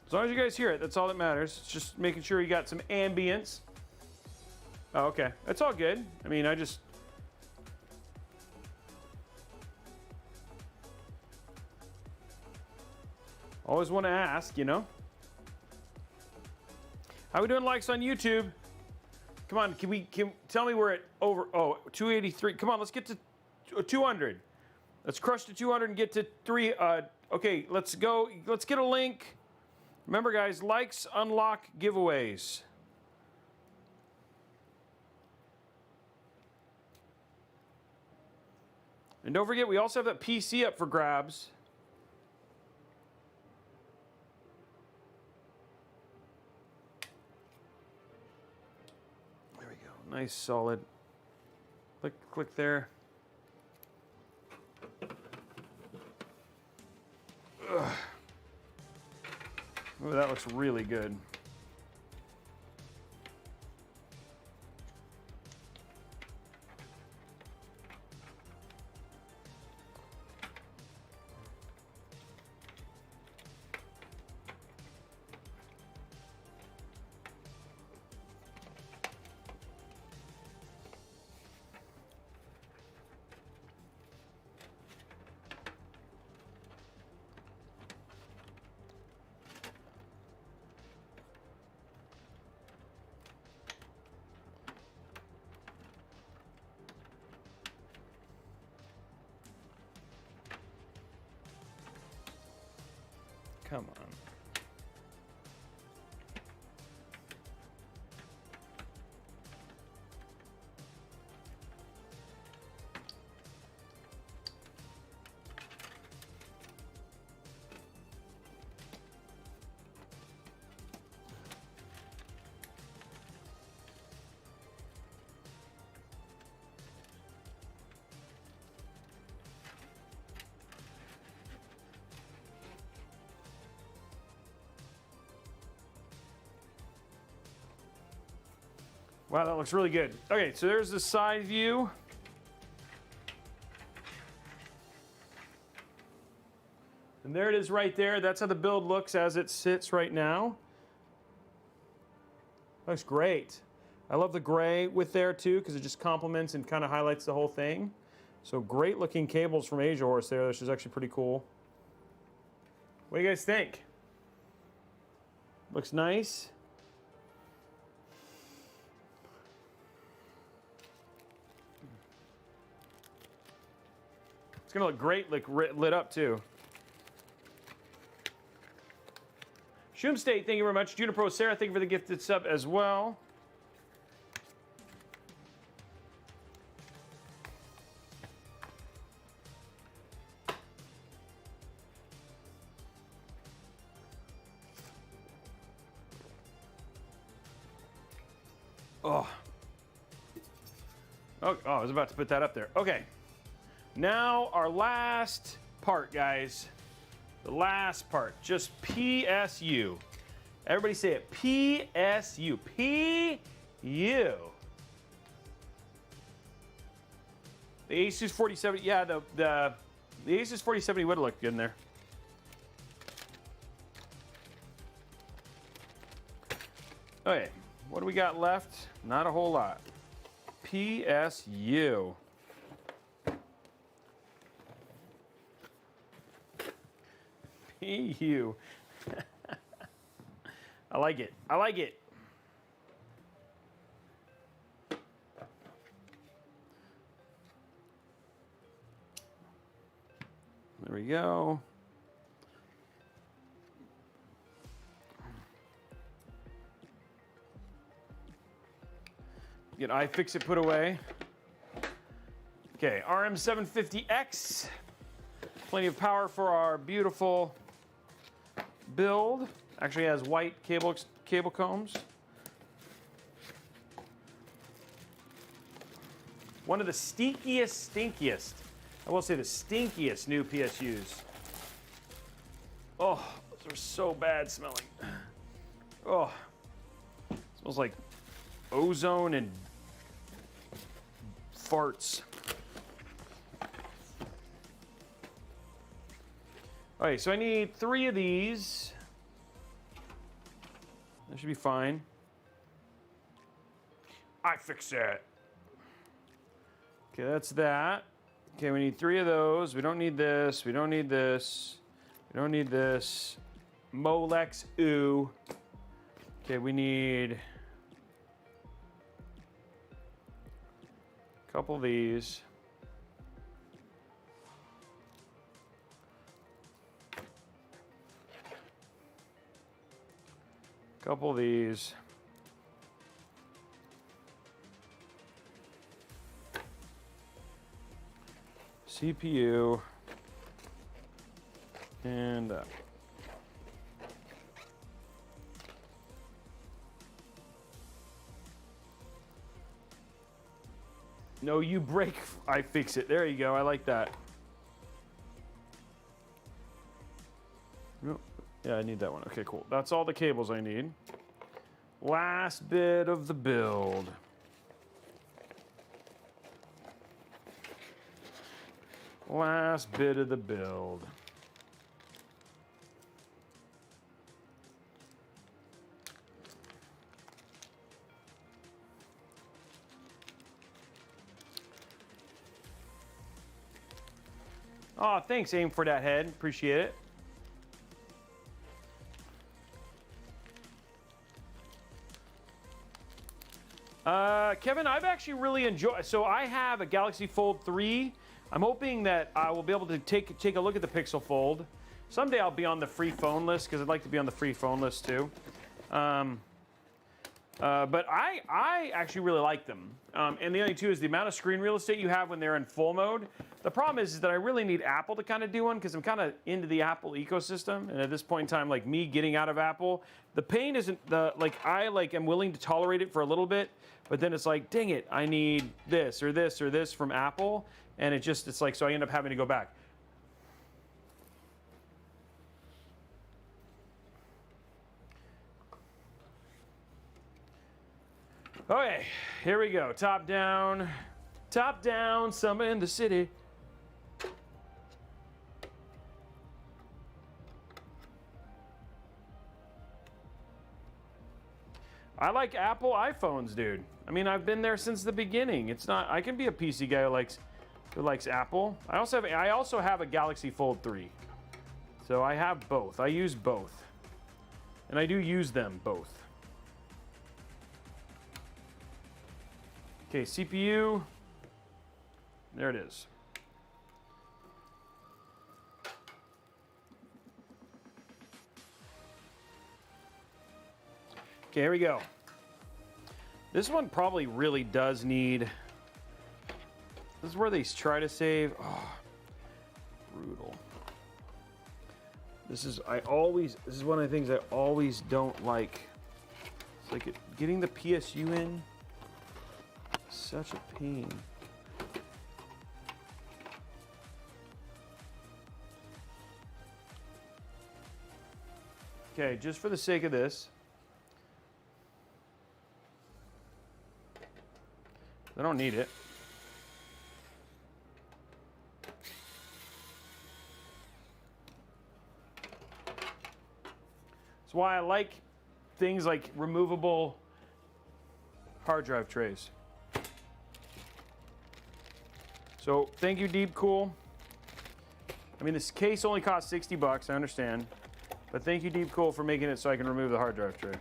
As long as you guys hear it, that's all that matters. It's just making sure you got some ambience. Oh, okay. That's all good. I mean, I just... always want to ask, you know? How we doing likes on YouTube? Come on, can tell me we're at over, 283. Come on, let's get to 200. Let's crush to 200 and get to 3. Okay, let's go. Let's get a link. Remember, guys, likes unlock giveaways. And don't forget, we also have that PC up for grabs. There we go. Nice, solid. Click there. Ugh. Oh, that looks really good. Come on. Wow, that looks really good. Okay, so there's the side view. And there it is right there. That's how the build looks as it sits right now. Looks great. I love the gray with there too, because it just complements and kind of highlights the whole thing. So great looking cables from Asia Horse there, which is actually pretty cool. What do you guys think? Looks nice. gonna look great, like lit up too. Shoom State, thank you very much. Junipro Sarah, thank you for the gifted sub as well. Oh. Oh, I was about to put that up there. Okay. Now our last part, guys. The last part, just PSU. Everybody say it, PSU, PU. The Asus 4070, yeah, the Asus 4070 would look good in there. Okay, what do we got left? Not a whole lot. PSU. PU. I like it. I like it. There we go. Get iFixit put away. Okay, RM750X. Plenty of power for our beautiful build. Actually has white cable combs. One of the stinkiest, I will say the stinkiest new PSUs. Oh, those are so bad smelling. Oh, smells like ozone and farts. All right, so I need 3 of these. That should be fine. iFixit. Okay, that's that. Okay, we need 3 of those. We don't need this. We don't need this. We don't need this. Molex ooh. Okay, we need a couple of these. Couple of these. CPU. And no, you break, I fix it. There you go. I like that. Nope. Yeah, I need that one. Okay, cool. That's all the cables I need. Last bit of the build. Last bit of the build. Oh, thanks, Aim for that head. Appreciate it. Kevin, I've actually really enjoyed. So I have a Galaxy Fold 3. I'm hoping that I will be able to take a look at the Pixel Fold. Someday I'll be on the free phone list because I'd like to be on the free phone list too. But I actually really like them. And the only two is the amount of screen real estate you have when they're in full mode. The problem is that I really need Apple to kind of do one because I'm kind of into the Apple ecosystem. And at this point in time, like me getting out of Apple, the pain isn't I am willing to tolerate it for a little bit, but then it's like, dang it, I need this or this or this from Apple. And it's like, so I end up having to go back. Okay, here we go. Top down, summer in the city. I like Apple iPhones, dude. I mean, I've been there since the beginning. It's not. I can be a PC guy who likes Apple. I also have a Galaxy Fold 3, so I have both. I use both, and I do use them both. Okay, CPU. There it is. Okay, here we go. This one probably really does need... This is where they try to save. Oh, brutal. This is one of the things I always don't like. It's like getting the PSU in, such a pain. Okay, just for the sake of this, I don't need it. That's why I like things like removable hard drive trays. So thank you, DeepCool. I mean, this case only cost 60 bucks, I understand. But thank you, DeepCool, for making it so I can remove the hard drive tray.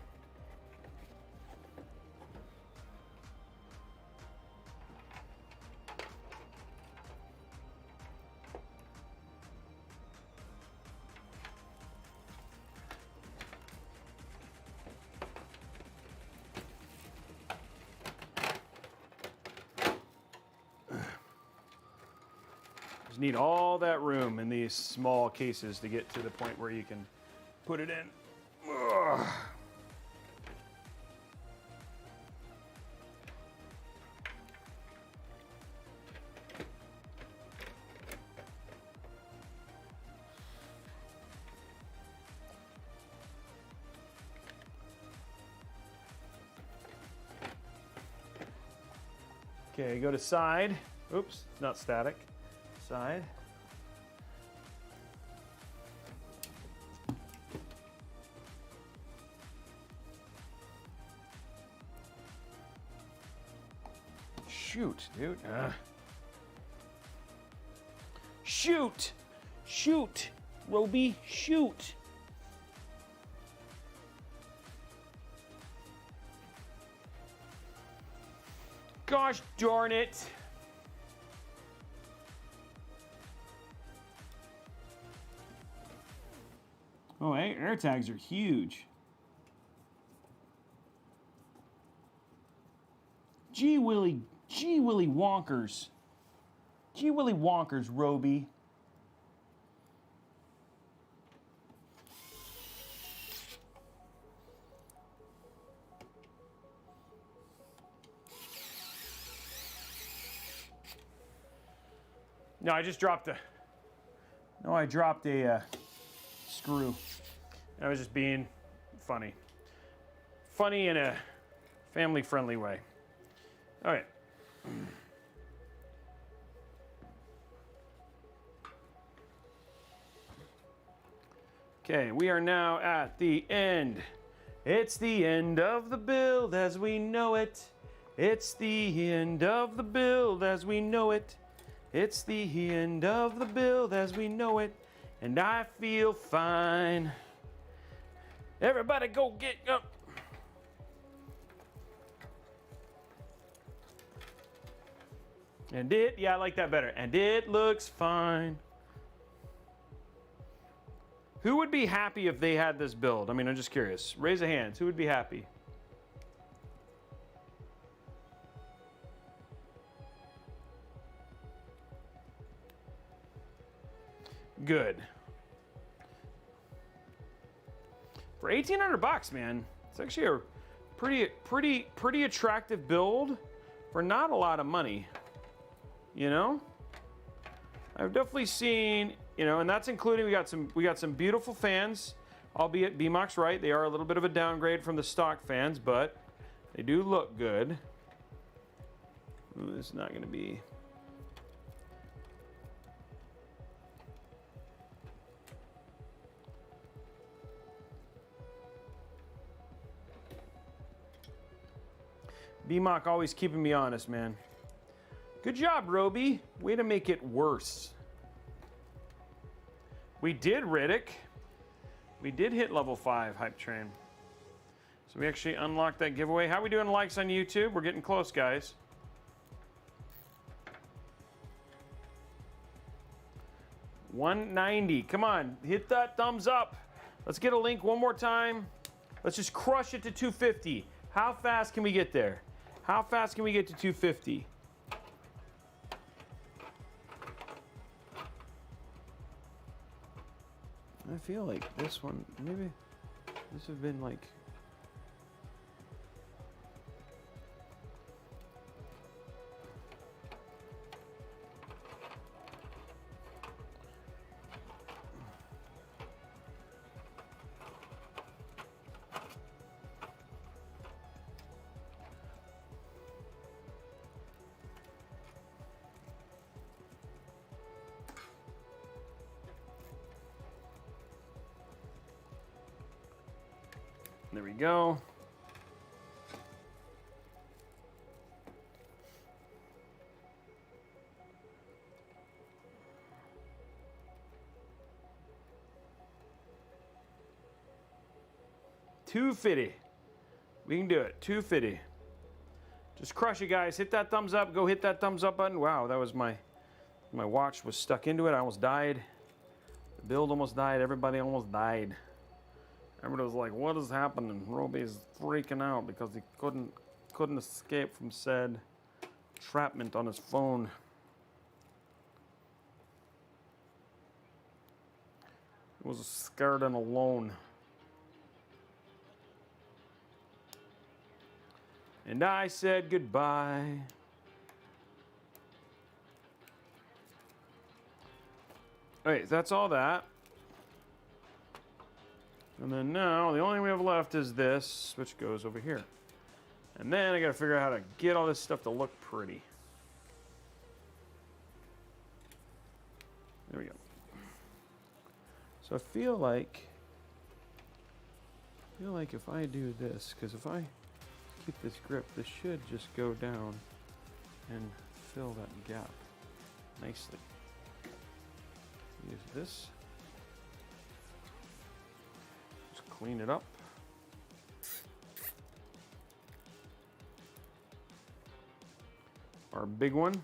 Just need all that room in these small cases to get to the point where you can put it in. Ugh. Okay, go to side. Oops, it's not static. Side. Shoot, dude. Shoot! Shoot! Robey, shoot! Gosh darn it! Oh, air tags are huge. Gee Willy wonkers. Gee Willy wonkers, Robey. No, I just dropped a... No, I dropped a screw. I was just being funny. Funny in a family-friendly way. All right. Okay, we are now at the end. It's the end of the build as we know it. It's the end of the build as we know it. It's the end of the build as we know it. And I feel fine. Everybody go get up. And yeah, I like that better. And it looks fine. Who would be happy if they had this build? I mean, I'm just curious. Raise a hand. Who would be happy? Good. For 1,800 bucks, man, it's actually a pretty attractive build for not a lot of money. You know, I've definitely seen, you know, and that's including we got some beautiful fans, albeit BMOC's right, they are a little bit of a downgrade from the stock fans, but they do look good. Ooh, this is not going to be. BMOC always keeping me honest, man. Good job, Robey. Way to make it worse. We did, Riddick. We did hit level 5 hype train. So we actually unlocked that giveaway. How are we doing likes on YouTube? We're getting close, guys. $190. Come on, hit that thumbs up. Let's get a link one more time. Let's just crush it to 250. How fast can we get there? How fast can we get to 250? I feel like this one, maybe this would have been like... There we go. $250. We can do it. $250. Just crush it, guys. Hit that thumbs up. Go hit that thumbs up button. Wow, that was my watch was stuck into it. I almost died. The build almost died. Everybody almost died. Everybody was like, what is happening? Robey's freaking out because he couldn't escape from said entrapment on his phone. He was scared and alone. And I said goodbye. Okay, that's all that. And then now, the only thing we have left is this, which goes over here. And then I gotta figure out how to get all this stuff to look pretty. There we go. So I feel like if I do this, because if I keep this grip, this should just go down and fill that gap nicely. Use this. Clean it up. Our big one.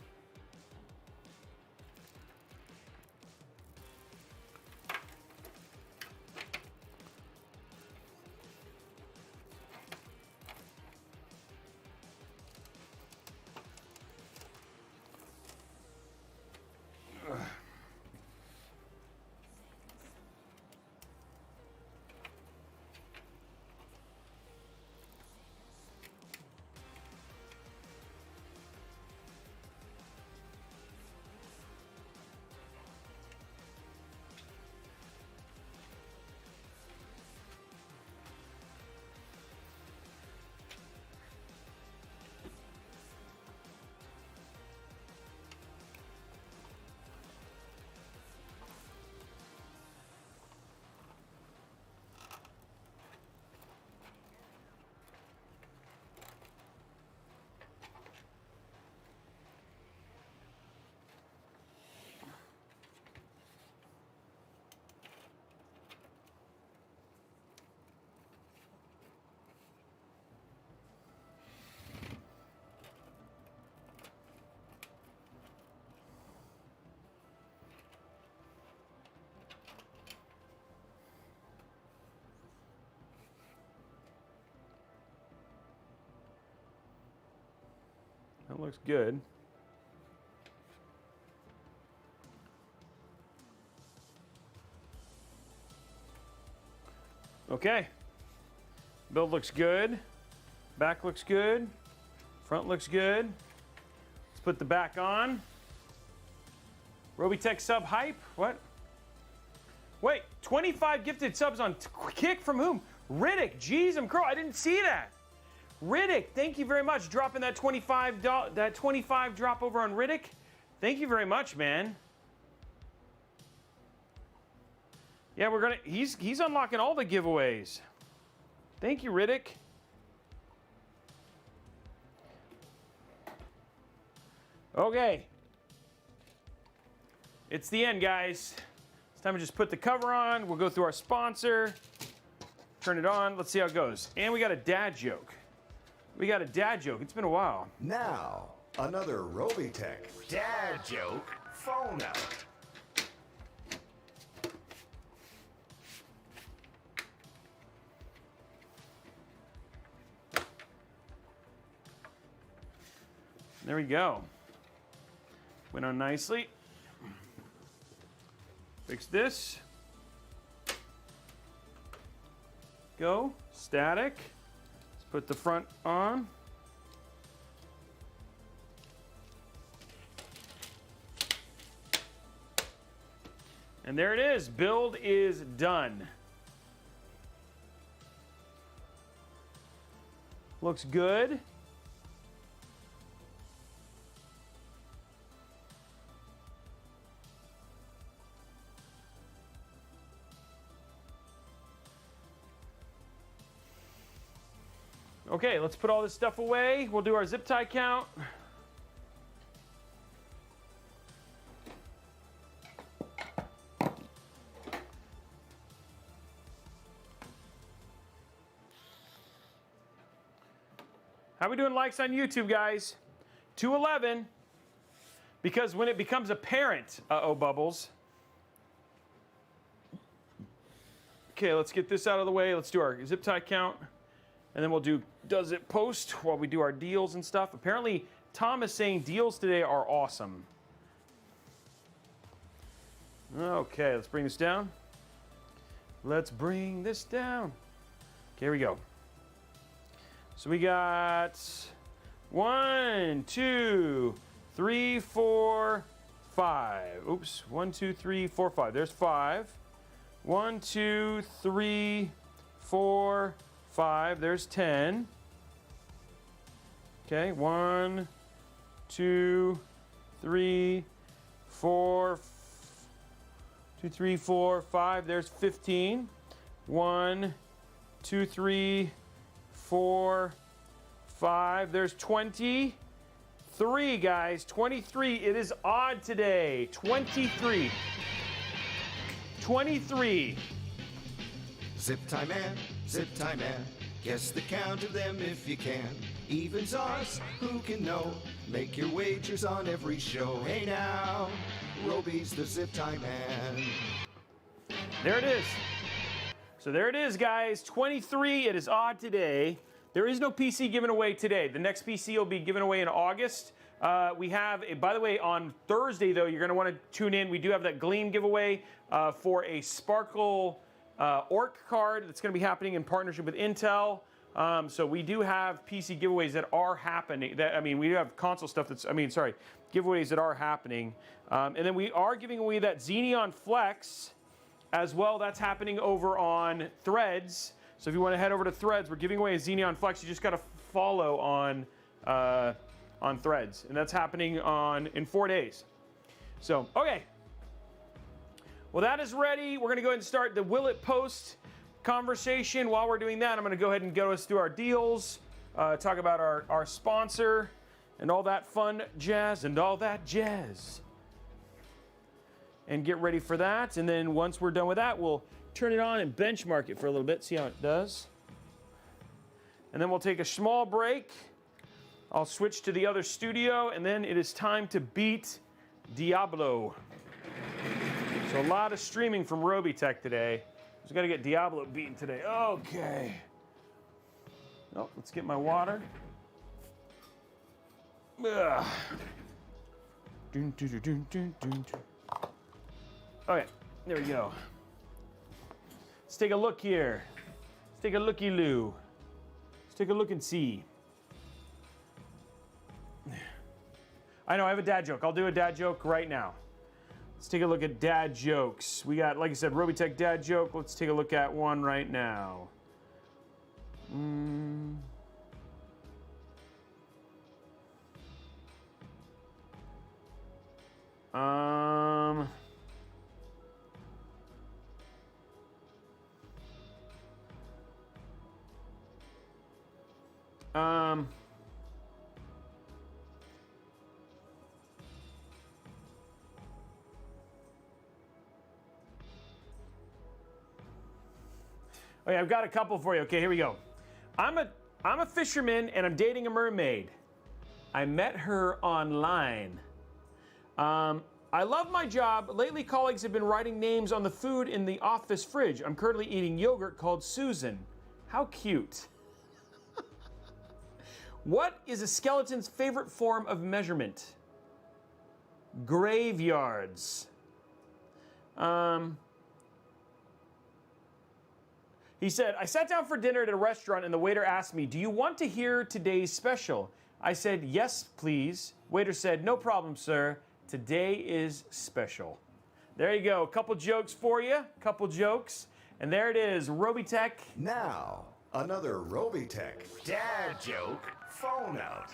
That looks good. Okay. Build looks good. Back looks good. Front looks good. Let's put the back on. Robeytech sub hype. What? Wait, 25 gifted subs on Kick from whom? Riddick. Jeez, I'm crow. I didn't see that. Riddick, thank you very much. Dropping that 25 drop over on Riddick. Thank you very much, man. Yeah, we're gonna. He's unlocking all the giveaways. Thank you, Riddick. Okay. It's the end, guys. It's time to just put the cover on. We'll go through our sponsor. Turn it on. Let's see how it goes. And we got a dad joke. We got a dad joke. It's been a while. Now, another Robeytech dad joke phone out. There we go. Went on nicely. Fix this. Go. Static. Let's put the front on. And there it is. Build is done. Looks good. Okay, let's put all this stuff away. We'll do our zip tie count. How we doing likes on YouTube, guys? 211. Because when it becomes apparent, uh-oh, Bubbles. Okay, let's get this out of the way. Let's do our zip tie count. And then we'll do does it post while we do our deals and stuff. Apparently, Tom is saying deals today are awesome. Okay, let's bring this down. Let's bring this down. Okay, here we go. So we got 1, 2, 3, 4, 5. Oops, 1, 2, 3, 4, 5. There's 5. 1, 2, 3, 4, 5. There's 10. Okay, 1, 2, 3, 4, 2, 3, 4, 5. There's 15. 1, 2, 3, 4, 5. There's 23, guys. 23. It is odd today. 23. 23. Zip tie man, guess the count of them if you can. Evens ours, who can know? Make your wagers on every show. Hey now, Robey's the zip tie man. There it is. So there it is, guys. 23. It is odd today. There is no PC given away today. The next PC will be given away in August. We have, by the way, on Thursday, though, you're going to want to tune in. We do have that Gleam giveaway for a Sparkle ORC card that's going to be happening in partnership with Intel. So we do have PC giveaways that are happening. We do have console stuff giveaways that are happening. And then we are giving away that Xeneon Flex as well. That's happening over on Threads. So if you want to head over to Threads, we're giving away a Xeneon Flex. You just got to follow on Threads, and that's happening in 4 days. So, okay. Well, that is ready. We're going to go ahead and start the Will It Post conversation. While we're doing that, I'm going to go ahead and go us through our deals, talk about our sponsor, and all that fun jazz, and get ready for that. And then once we're done with that, we'll turn it on and benchmark it for a little bit, see how it does. And then we'll take a small break. I'll switch to the other studio, and then it is time to beat Diablo. So a lot of streaming from Robeytech today. Just got to get Diablo beaten today. Okay. Oh, let's get my water. Ugh. Okay, there we go. Let's take a look here. Let's take a looky-loo. Let's take a look and see. I know, I have a dad joke. I'll do a dad joke right now. Let's take a look at dad jokes. We got, like I said, Robeytech dad joke. Let's take a look at one right now. Okay, I've got a couple for you. Okay, here we go. I'm a fisherman and I'm dating a mermaid. I met her online. I love my job. Lately, colleagues have been writing names on the food in the office fridge. I'm currently eating yogurt called Susan. How cute. What is a skeleton's favorite form of measurement? Graveyards. He said, I sat down for dinner at a restaurant and the waiter asked me, do you want to hear today's special? I said, yes, please. Waiter said, no problem, sir. Today is special. There you go. A couple jokes for you. Couple jokes. And there it is. Robeytech. Now, another Robeytech dad joke phone out.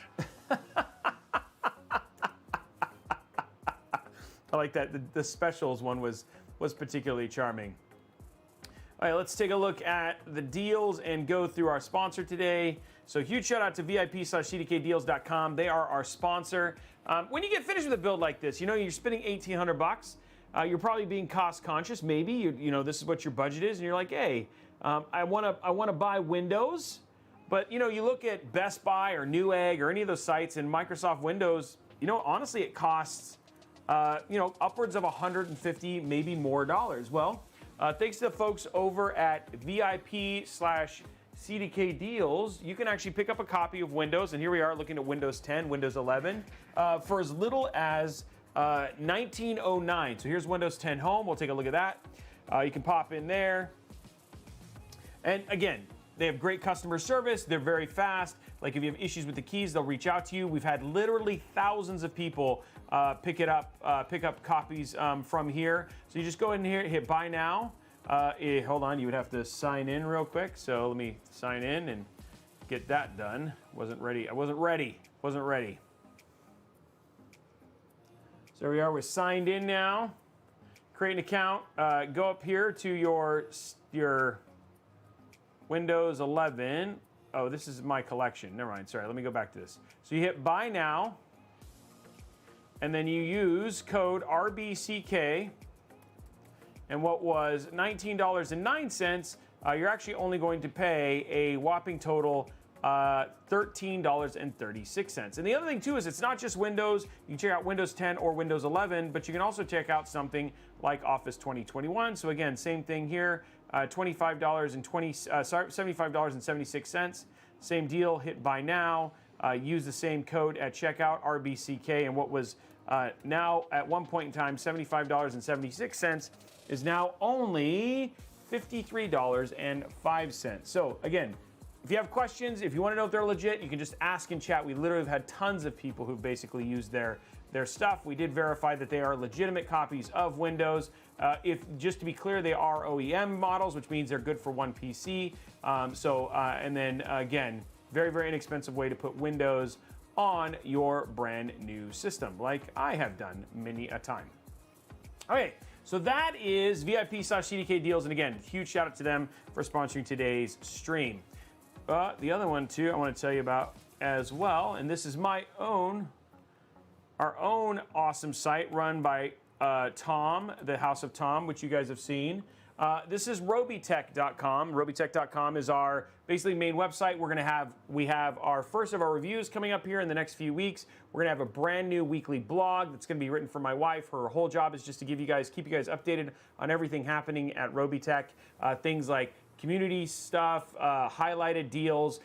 I like that. The specials one was particularly charming. All right, let's take a look at the deals and go through our sponsor today. So huge shout out to VIP/CDKdeals.com. They are our sponsor. When you get finished with a build like this, you know you're spending $1,800. You're probably being cost conscious. Maybe you know this is what your budget is, and you're like, hey, I want to buy Windows, but you know you look at Best Buy or Newegg or any of those sites, and Microsoft Windows. You know, honestly, it costs upwards of $150, maybe more dollars. Well. Thanks to the folks over at VIP/CDK Deals, you can actually pick up a copy of Windows, and here we are looking at Windows 10, Windows 11, for as little as $19.09. So here's Windows 10 Home. We'll take a look at that. You can pop in there. And again, they have great customer service. They're very fast. Like if you have issues with the keys, they'll reach out to you. We've had literally thousands of people pick up copies from here. So you just go in here, hit buy now. Hold on, you would have to sign in real quick. So let me sign in and get that done. Wasn't ready. Wasn't ready. So there we are. We're signed in now. Create an account. Go up here to your Windows 11. Oh, this is my collection. Never mind. Sorry. Let me go back to this. So you hit buy now. And then you use code RBCK, and what was $19.09, you're actually only going to pay a whopping total $13.36. And the other thing too is it's not just Windows. You can check out Windows 10 or Windows 11, but you can also check out something like Office 2021. So again, same thing here, $75.76. Same deal. Hit buy now. Use the same code at checkout, RBCK, and what was now at one point in time $75.76 is now only $53.05. So again, if you have questions, if you want to know if they're legit, you can just ask in chat. We literally have had tons of people who basically used their stuff. We did verify that they are legitimate copies of Windows. If just to be clear, they are OEM models, which means they're good for one PC. And then again, very, very inexpensive way to put Windows on your brand new system, like I have done many a time. Okay, so that is VIP/CDK Deals, and again, huge shout out to them for sponsoring today's stream. The other one too, I want to tell you about as well, and this is our own awesome site run by Tom, the House of Tom, which you guys have seen. This is Robeytech.com. Robeytech.com is our basically main website. We have our first of our reviews coming up here in the next few weeks. We're gonna have a brand new weekly blog that's gonna be written for my wife. Her whole job is just to keep you guys updated on everything happening at Robeytech. Things like community stuff, highlighted deals,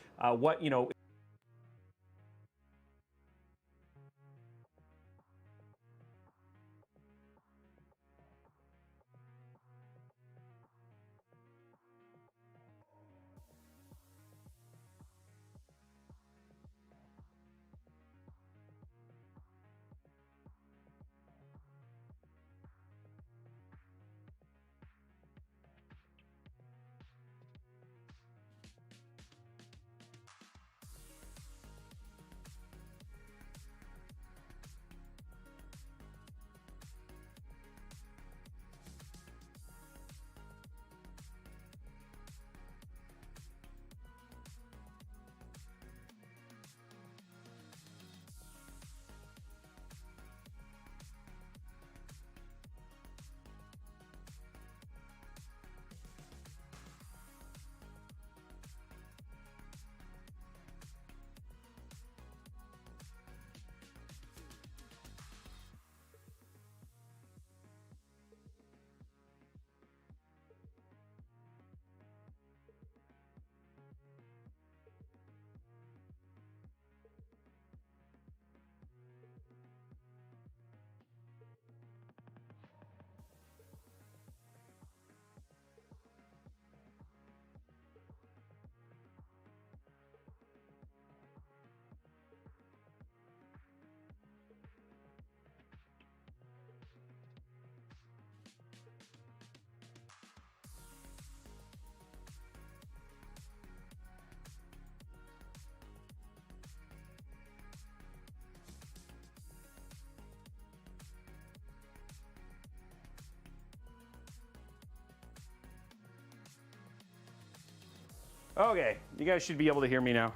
Okay, you guys should be able to hear me now.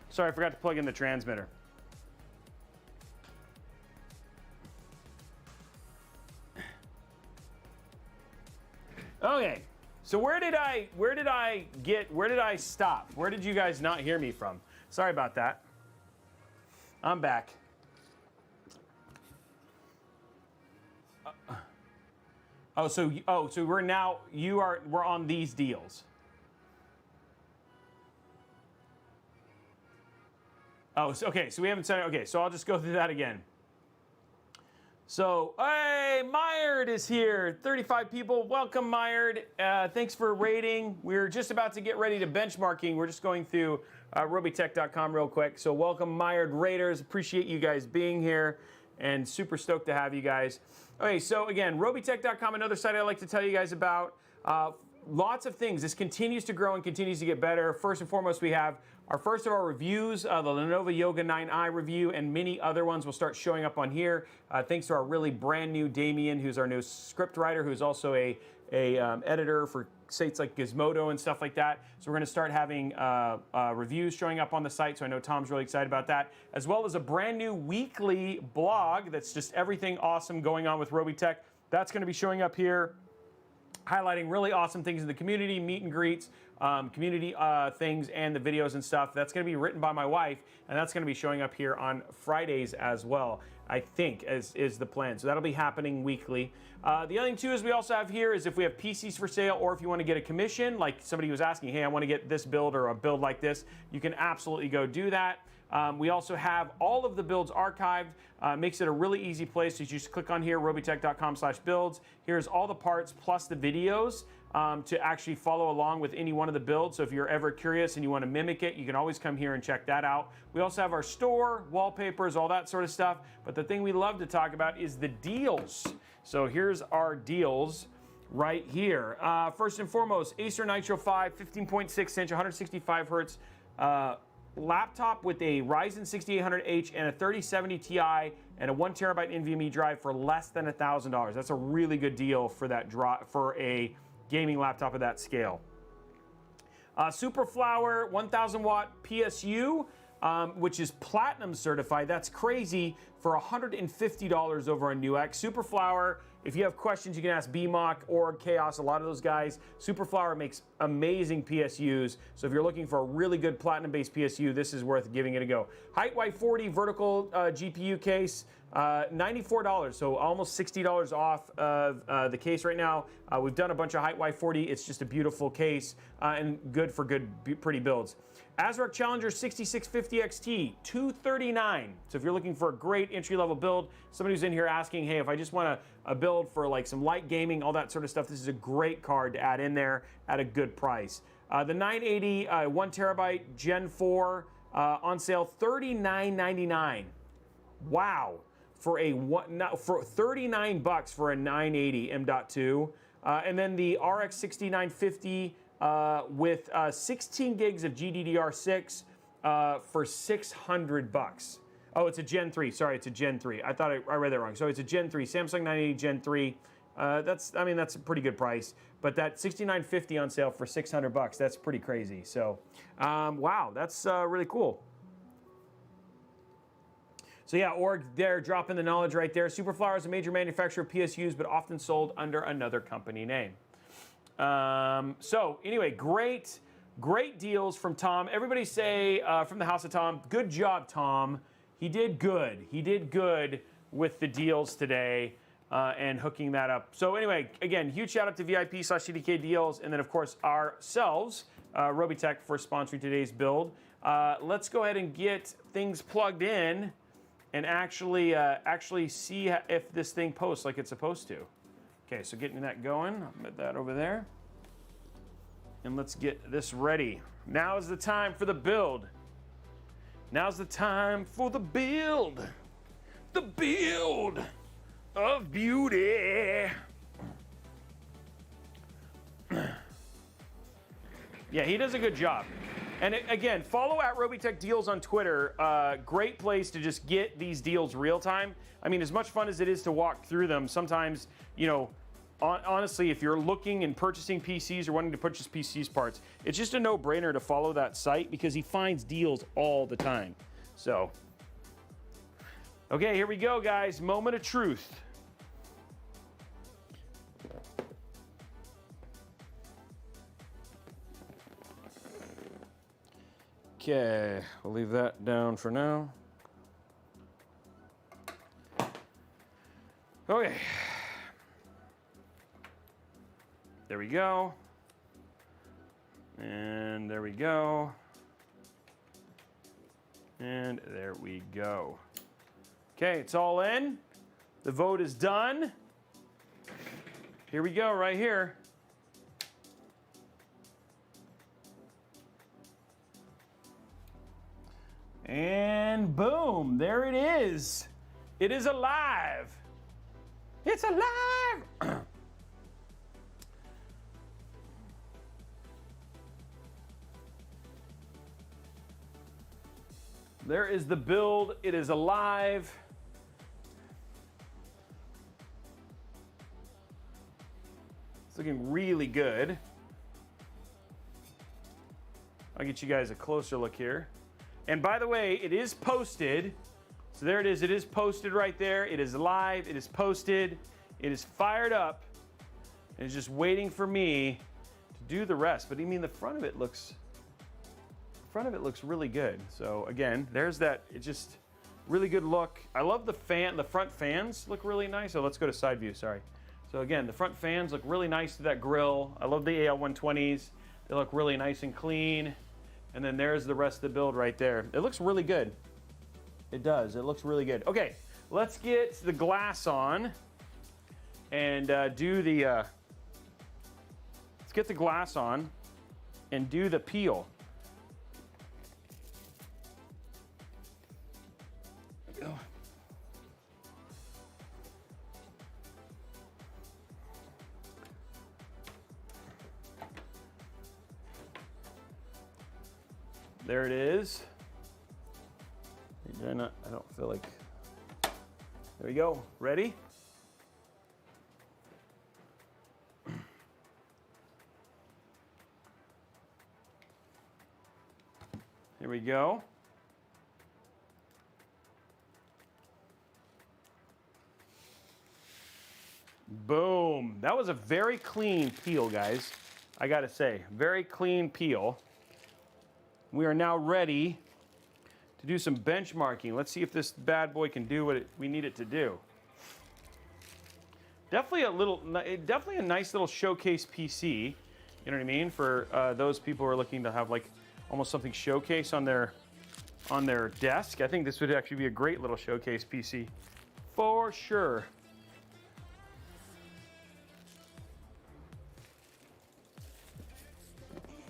Sorry, I forgot to plug in the transmitter. Okay, so where did I stop? Where did you guys not hear me from? Sorry about that. I'm back. So we're on these deals. Okay, so we haven't said it. Okay, so I'll just go through that again. So, hey, Myard is here. 35 people. Welcome, Myard. Thanks for rating. We're just about to get ready to benchmarking. We're just going through Robeytech.com real quick. So, welcome, Myard Raiders. Appreciate you guys being here and super stoked to have you guys. Okay, so again, Robeytech.com, another site I like to tell you guys about. Lots of things. This continues to grow and continues to get better. First and foremost, we have our first of our reviews, the Lenovo Yoga 9i review, and many other ones will start showing up on here. Thanks to our really brand new Damien, who's our new script writer, who's also a editor for sites like Gizmodo and stuff like that. So we're going to start having reviews showing up on the site, so I know Tom's really excited about that, as well as a brand new weekly blog that's just everything awesome going on with Robeytech. That's going to be showing up here, highlighting really awesome things in the community, meet and greets, community things, and the videos and stuff. That's going to be written by my wife, and that's going to be showing up here on Fridays as well, I think, is the plan. So that'll be happening weekly. The other thing, too, is we also have here is if we have PCs for sale or if you want to get a commission, like somebody was asking, hey, I want to get this build or a build like this, you can absolutely go do that. We also have all of the builds archived. Makes it a really easy place. So you just click on here, robeytech.com/builds. Here's all the parts plus the videos to actually follow along with any one of the builds. So if you're ever curious and you want to mimic it, you can always come here and check that out. We also have our store, wallpapers, all that sort of stuff. But the thing we love to talk about is the deals. So here's our deals right here. First and foremost, Acer Nitro 5, 15.6 inch, 165 hertz. Laptop with a Ryzen 6800H and a 3070 Ti and a 1 terabyte NVMe drive for less than $1,000. That's a really good deal for that for a gaming laptop of that scale. Superflower 1000 watt PSU, which is platinum certified. That's crazy for $150 over on Newegg. Superflower. If you have questions, you can ask BMOC or Chaos, a lot of those guys. Superflower makes amazing PSUs, so if you're looking for a really good platinum-based PSU, this is worth giving it a go. Height Y40 vertical GPU case, $94, so almost $60 off of the case right now. We've done a bunch of Height Y40. It's just a beautiful case and good for pretty builds. ASRock Challenger 6650 XT, $239. So if you're looking for a great entry-level build, somebody who's in here asking, hey, if I just want a build for like some light gaming, all that sort of stuff, this is a great card to add in there at a good price. The 980 1 terabyte Gen 4 on sale, $39.99. Wow, for $39 for a 980 M.2. And then the RX 6950 with 16 gigs of GDDR6 for $600. Oh, it's a Gen 3. Sorry, it's a Gen 3. I thought I read that wrong. So it's a Gen 3, Samsung 980 Gen 3. That's a pretty good price. But that 6950 on sale for $600, that's pretty crazy. So, wow, that's really cool. So yeah, Org there, dropping the knowledge right there. Superflower is a major manufacturer of PSUs, but often sold under another company name. So anyway, great deals from Tom. Everybody say from the house of Tom, good job, Tom. He did good. He did good with the deals today and hooking that up. So anyway, again, huge shout out to VIP/CDK deals, and then of course ourselves, Robeytech, for sponsoring today's build. Let's go ahead and get things plugged in and actually see if this thing posts like it's supposed to. Okay, so getting that going, I'll put that over there. And let's get this ready. Now is the time for the build. Now's the time for the build. The build of beauty. Yeah, he does a good job. And again, follow at Robeytech Deals on Twitter. Great place to just get these deals real time. I mean, as much fun as it is to walk through them, sometimes, you know, honestly, if you're looking and purchasing PCs or wanting to purchase PCs parts, it's just a no-brainer to follow that site because he finds deals all the time. So, okay, here we go, guys. Moment of truth. Okay, we'll leave that down for now. Okay. There we go. And there we go. And there we go. Okay, it's all in. The vote is done. Here we go, right here. And boom, there it is. It is alive. It's alive. There is the build. It is alive. It's looking really good. I'll get you guys a closer look here. And by the way, it is posted. So there it is. It is posted right there. It is live. It is posted. It is fired up. And it's just waiting for me to do the rest. But I mean, the front of it looks really good. So again, there's that. It's just really good look. I love the fan. The front fans look really nice. So let's go to side view. Sorry. So again, the front fans look really nice to that grill. I love the AL120s. They look really nice and clean. And then there's the rest of the build right there. It looks really good. It does. It looks really good. Okay, let's get the glass on and do the. Let's get the glass on and do the peel. There we go. There it is. I don't feel like. There we go. Ready? Here we go. Boom. That was a very clean peel, guys. I gotta say, very clean peel. We are now ready to do some benchmarking. Let's see if this bad boy can do what we need it to do. Definitely a nice little showcase PC. You know what I mean? For those people who are looking to have like almost something showcase on their desk. I think this would actually be a great little showcase PC for sure.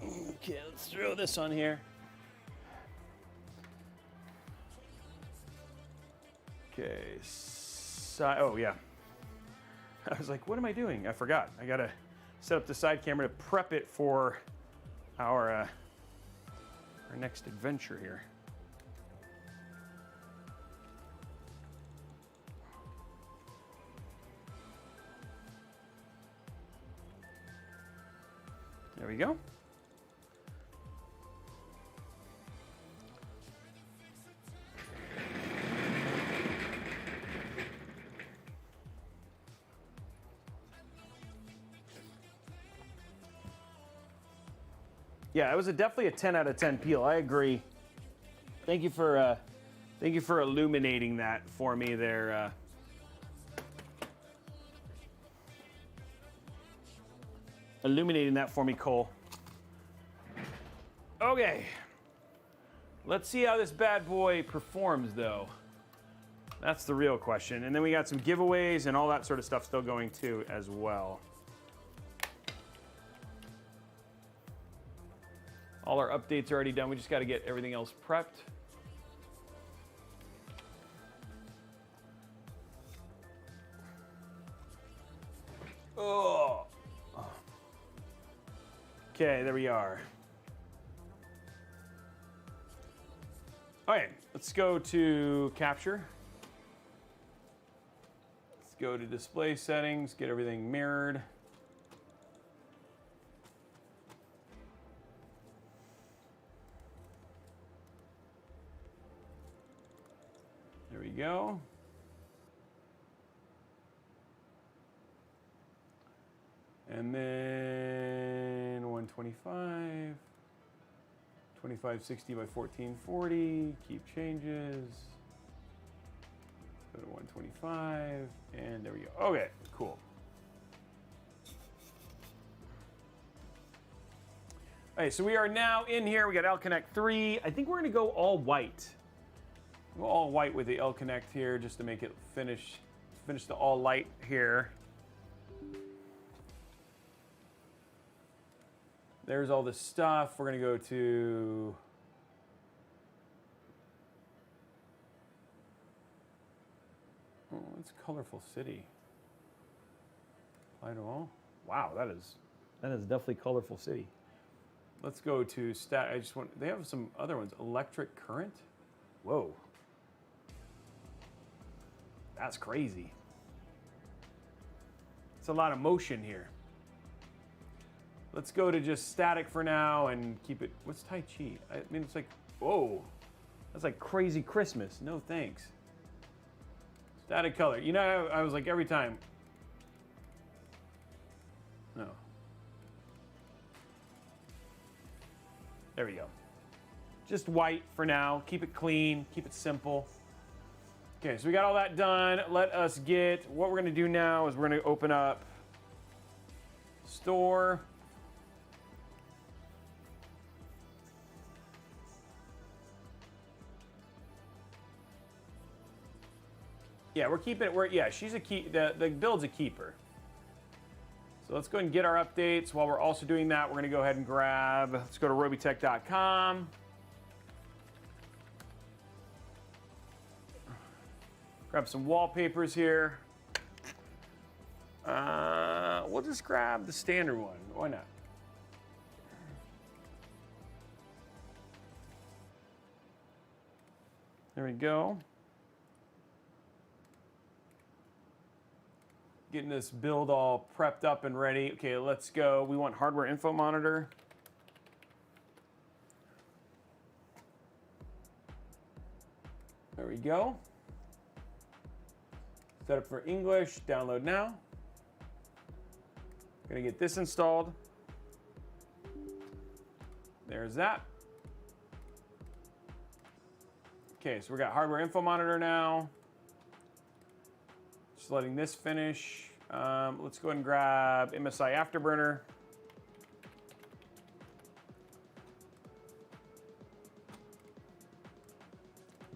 Okay, let's throw this on here. Okay, oh yeah. I was like, what am I doing? I forgot. I gotta set up the side camera to prep it for our next adventure here. There we go. Yeah, it was definitely a 10 out of 10 peel. I agree. Thank you for illuminating that for me there. Illuminating that for me, Cole. Okay. Let's see how this bad boy performs, though. That's the real question. And then we got some giveaways and all that sort of stuff still going too as well. All our updates are already done. We just got to get everything else prepped. Oh. Okay, there we are. All right, let's go to capture. Let's go to display settings, get everything mirrored. There we go. And then 125, 2560 by 1440, keep changes. Go to 125, and there we go. Okay, cool. All right, so we are now in here. We got L-Connect 3. I think we're gonna go all white. Go all white with the L-Connect here, just to make it finish the all light here. There's all this stuff. We're gonna go to it's Colorful City. Apply to all. Wow, that is definitely Colorful City. Let's go to stat. I just want. They have some other ones. Electric current. Whoa. That's crazy. It's a lot of motion here. Let's go to just static for now and keep it. What's Tai Chi? I mean, it's like, whoa. That's like crazy Christmas. No thanks. Static color. You know, I was like every time. No. There we go. Just white for now. Keep it clean. Keep it simple. Okay, so we got all that done. Let us get, what we're gonna do now is we're gonna open up Store. Yeah, we're keeping it. Yeah, she's a key. The build's a keeper. So let's go ahead and get our updates. While we're also doing that, we're going to go ahead and grab. Let's go to Robeytech.com. Grab some wallpapers here. We'll just grab the standard one. Why not? There we go. Getting this build all prepped up and ready. Okay, let's go. We want hardware info monitor. There we go. Set up for English. Download now. Gonna get this installed. There's that. Okay, so we got hardware info monitor now. Just letting this finish. Let's go ahead and grab MSI Afterburner.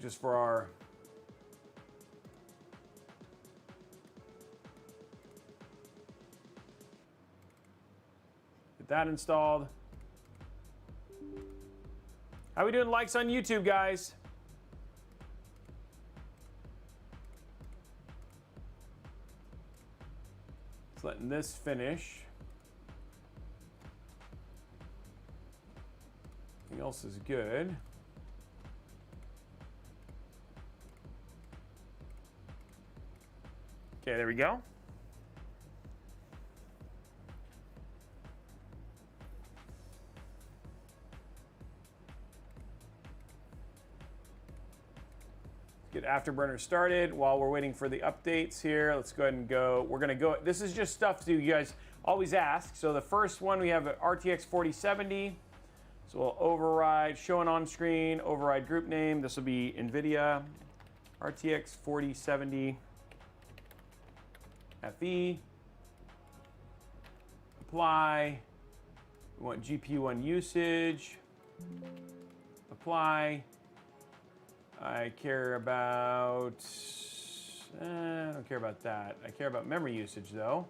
Just for our get that installed. How we doing likes on YouTube, guys? Just letting this finish. Everything else is good. Okay, there we go. Get Afterburner started while we're waiting for the updates here. Let's go ahead and go. We're going to go. This is just stuff you guys always ask. So the first one, we have an RTX 4070. So we'll override, showing on screen, override group name. This will be NVIDIA RTX 4070 FE. Apply. We want GPU1 usage. Apply. I care about, I don't care about that. I care about memory usage though.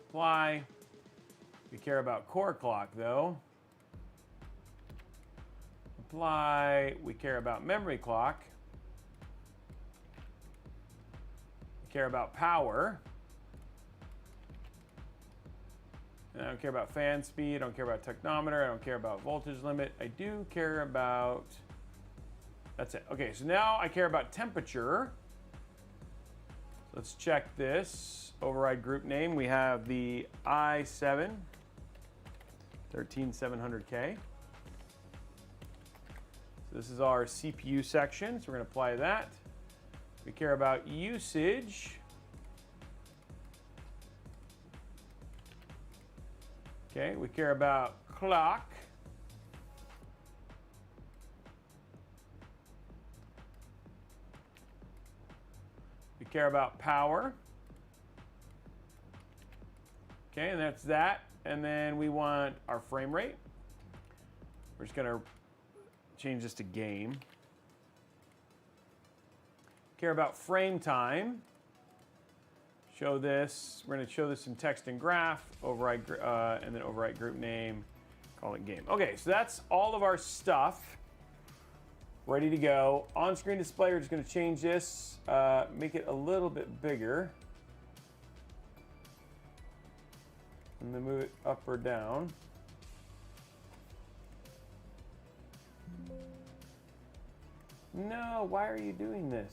Apply. We care about core clock though. Apply. We care about memory clock. We care about power. I don't care about fan speed, I don't care about technometer, I don't care about voltage limit. I do care about, that's it. Okay, so now I care about temperature. Let's check this. Override group name. We have the i7-13700K. So this is our CPU section, so we're going to apply that. We care about usage. Okay, we care about clock. We care about power. Okay, and that's that. And then we want our frame rate. We're just gonna change this to game. Care about frame time. Show this. We're gonna show this in text and graph. Override and then override group name. Call it game. Okay, so that's all of our stuff ready to go. On-screen display. We're just gonna change this. Make it a little bit bigger. And then move it up or down. No, why are you doing this?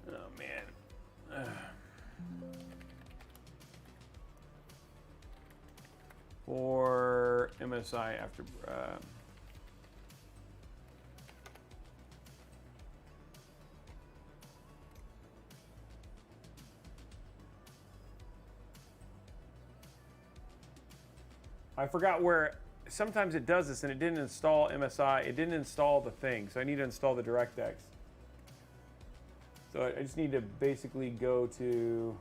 Oh man. For MSI after I forgot where sometimes it does this and it didn't install MSI. It didn't install the thing, so I need to install the DirectX. So I just need to basically go to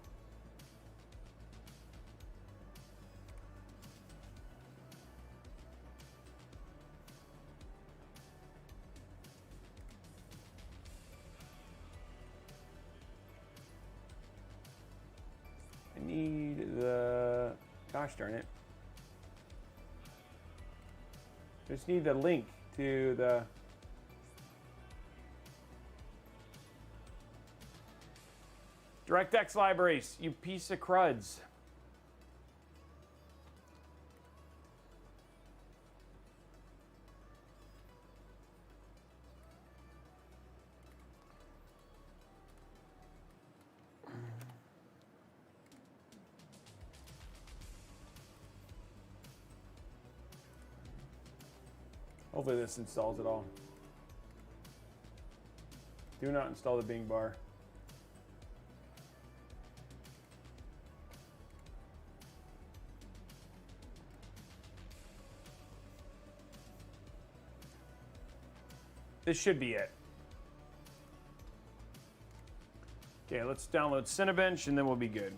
I need the gosh darn it. I just need the link to the DirectX libraries, you piece of cruds. Hopefully this installs it all. Do not install the Bing bar. This should be it. Okay, let's download Cinebench and then we'll be good.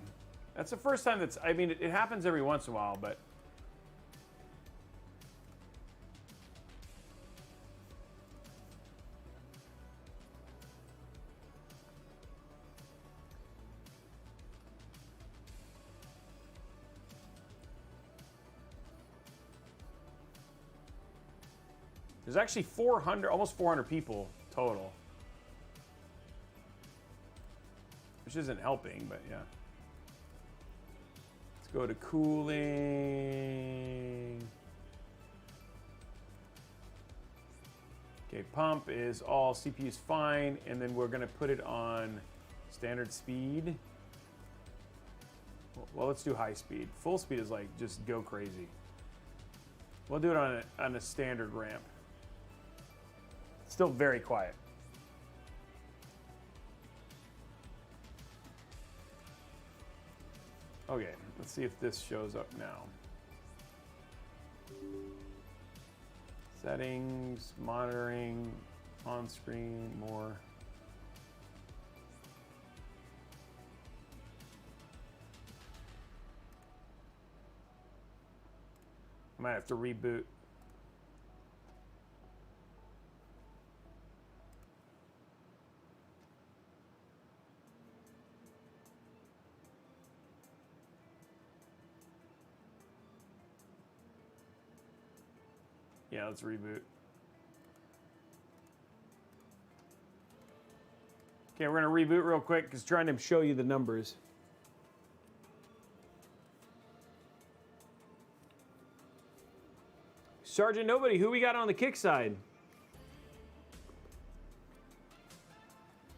That's the first time that's, I mean, it happens every once in a while, but there's actually 400, almost 400 people total. Which isn't helping, but yeah. Let's go to cooling. Okay, pump is all CPU's fine, and then we're gonna put it on standard speed. Well, let's do high speed. Full speed is like, just go crazy. We'll do it on a standard ramp. Still very quiet. Okay, let's see if this shows up now. Settings, monitoring, on screen, more. I might have to reboot. Yeah, let's reboot. Okay, we're gonna reboot real quick because trying to show you the numbers. Sergeant Nobody, who we got on the kick side?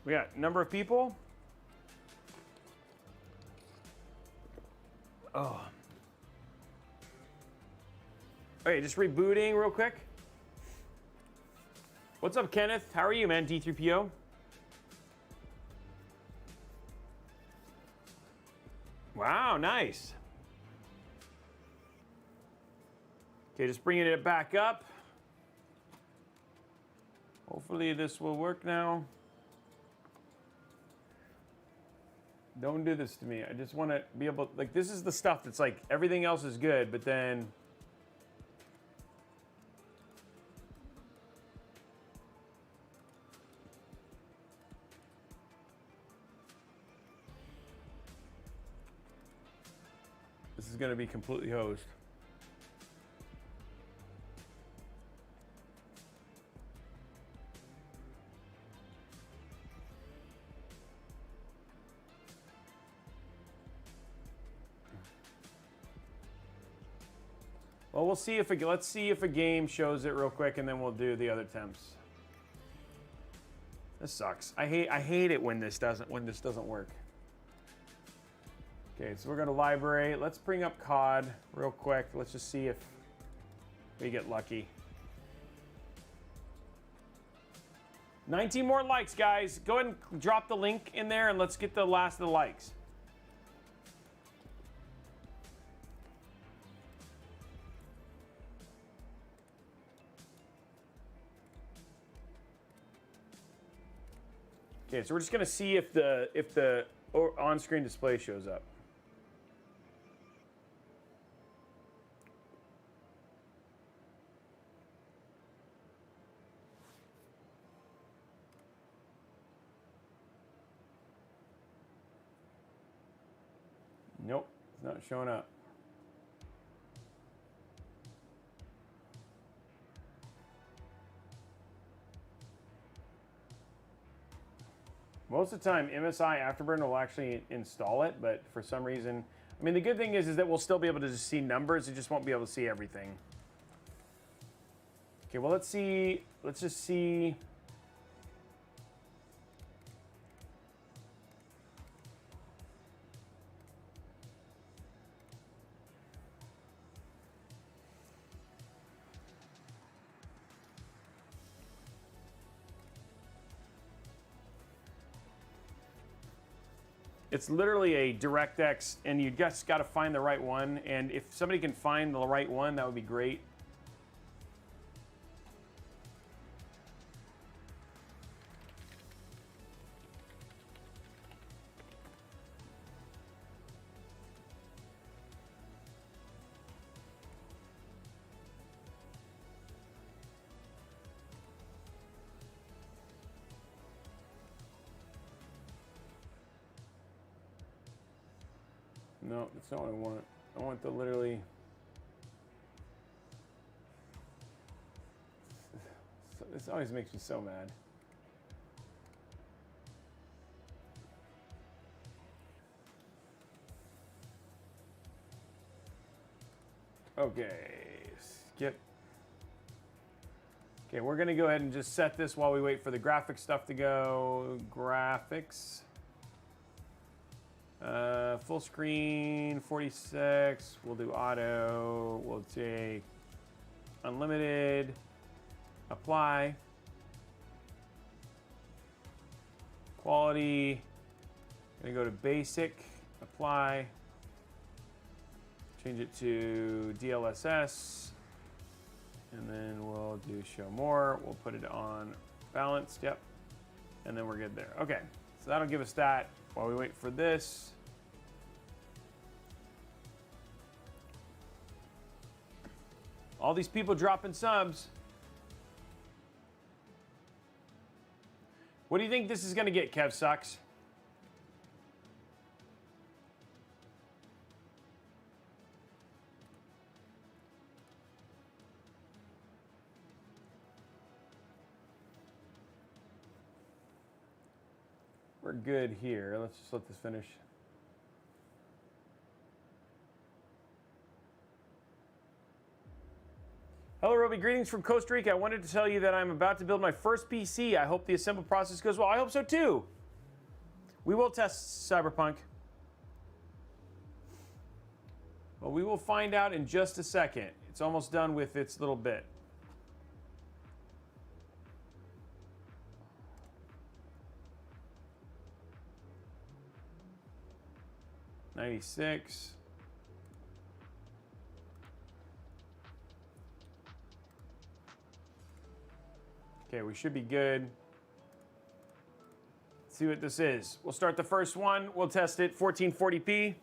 We got number of people. Oh. Okay, just rebooting real quick. What's up, Kenneth? How are you, man? D3PO. Wow, nice. Okay, just bringing it back up. Hopefully this will work now. Don't do this to me. I just want to be able, like, this is the stuff that's like, everything else is good, but then this is going to be completely hosed. Well, we'll see if let's see if a game shows it real quick, and then we'll do the other temps. This sucks. I hate it when this doesn't work. Okay, so we're going to library. Let's bring up COD real quick. Let's just see if we get lucky. 19 more likes, guys. Go ahead and drop the link in there, and let's get the last of the likes. Okay, so we're just gonna see if the on-screen display shows up. Nope, it's not showing up. Most of the time, MSI Afterburn will actually install it, but for some reason, I mean, the good thing is that we'll still be able to just see numbers. It just won't be able to see everything. Okay, well, let's see. Let's just see. It's literally a DirectX, and you just got to find the right one. And if somebody can find the right one, that would be great. No, that's not what I want. I want the literally. This always makes me so mad. Okay, skip. Okay, we're gonna go ahead and just set this while we wait for the graphics stuff to go. Graphics. Full screen, 46. We'll do auto. We'll take unlimited. Apply. Quality. Gonna go to basic. Apply. Change it to DLSS. And then we'll do show more. We'll put it on balanced. Yep. And then we're good there. Okay. So that'll give us that while we wait for this. All these people dropping subs. What do you think this is going to get, Kev Sucks? We're good here. Let's just let this finish. Hello, Robey. Greetings from Costa Rica. I wanted to tell you that I'm about to build my first PC. I hope the assembly process goes well. I hope so, too. We will test Cyberpunk. Well, we will find out in just a second. It's almost done with its little bit. $96. Okay, we should be good. Let's see what this is. We'll start the first one. We'll test it 1440p.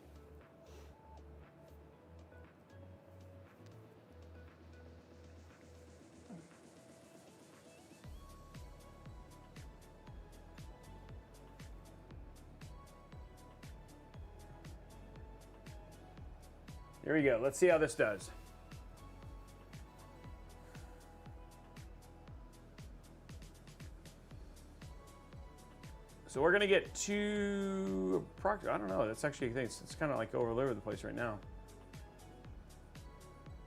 Here we go. Let's see how this does. So we're gonna get two, I don't know, that's actually, it's kind of like all over the place right now.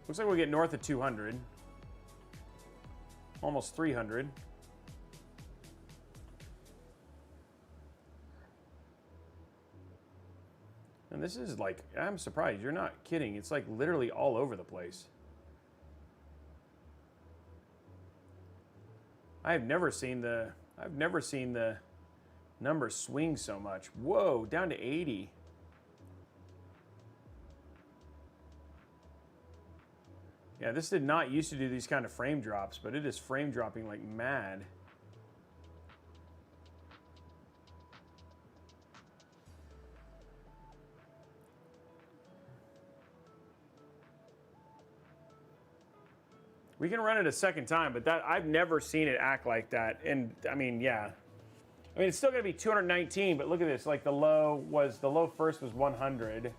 Looks like we'll get north of 200. Almost 300. And this is like, I'm surprised, you're not kidding. It's like literally all over the place. I've never seen the numbers swing so much. Whoa, down to 80. Yeah, this did not used to do these kind of frame drops, but it is frame dropping like mad. We can run it a second time, but that I've never seen it act like that. And I mean, yeah. I mean, it's still gonna be 219, but look at this. Like the low first was 100.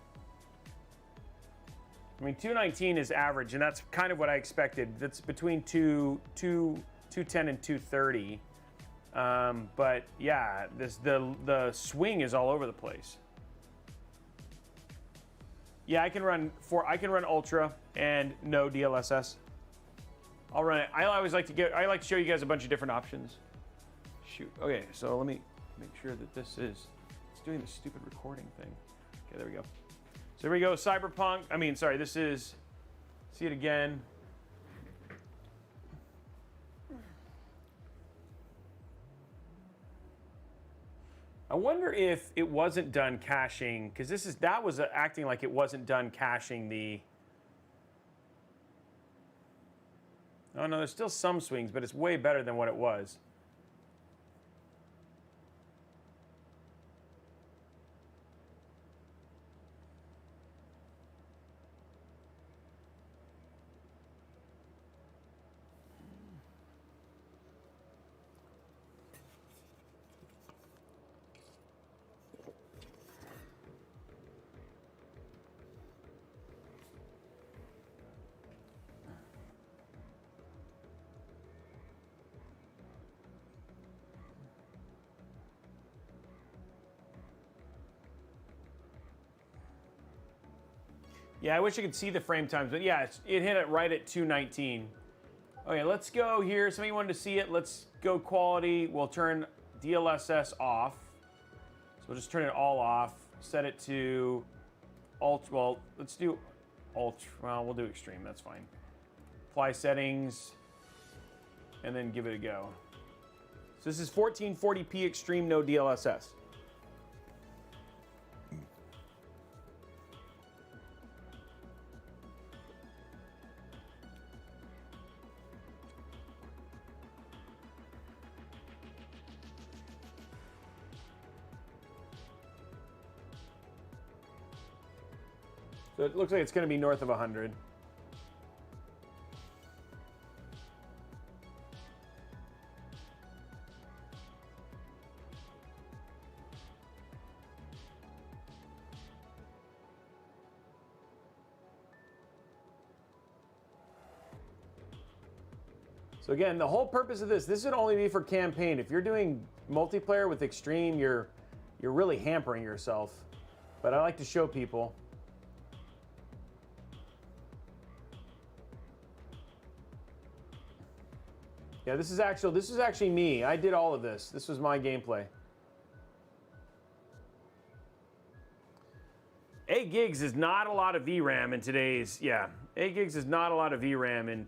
I mean, 219 is average, and that's kind of what I expected. That's between 210 and 230. But yeah, the swing is all over the place. Yeah, I can run Ultra and no DLSS. I'll run it. I like to show you guys a bunch of different options. Shoot. Okay, so let me make sure that it's doing the stupid recording thing. Okay, there we go. So here we go, this is, see it again. I wonder if it wasn't done caching, because that was acting like it wasn't done caching the. Oh no, there's still some swings, but it's way better than what it was. Yeah, I wish I could see the frame times, but yeah, it hit it right at 219. Okay, let's go here. Somebody wanted to see it. Let's go quality. We'll turn DLSS off. So we'll just turn it all off. Set it to ultra. Well, let's do ultra. Well, we'll do extreme. That's fine. Apply settings, and then give it a go. So this is 1440p extreme, no DLSS. So it looks like it's going to be north of 100. So again, the whole purpose of this would only be for campaign. If you're doing multiplayer with extreme, you're really hampering yourself. But I like to show people. Yeah, this is actually me. I did all of this. This was my gameplay. 8 gigs is not a lot of VRAM in today's, 8 gigs is not a lot of VRAM in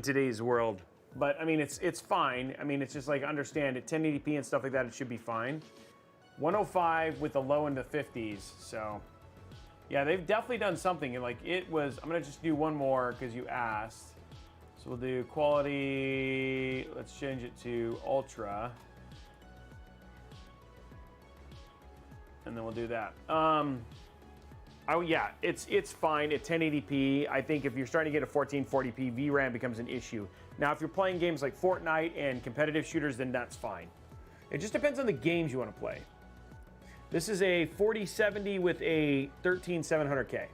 today's world. But I mean, it's fine. I mean, it's just like, understand it, 1080p and stuff like that, it should be fine. 105 with a low in the 50s, so. Yeah, they've definitely done something. And like, it was, I'm gonna just do one more because you asked. So we'll do quality, let's change it to ultra. And then we'll do that. Oh yeah, it's fine at 1080p. I think if you're starting to get a 1440p, VRAM becomes an issue. Now, if you're playing games like Fortnite and competitive shooters, then that's fine. It just depends on the games you want to play. This is a 4070 with a 13700K.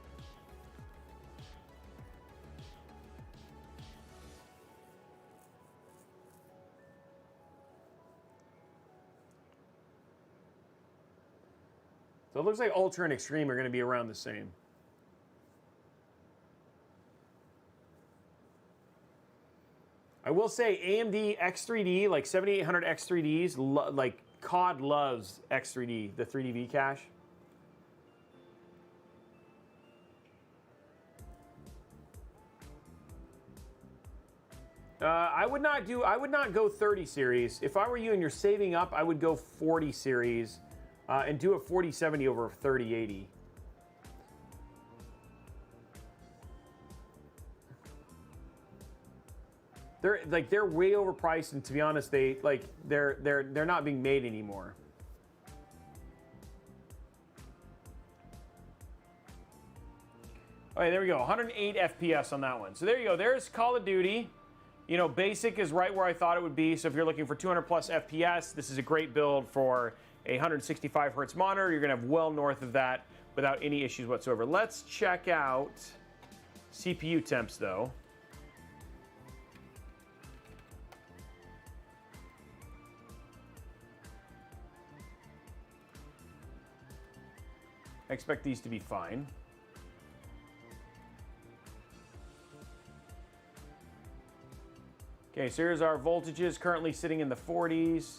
So it looks like Ultra and Extreme are going to be around the same. I will say AMD X3D, like 7800 X3Ds, like COD loves X3D, the 3D cache. I would not go 30 series. If I were you and you're saving up, I would go 40 series. And do a 4070 over a 3080. They're way overpriced, and to be honest, they're not being made anymore. Okay, there we go. 108 FPS on that one. So there you go. There's Call of Duty. You know, basic is right where I thought it would be. So if you're looking for 200 plus FPS, this is a great build for a 165 hertz monitor. You're gonna have well north of that without any issues whatsoever. Let's check out CPU temps though. I expect these to be fine. Okay, so here's our voltages currently sitting in the 40s,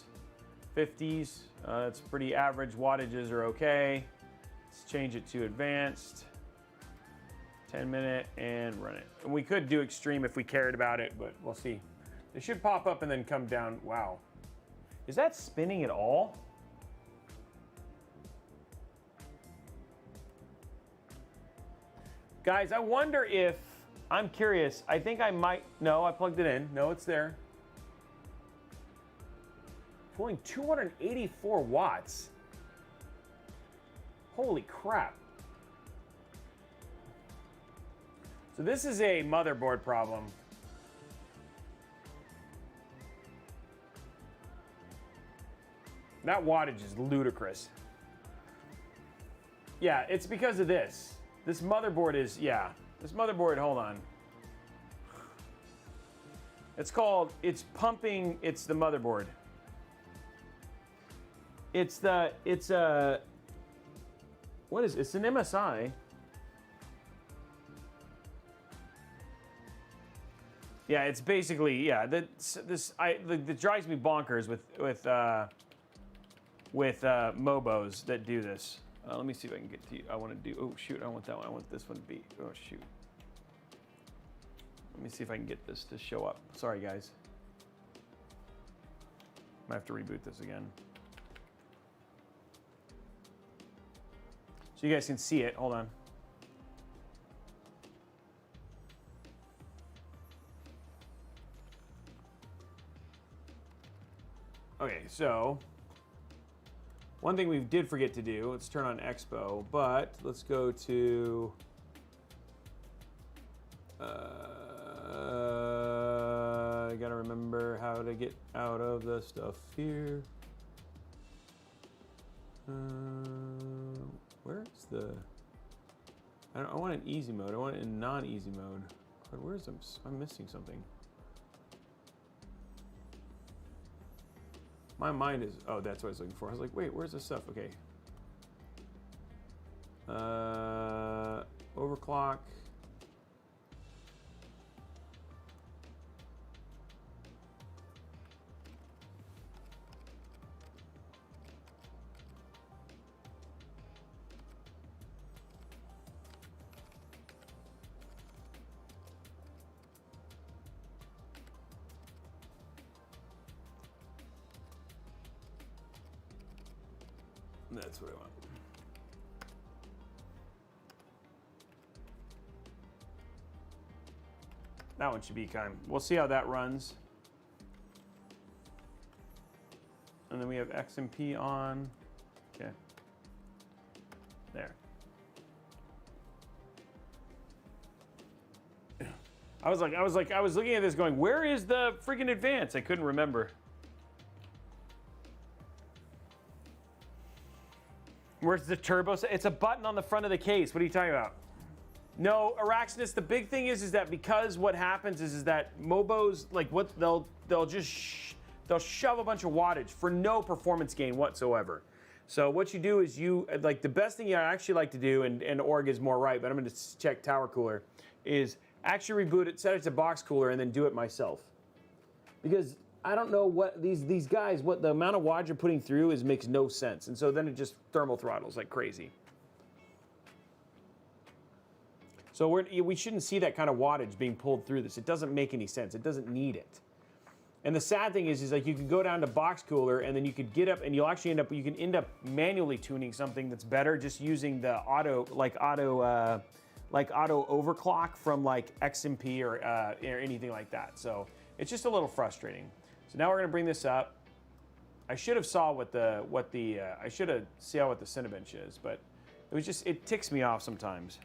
50s. It's pretty average. Wattages are okay. Let's change it to advanced. 10-minute and run it. And we could do extreme if we cared about it, but we'll see. It should pop up and then come down. Wow. Is that spinning at all? Guys, I wonder if, I'm curious. I think I might, no, I plugged it in. No, it's there. Pulling 284 watts. Holy crap. So this is a motherboard problem. That wattage is ludicrous. Yeah, it's because of this. This motherboard is, yeah. This motherboard, hold on. It's called, it's pumping, it's the motherboard. It's what is it? It's an MSI. Yeah, it's basically, yeah, that drives me bonkers with Mobos that do this. Let me see if I can get to you. I want to do, oh shoot, I want that one. I want this one to be, oh shoot. Let me see if I can get this to show up. Sorry guys. I have to reboot this again. So you guys can see it, hold on. Okay, so one thing we did forget to do, let's turn on Expo, but let's go to, I gotta remember how to get out of the stuff here. Where's the, I want an easy mode, I want it in non-easy mode. But where's, I'm missing something. My mind is, oh, that's what I was looking for. I was like, wait, where's this stuff? Okay. Overclock. That's what I want. That one should be kind. We'll see how that runs. And then we have XMP on. Okay. There. I was looking at this going, where is the freaking advance? I couldn't remember. Where's the turbo? It's a button on the front of the case. What are you talking about? No, Araxinus, the big thing is that because what happens is that Mobos, like what they'll shove a bunch of wattage for no performance gain whatsoever. So what you do is like the best thing I actually like to do, and Org is more right, but I'm going to check Tower Cooler, is actually reboot it, set it to box cooler, and then do it myself. Because I don't know what these guys, what the amount of wattage you're putting through makes no sense. And so then it just thermal throttles like crazy. So we shouldn't see that kind of wattage being pulled through this. It doesn't make any sense. It doesn't need it. And the sad thing is like you could go down to box cooler and then you could get up and you'll actually you can end up manually tuning something that's better just using the auto overclock from like XMP or anything like that. So it's just a little frustrating. So now we're gonna bring this up. I should have saw what the I should have seen what the Cinebench is, but it ticks me off sometimes.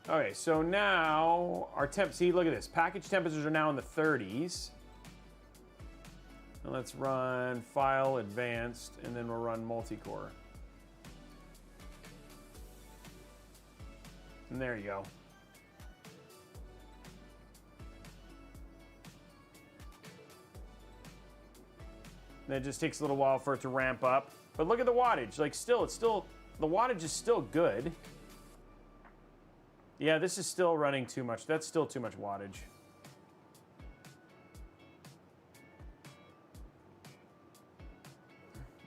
Okay, so now our see, look at this. Package temperatures are now in the 30s. And let's run File Advanced, and then we'll run Multi-Core. And there you go. And it just takes a little while for it to ramp up. But look at the wattage. Like the wattage is still good. Yeah, this is still running too much. That's still too much wattage.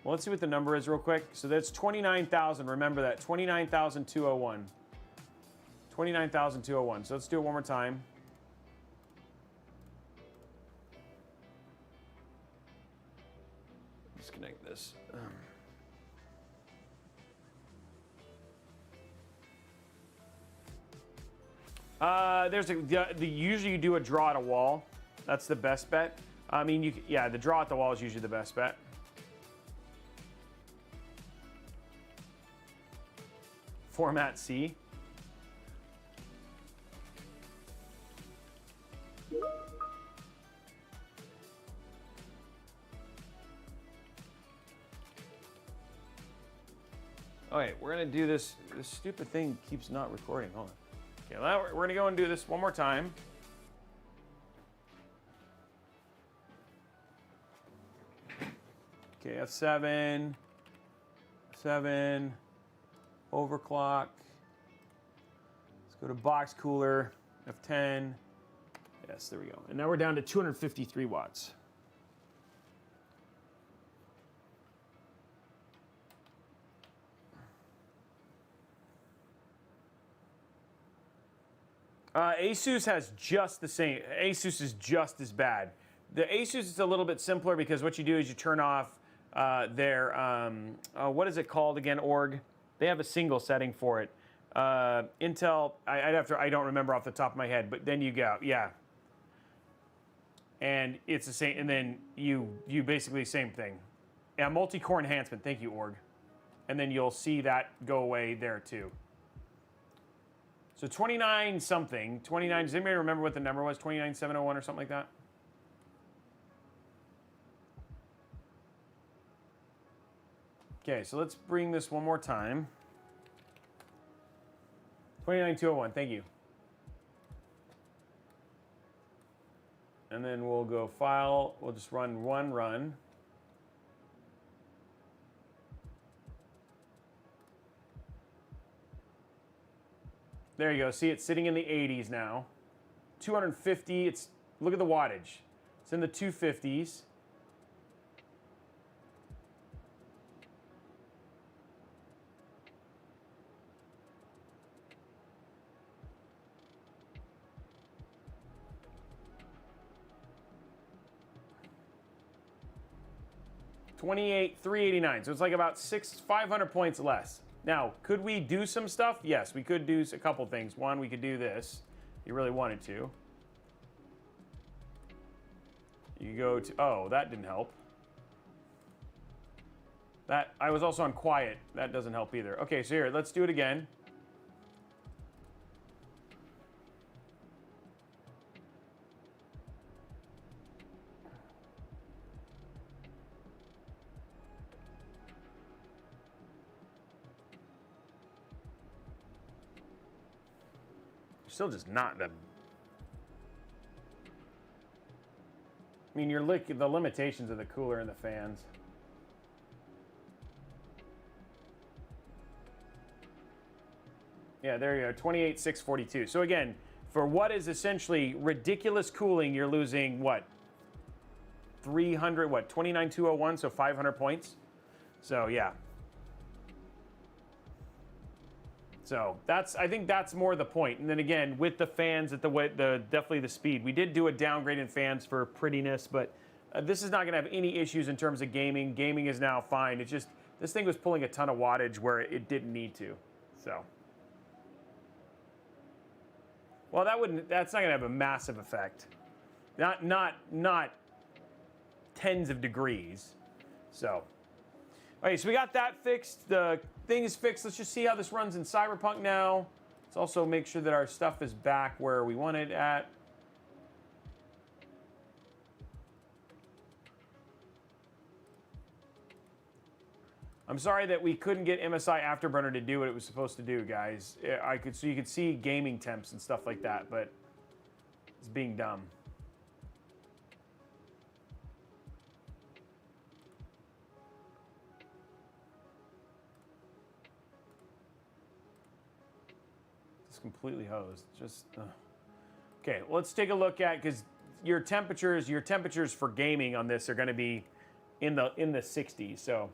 Well, let's see what the number is real quick. So that's 29,000. Remember that, 29,201. 29,201. So let's do it one more time. Disconnect this. Usually you do a draw at a wall. That's the best bet. I mean, the draw at the wall is usually the best bet. Format C. Okay, we're gonna do this. This stupid thing keeps not recording. Hold on. Okay, well, we're gonna go and do this one more time. Okay, F7, 7, overclock. Let's go to box cooler, F10. Yes, there we go. And now we're down to 253 watts. Asus has just the same. Asus is just as bad. The Asus is a little bit simpler because what you do is you turn off their, what is it called again, Org? They have a single setting for it. Intel, I don't remember off the top of my head, but then you go, yeah. And it's the same, and then you basically same thing. Yeah, multi-core enhancement, thank you, Org. And then you'll see that go away there too. So 29 something, 29, does anybody remember what the number was? 29701 or something like that? Okay, so let's bring this one more time. 29201, thank you. And then we'll go file, we'll just run one run. There you go. See, it's sitting in the 80s now. 250. Look at the wattage. It's in the 250s. 28,389. So it's like about 500 points less. Now, could we do some stuff? Yes, we could do a couple things. One, we could do this. If you really wanted to. You go to, oh, that didn't help. That, I was also on quiet. That doesn't help either. Okay, so here, let's do it again. Still just not the... I mean, the limitations of the cooler and the fans. Yeah, there you go, 28,642. So again, for what is essentially ridiculous cooling, you're losing what? 29,201, so 500 points. So yeah. So I think that's more the point. And then again, with the fans at definitely the speed. We did do a downgrade in fans for prettiness, but this is not going to have any issues in terms of gaming. Gaming is now fine. It's just this thing was pulling a ton of wattage where it didn't need to. So, well, that's not going to have a massive effect. Not tens of degrees. So, okay, so we got that fixed. The thing is fixed. Let's just see how this runs in Cyberpunk now. Let's also make sure that our stuff is back where we want it at. I'm sorry that we couldn't get MSI Afterburner to do what it was supposed to do, guys. So you could see gaming temps and stuff like that, but it's being dumb. Completely hosed. Just okay. Well, let's take a look at, because your temperatures for gaming on this are going to be in the 60s. So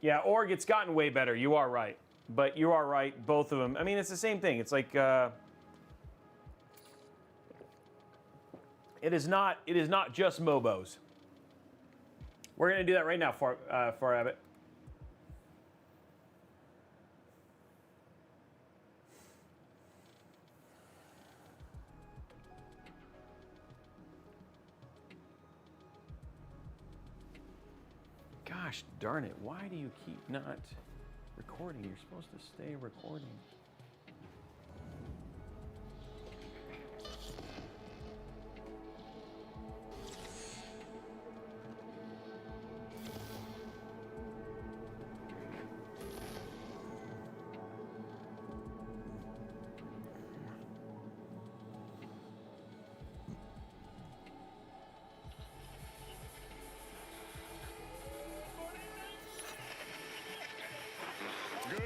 yeah, org, it's gotten way better. You are right, but you are right. Both of them. I mean, it's the same thing. It's like it is not just Mobos. We're going to do that right now for Abbott. Gosh darn it, why do you keep not recording? You're supposed to stay recording.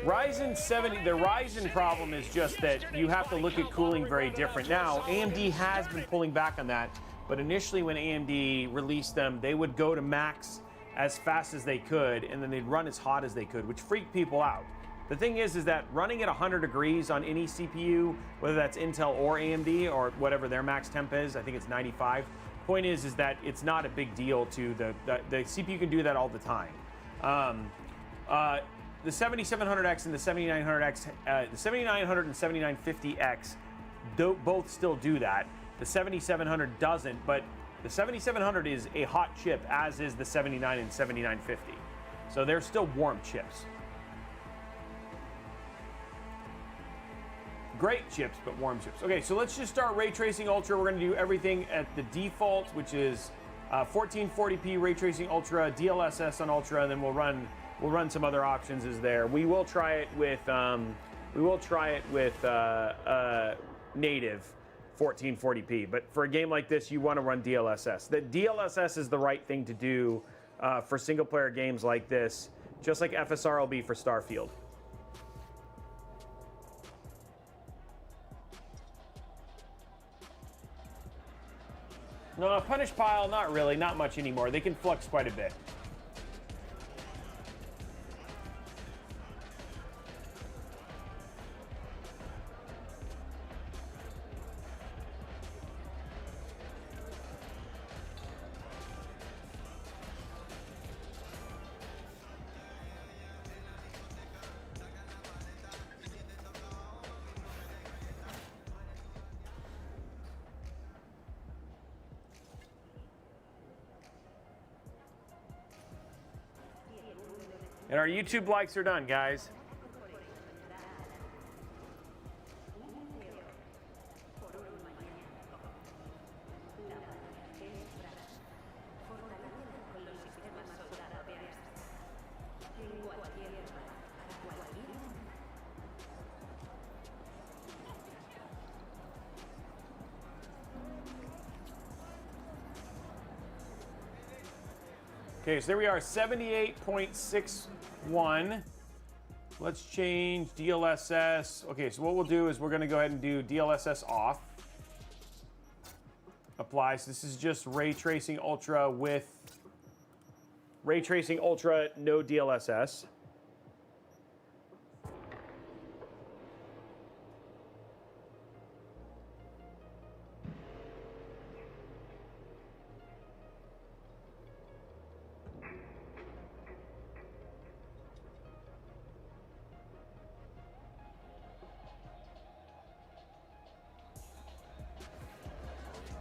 Ryzen 70, the Ryzen problem is just that you have to look at cooling very different. Now, AMD has been pulling back on that, but initially when AMD released them, they would go to max as fast as they could, and then they'd run as hot as they could, which freaked people out. The thing is that running at 100 degrees on any CPU, whether that's Intel or AMD or whatever their max temp is, I think it's 95. Point is that it's not a big deal to the CPU can do that all the time. The 7700X and the 7900X, the 7900 and 7950X both still do that. The 7700 doesn't, but the 7700 is a hot chip, as is the 79 and 7950. So they're still warm chips. Great chips, but warm chips. Okay, so let's just start Ray Tracing Ultra. We're going to do everything at the default, which is 1440p Ray Tracing Ultra, DLSS on Ultra, and then we'll run some other options as there. We will try it with native 1440p, but for a game like this, you want to run DLSS. The DLSS is the right thing to do for single player games like this, just like FSR will be for Starfield. No, Punish Pile, not really, not much anymore. They can flux quite a bit. And our YouTube likes are done, guys. Okay, so there we are, 78.61. Let's change DLSS. Okay, so what we'll do is we're gonna go ahead and do DLSS off. Apply, so this is just Ray Tracing Ultra with Ray Tracing Ultra, no DLSS.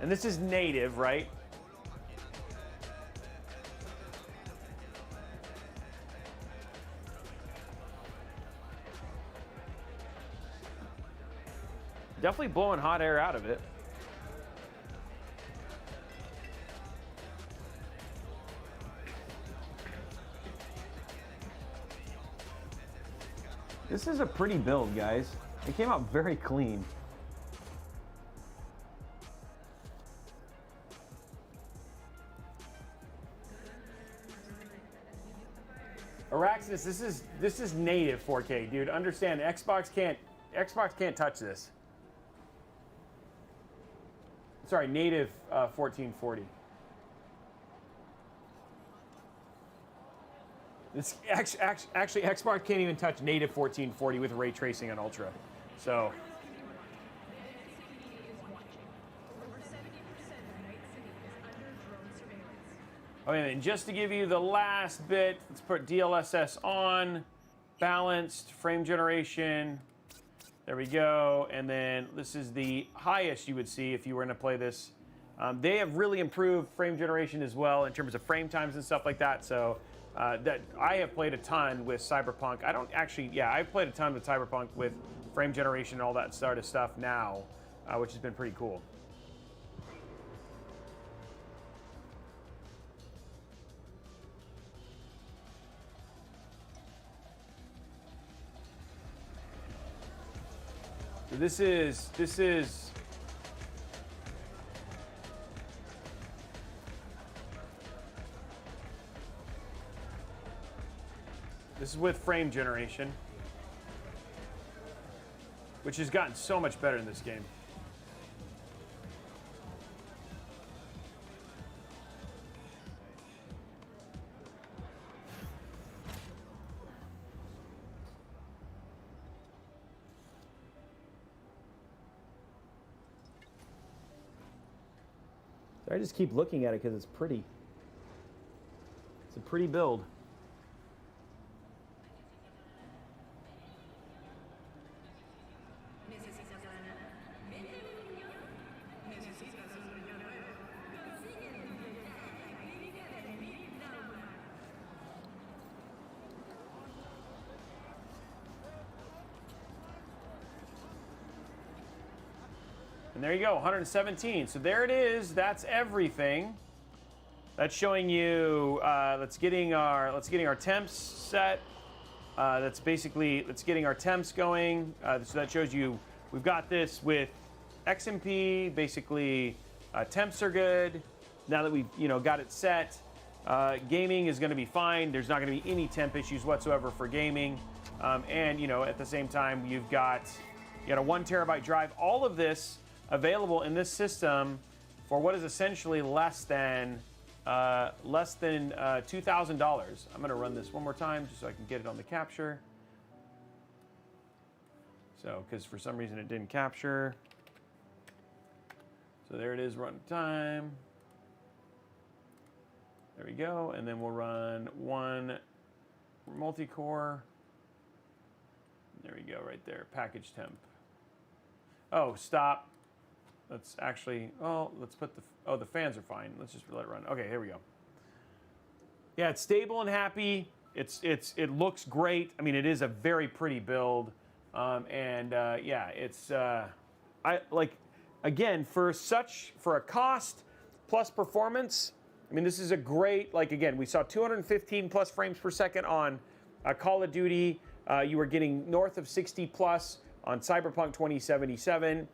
And this is native, right? Definitely blowing hot air out of it. This is a pretty build, guys. It came out very clean. Araxis, this is native 4K, dude. Understand, Xbox can't touch this. Sorry, native 1440. This actually Xbox can't even touch native 1440 with ray tracing on Ultra. So. Okay, and just to give you the last bit, let's put DLSS on, balanced, frame generation. There we go. And then this is the highest you would see if you were going to play this. They have really improved frame generation as well in terms of frame times and stuff like that. So that I have played a ton with Cyberpunk. I don't actually, yeah, I've played a ton with Cyberpunk with frame generation and all that sort of stuff now, which has been pretty cool. This is This is with frame generation, which has gotten so much better in this game. I just keep looking at it because it's pretty. It's a pretty build. And there you go, 117. So there it is. That's everything. That's showing you. Let's getting our temps set. That's getting our temps going. So that shows you we've got this with XMP. Basically, temps are good. Now that we've got it set, gaming is going to be fine. There's not going to be any temp issues whatsoever for gaming. And at the same time, you got a 1 terabyte drive. All of this available in this system for what is essentially less than $2,000. I'm going to run this one more time just so I can get it on the capture. So, because for some reason it didn't capture. So there it is, run time. There we go, and then we'll run one multi-core. There we go, right there, package temp. Oh, stop. Let's actually, let's put the fans are fine. Let's just let it run. Okay, here we go. Yeah, it's stable and happy. It looks great. I mean, it is a very pretty build, yeah, it's I like, again, for a cost plus performance. I mean, this is a great, like, again, we saw 215 plus frames per second on Call of Duty. You were getting north of 60 plus on Cyberpunk2077.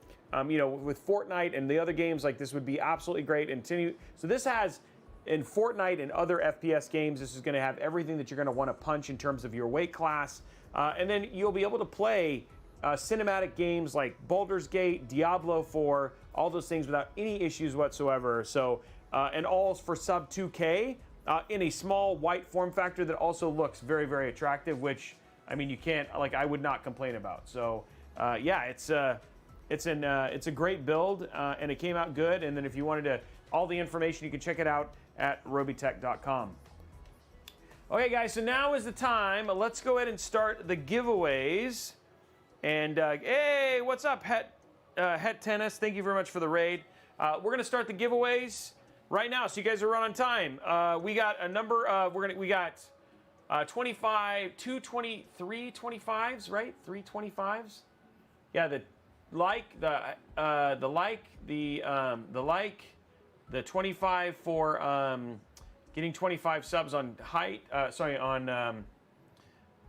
You know, with Fortnite and the other games, like, this would be absolutely great. So this has, in Fortnite and other FPS games, this is going to have everything that you're going to want to punch in terms of your weight class. And then you'll be able to play cinematic games like Baldur's Gate, Diablo 4, all those things without any issues whatsoever. So, and all for sub 2K in a small white form factor that also looks very, very attractive, which, I mean, you can't, like, I would not complain about. So, yeah, it's a great build, and it came out good. And then if you wanted all the information, you can check it out at robeytech.com. Okay, guys, so now is the time. Let's go ahead and start the giveaways. And hey, what's up, Het Tennis? Thank you very much for the raid. We're gonna start the giveaways right now, so you guys are right on time. We got a number of, we got 25, 223 25s, right? 325s. Yeah, the 25 for getting 25 subs on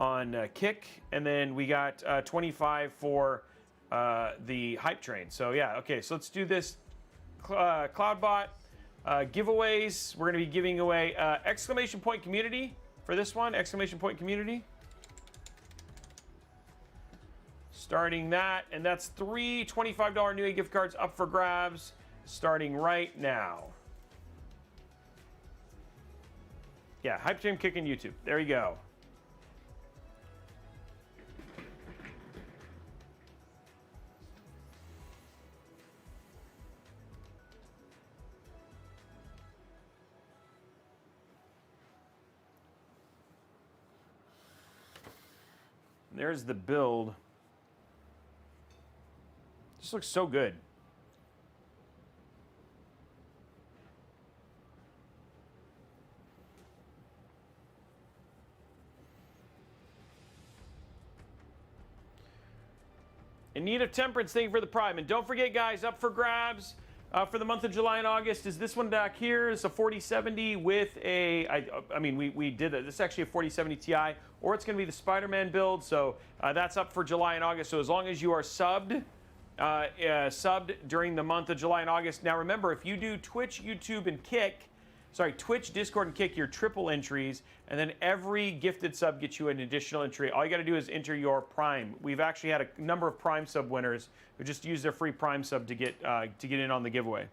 on Kick, and then we got 25 for the Hype Train. So yeah, okay, so let's do this CloudBot giveaways. We're going to be giving away exclamation point community for this one, exclamation point community. Starting that, and that's 3 $25 Newegg gift cards up for grabs starting right now. Yeah, Hype Train, Kick, and YouTube. There you go. There's the build. This looks so good. In need of temperance, thank you for the prime. And don't forget, guys, up for grabs for the month of July and August is this one back here. It's a 4070 with a, I mean, we did it. This is actually a 4070 Ti, or it's going to be the Spider-Man build. So that's up for July and August. So as long as you are subbed during the month of July and August. Now remember, if you do Twitch, YouTube, and Kick, Twitch, Discord, and Kick, your triple entries, and then every gifted sub gets you an additional entry. All you got to do is enter your Prime. We've actually had a number of Prime sub winners who just used their free Prime sub to get in on the giveaway.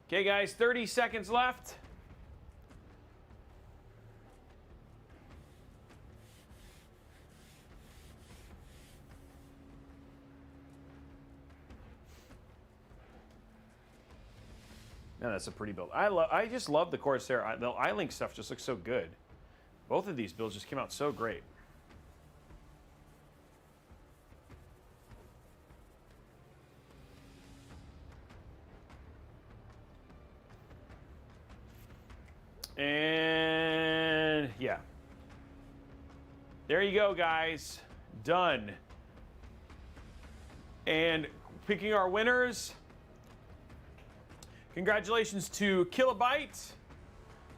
Okay, guys, 30 seconds left. Man, that's a pretty build. I just love the Corsair. The iLink stuff just looks so good. Both of these builds just came out so great. And yeah. There you go, guys. Done. And picking our winners. Congratulations to Kilobyte,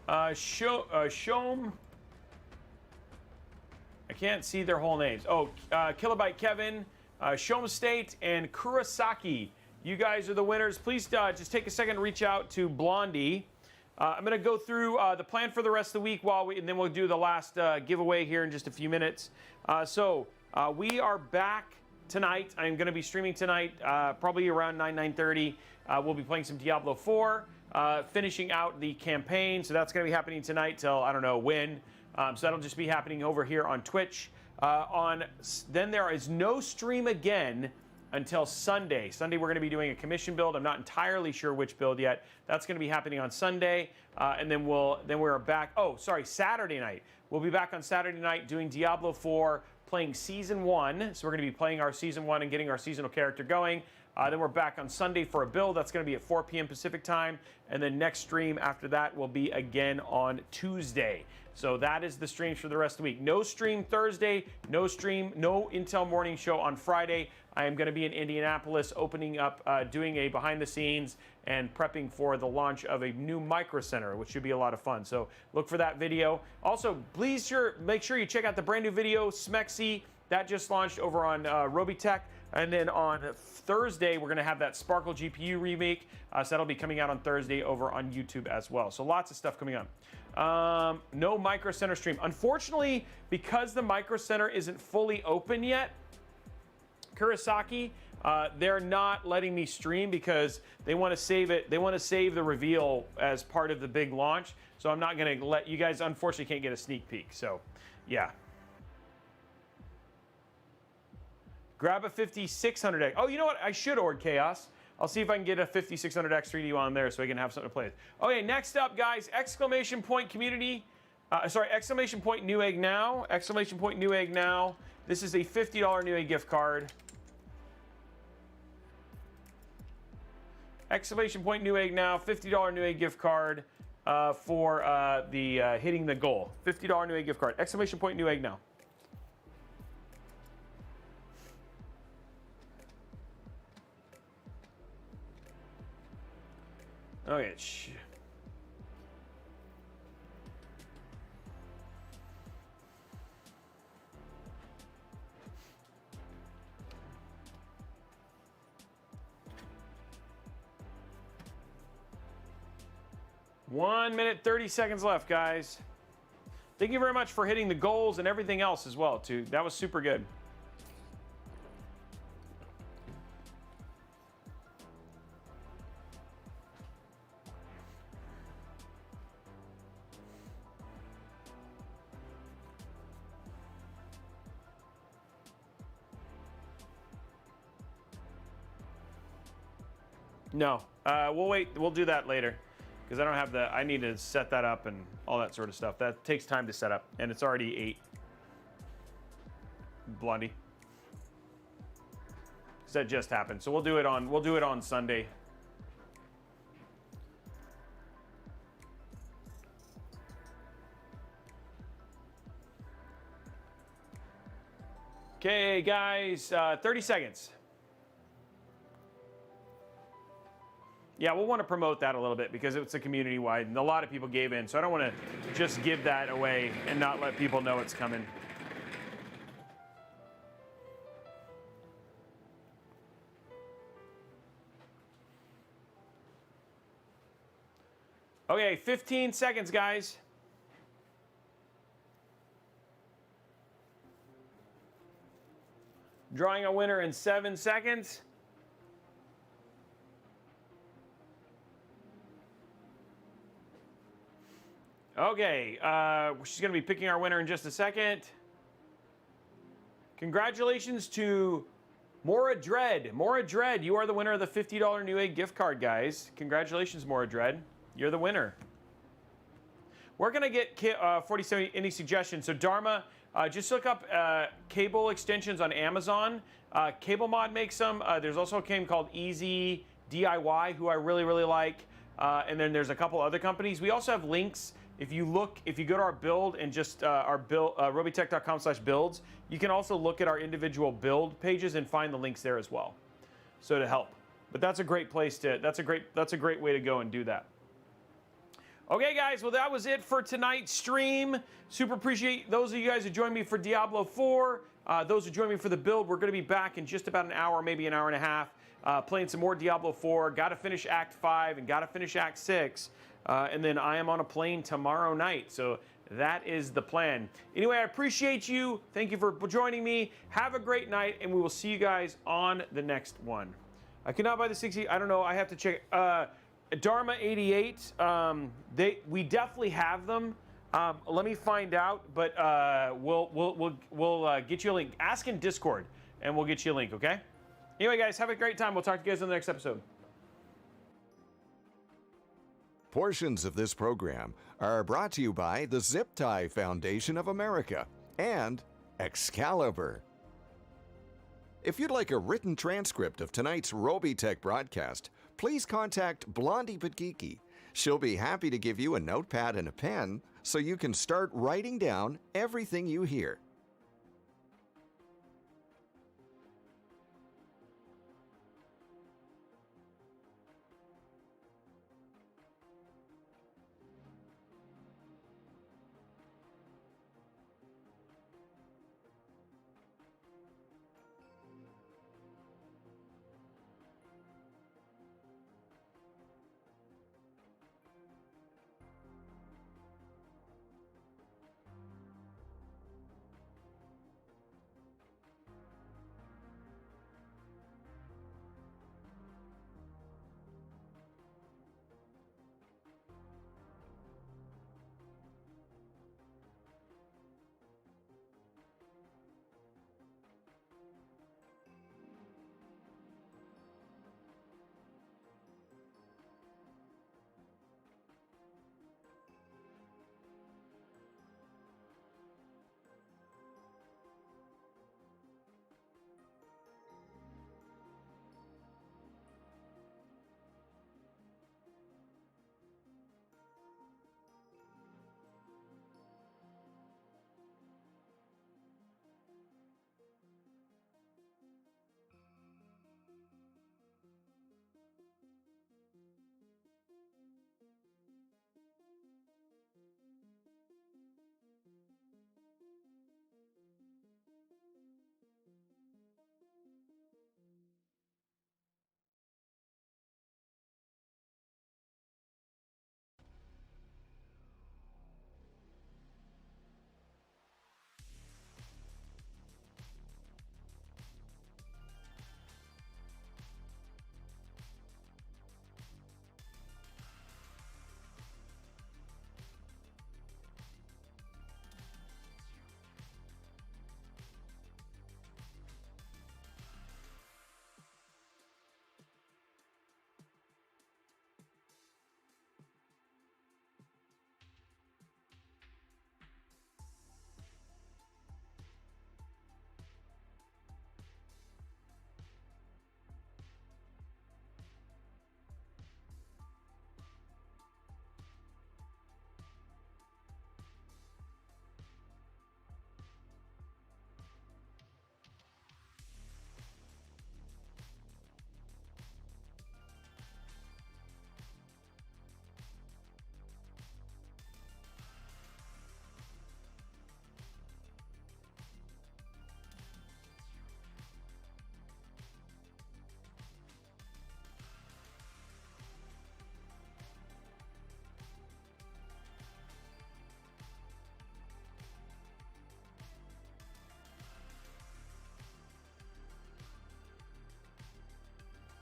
Shom. I can't see their whole names. Oh, Kilobyte Kevin, Shom State, and Kurosaki. You guys are the winners. Please just take a second to reach out to Blondie. I'm going to go through the plan for the rest of the week and then we'll do the last giveaway here in just a few minutes. We are back tonight. I'm going to be streaming tonight, probably around 9:30. We'll be playing some Diablo 4, finishing out the campaign. So that's going to be happening tonight till I don't know when. So that'll just be happening over here on Twitch. Then there is no stream again until Sunday. Sunday we're going to be doing a commission build. I'm not entirely sure which build yet. That's going to be happening on Sunday, and then we're back. Oh, sorry, Saturday night. We'll be back on Saturday night doing Diablo 4 playing Season 1. So we're going to be playing our Season 1 and getting our seasonal character going. Then we're back on Sunday for a build. That's going to be at 4 p.m. Pacific time. And then next stream after that will be again on Tuesday. So that is the streams for the rest of the week. No stream Thursday, no Intel morning show on Friday. I am going to be in Indianapolis opening up, doing a behind the scenes and prepping for the launch of a new micro center, which should be a lot of fun. So look for that video. Also, please make sure you check out the brand new video, Smexy, that just launched over on Robeytech. And then on Thursday, we're going to have that Sparkle GPU remake. So that'll be coming out on Thursday over on YouTube as well. So lots of stuff coming up. No Micro Center stream. Unfortunately, because the Micro Center isn't fully open yet, Kurosaki, they're not letting me stream because they want to save it. They want to save the reveal as part of the big launch. So I'm not going to let you guys, unfortunately, can't get a sneak peek. So, yeah. Grab a 5600X. Oh, you know what? I should order Chaos. I'll see if I can get a 5600X 3D on there so I can have something to play with. Okay, next up, guys, exclamation point community. Exclamation point Newegg now. Exclamation point Newegg now. This is a $50 Newegg gift card. Exclamation point Newegg now. $50 Newegg gift card for the hitting the goal. $50 Newegg gift card. Exclamation point Newegg now. Okay. One minute, 30 seconds left, guys. Thank you very much for hitting the goals and everything else as well, too. That was super good. No, we'll wait. We'll do that later because I don't have I need to set that up and all that sort of stuff. That takes time to set up, and it's already 8. Blondie. Because that just happened. So we'll do it on Sunday. Okay, guys, 30 seconds. Yeah, we'll want to promote that a little bit because it's a community-wide, and a lot of people gave in. So I don't want to just give that away and not let people know it's coming. Okay, 15 seconds, guys. Drawing a winner in 7 seconds. Okay, she's going to be picking our winner in just a second. Congratulations to Mora Dread. Mora Dread, you are the winner of the $50 Newegg gift card, guys. Congratulations, Mora Dread. You're the winner. We're going to get 47 any suggestions. So Dharma, just look up cable extensions on Amazon. Cable Mod makes them. There's also a game called Easy DIY, who I really, really like. And then there's a couple other companies. We also have links. If you go to our build and just our build, robeytech.com/builds, you can also look at our individual build pages and find the links there as well. So to help. But that's a great place to, that's a great way to go and do that. Okay, guys, well, that was it for tonight's stream. Super appreciate those of you guys who joined me for Diablo 4. Those who joined me for the build, we're going to be back in just about an hour, maybe an hour and a half, playing some more Diablo 4. Got to finish Act 5 and got to finish Act 6. And then I am on a plane tomorrow night. So that is the plan. Anyway, I appreciate you. Thank you for joining me. Have a great night, and we will see you guys on the next one. I cannot buy the 60. I don't know. I have to check. Dharma 88. We definitely have them. Let me find out, but we'll get you a link. Ask in Discord, and we'll get you a link. Okay. Anyway, guys, have a great time. We'll talk to you guys in the next episode. Portions of this program are brought to you by the Zip Tie Foundation of America and Excalibur. If you'd like a written transcript of tonight's Robeytech broadcast, please contact Blondie but Geeky. She'll be happy to give you a notepad and a pen so you can start writing down everything you hear.